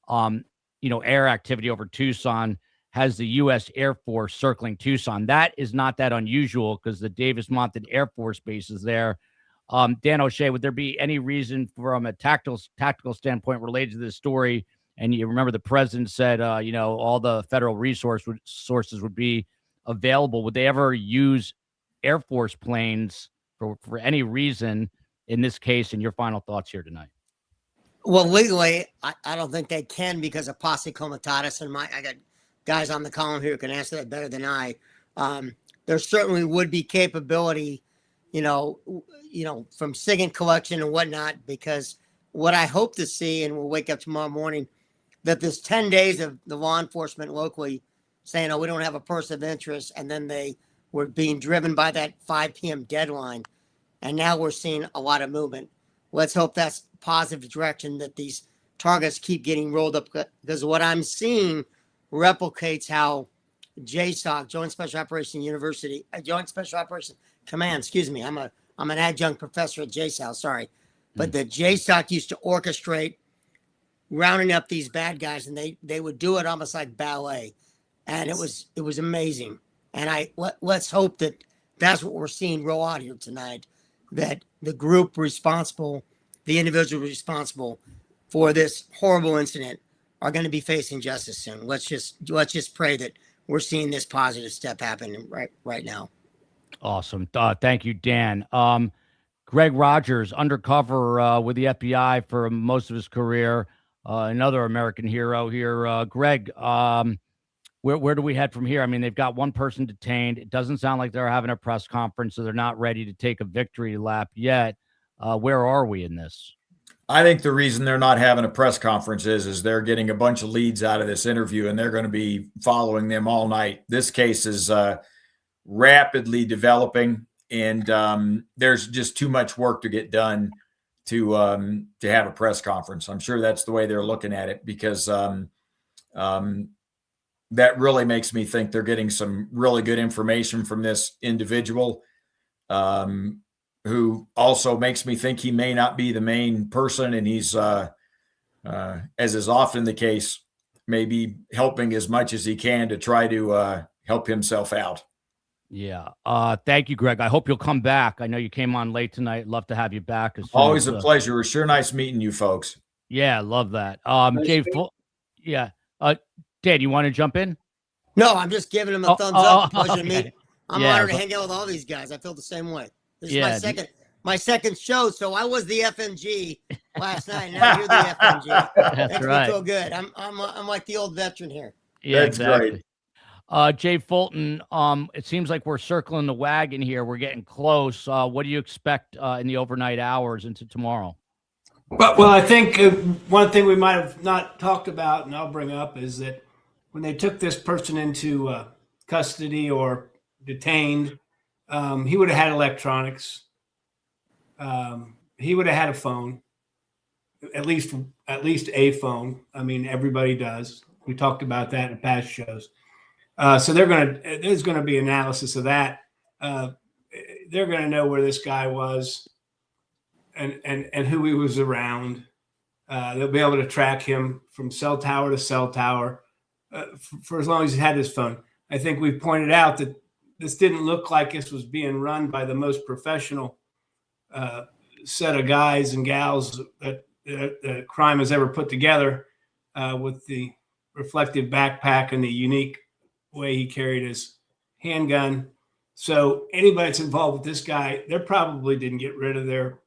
A: air activity over Tucson has the U.S. Air Force circling Tucson. That is not that unusual because the Davis-Monthan Air Force Base is there. Dan O'Shea, would there be any reason from a tactical standpoint related to this story? And you remember the president said, all the federal sources would be available. Would they ever use Air Force planes for any reason in this case? And your final thoughts here tonight?
K: Well, legally, I don't think they can because of posse comitatus, and I got guys on the column here who can answer that better than I. There certainly would be capability, from SIGINT collection and whatnot, because what I hope to see, and we'll wake up tomorrow morning, that this 10 days of the law enforcement locally saying, we don't have a person of interest, and then they were being driven by that 5 p.m. deadline. And now we're seeing a lot of movement. Let's hope that's positive direction, that these targets keep getting rolled up, because what I'm seeing replicates how JSOC, Joint Special Operations Command, excuse me. I'm an adjunct professor at JSOC, sorry. But the JSOC used to orchestrate rounding up these bad guys, and they would do it almost like ballet. And it was amazing. And let's hope that that's what we're seeing roll out here tonight, that the group responsible, the individual responsible for this horrible incident are going to be facing justice soon. Let's just pray that we're seeing this positive step happen right now.
A: Awesome. Thank you, Dan. Greg Rogers, undercover with the FBI for most of his career, another American hero here. Greg, where do we head from here? I mean, they've got one person detained. It doesn't sound like they're having a press conference, so they're not ready to take a victory lap yet. Where are we in this?
L: I think the reason they're not having a press conference is they're getting a bunch of leads out of this interview, and they're going to be following them all night. This case is rapidly developing, and there's just too much work to get done to have a press conference. I'm sure that's the way they're looking at it, because that really makes me think they're getting some really good information from this individual, who also makes me think he may not be the main person, and he's, as is often the case, maybe helping as much as he can to try to help himself out.
A: Yeah. Thank you, Greg. I hope you'll come back. I know you came on late tonight. Love to have you back.
L: Always a pleasure. It was sure nice meeting you folks.
A: Yeah, love that. Jay, yeah. Dan, you want to jump in?
K: No, I'm just giving him a thumbs up. Pleasure to
A: okay.
K: meet. I'm honored to hang out with all these guys. I feel the same way. This is my second show, so I was the FMG last night. Now you're the FMG.
A: That's
K: Makes
A: right.
K: me feel good. I'm like the old veteran here.
A: Yeah,
L: That's
A: exactly. Jay Fulton, it seems like we're circling the wagon here. We're getting close. What do you expect in the overnight hours into tomorrow?
E: Well, I think one thing we might have not talked about, and I'll bring up, is that when they took this person into custody or detained, he would have had electronics. He would have had a phone, at least a phone. I mean, everybody does. We talked about that in past shows. So there's going to be analysis of that. They're going to know where this guy was and who he was around. They'll be able to track him from cell tower to cell tower for as long as he had his phone. I think we've pointed out that this didn't look like this was being run by the most professional set of guys and gals that crime has ever put together, with the reflective backpack and the unique way he carried his handgun. So anybody that's involved with this guy, they probably didn't get rid of their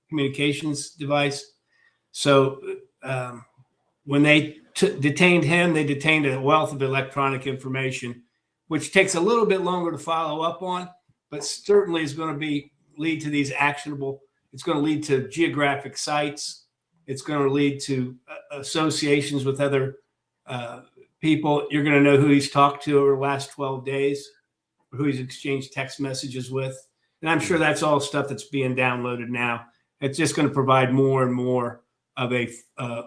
E: communications device. So when they detained him, they detained a wealth of electronic information, which takes a little bit longer to follow up on, but certainly is going to lead to these actionable. It's going to lead to geographic sites. It's going to lead to associations with other people. You're going to know who he's talked to over the last 12 days, who he's exchanged text messages with. And I'm sure that's all stuff that's being downloaded now. It's just going to provide more and more of a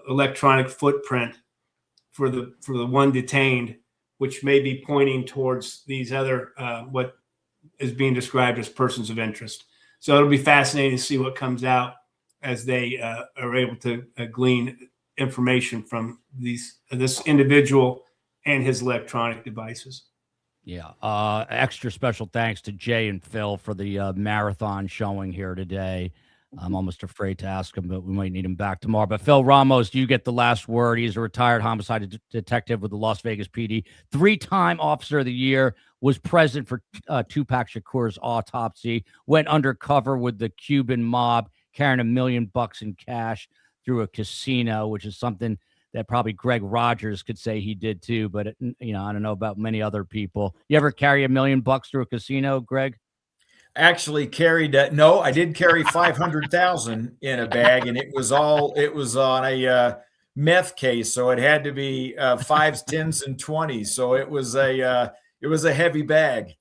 E: electronic footprint for the one detained, which may be pointing towards these other what is being described as persons of interest. So it'll be fascinating to see what comes out as they are able to glean information from this individual and his electronic devices.
A: Yeah. Extra special thanks to Jay and Phil for the marathon showing here today. I'm almost afraid to ask him, but we might need him back tomorrow. But Phil Ramos, you get the last word. He's a retired homicide detective with the Las Vegas PD, 3-time Officer of the Year, was present for Tupac Shakur's autopsy, went undercover with the Cuban mob, carrying $1 million in cash through a casino, which is something that probably Greg Rogers could say he did too. But I don't know about many other people. You ever carry $1 million through a casino, Greg?
L: Actually carried no, I did carry 500,000 in a bag, and it was on a meth case, so it had to be 5s, 10s, and 20s. So it was a heavy bag.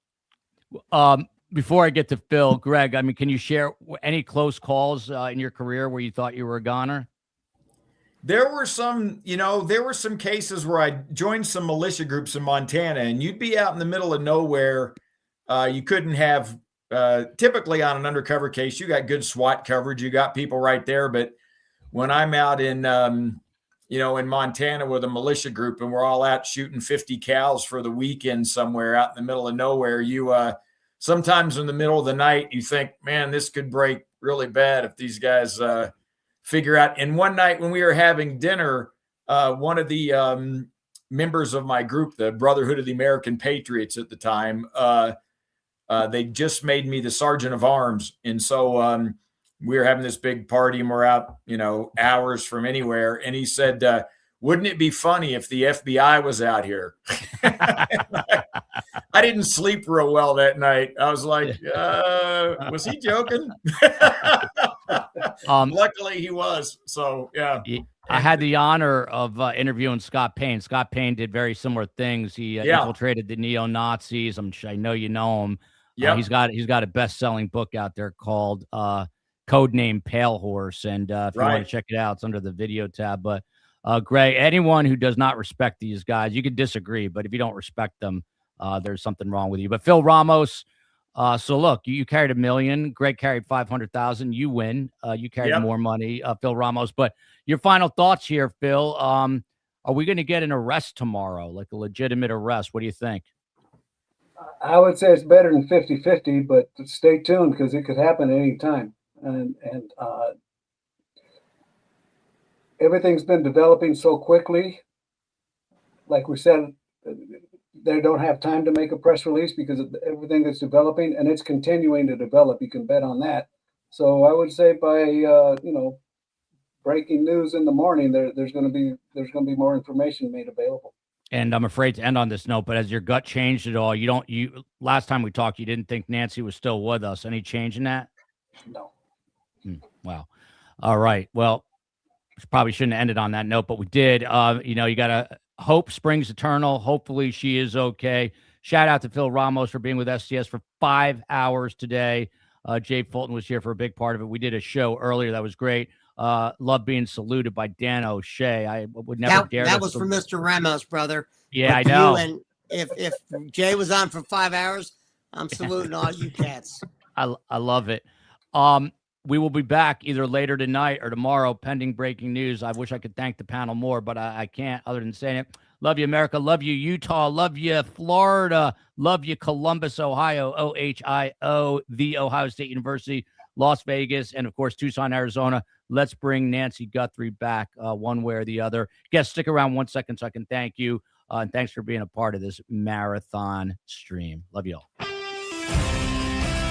A: Before I get to Phil, Greg, I mean, can you share any close calls in your career where you thought you were a goner?
L: There were some cases where I joined some militia groups in Montana, and you'd be out in the middle of nowhere. You couldn't have. Typically on an undercover case, you got good SWAT coverage. You got people right there. But when I'm out in Montana with a militia group and we're all out shooting 50 cows for the weekend somewhere out in the middle of nowhere, you sometimes in the middle of the night, you think, man, this could break really bad if these guys figure out. And one night when we were having dinner, one of the members of my group, the Brotherhood of the American Patriots at the time, they just made me the sergeant of arms. And so we were having this big party and we're out, hours from anywhere. And he said, wouldn't it be funny if the FBI was out here? I didn't sleep real well that night. I was like, was he joking? Luckily, he was. So, yeah.
A: I had the honor of interviewing Scott Payne. Scott Payne did very similar things. He infiltrated the neo-Nazis. I know you know him.
L: Yeah.
A: He's got a best-selling book out there called Codename Pale Horse. And if you want to check it out, it's under the video tab. But Greg, anyone who does not respect these guys, you could disagree, but if you don't respect them, there's something wrong with you. But Phil Ramos, so look, you carried $1 million. Greg carried 500,000. You win. You carried more money, Phil Ramos. But your final thoughts here, Phil. Are we going to get an arrest tomorrow, like a legitimate arrest? What do you think?
D: I would say it's better than 50-50, but stay tuned because it could happen any time. And everything's been developing so quickly. Like we said, they don't have time to make a press release because of everything that's developing, and it's continuing to develop. You can bet on that. So I would say by breaking news in the morning, there's going to be more information made available.
A: And I'm afraid to end on this note, but has your gut changed at all? Last time we talked, you didn't think Nancy was still with us. Any change in that?
D: No.
A: Wow. All right. Well, probably shouldn't have ended on that note, but we did. You got to hope springs eternal. Hopefully she is okay. Shout out to Phil Ramos for being with STS for 5 hours today. Jay Fulton was here for a big part of it. We did a show earlier that was great. Love being saluted by Dan O'Shea. I would never dare.
K: That was for Mr. Ramos, brother.
A: Yeah, I know.
K: And if Jay was on for 5 hours, I'm saluting all you cats.
A: I love it. We will be back either later tonight or tomorrow, pending breaking news. I wish I could thank the panel more, but I can't other than saying it. Love you, America. Love you, Utah. Love you, Florida. Love you, Columbus, Ohio, OHIO, the Ohio State University, Las Vegas, and, of course, Tucson, Arizona. Let's bring Nancy Guthrie back one way or the other. Guys, stick around 1 second so I can thank you. And thanks for being a part of this marathon stream. Love you all.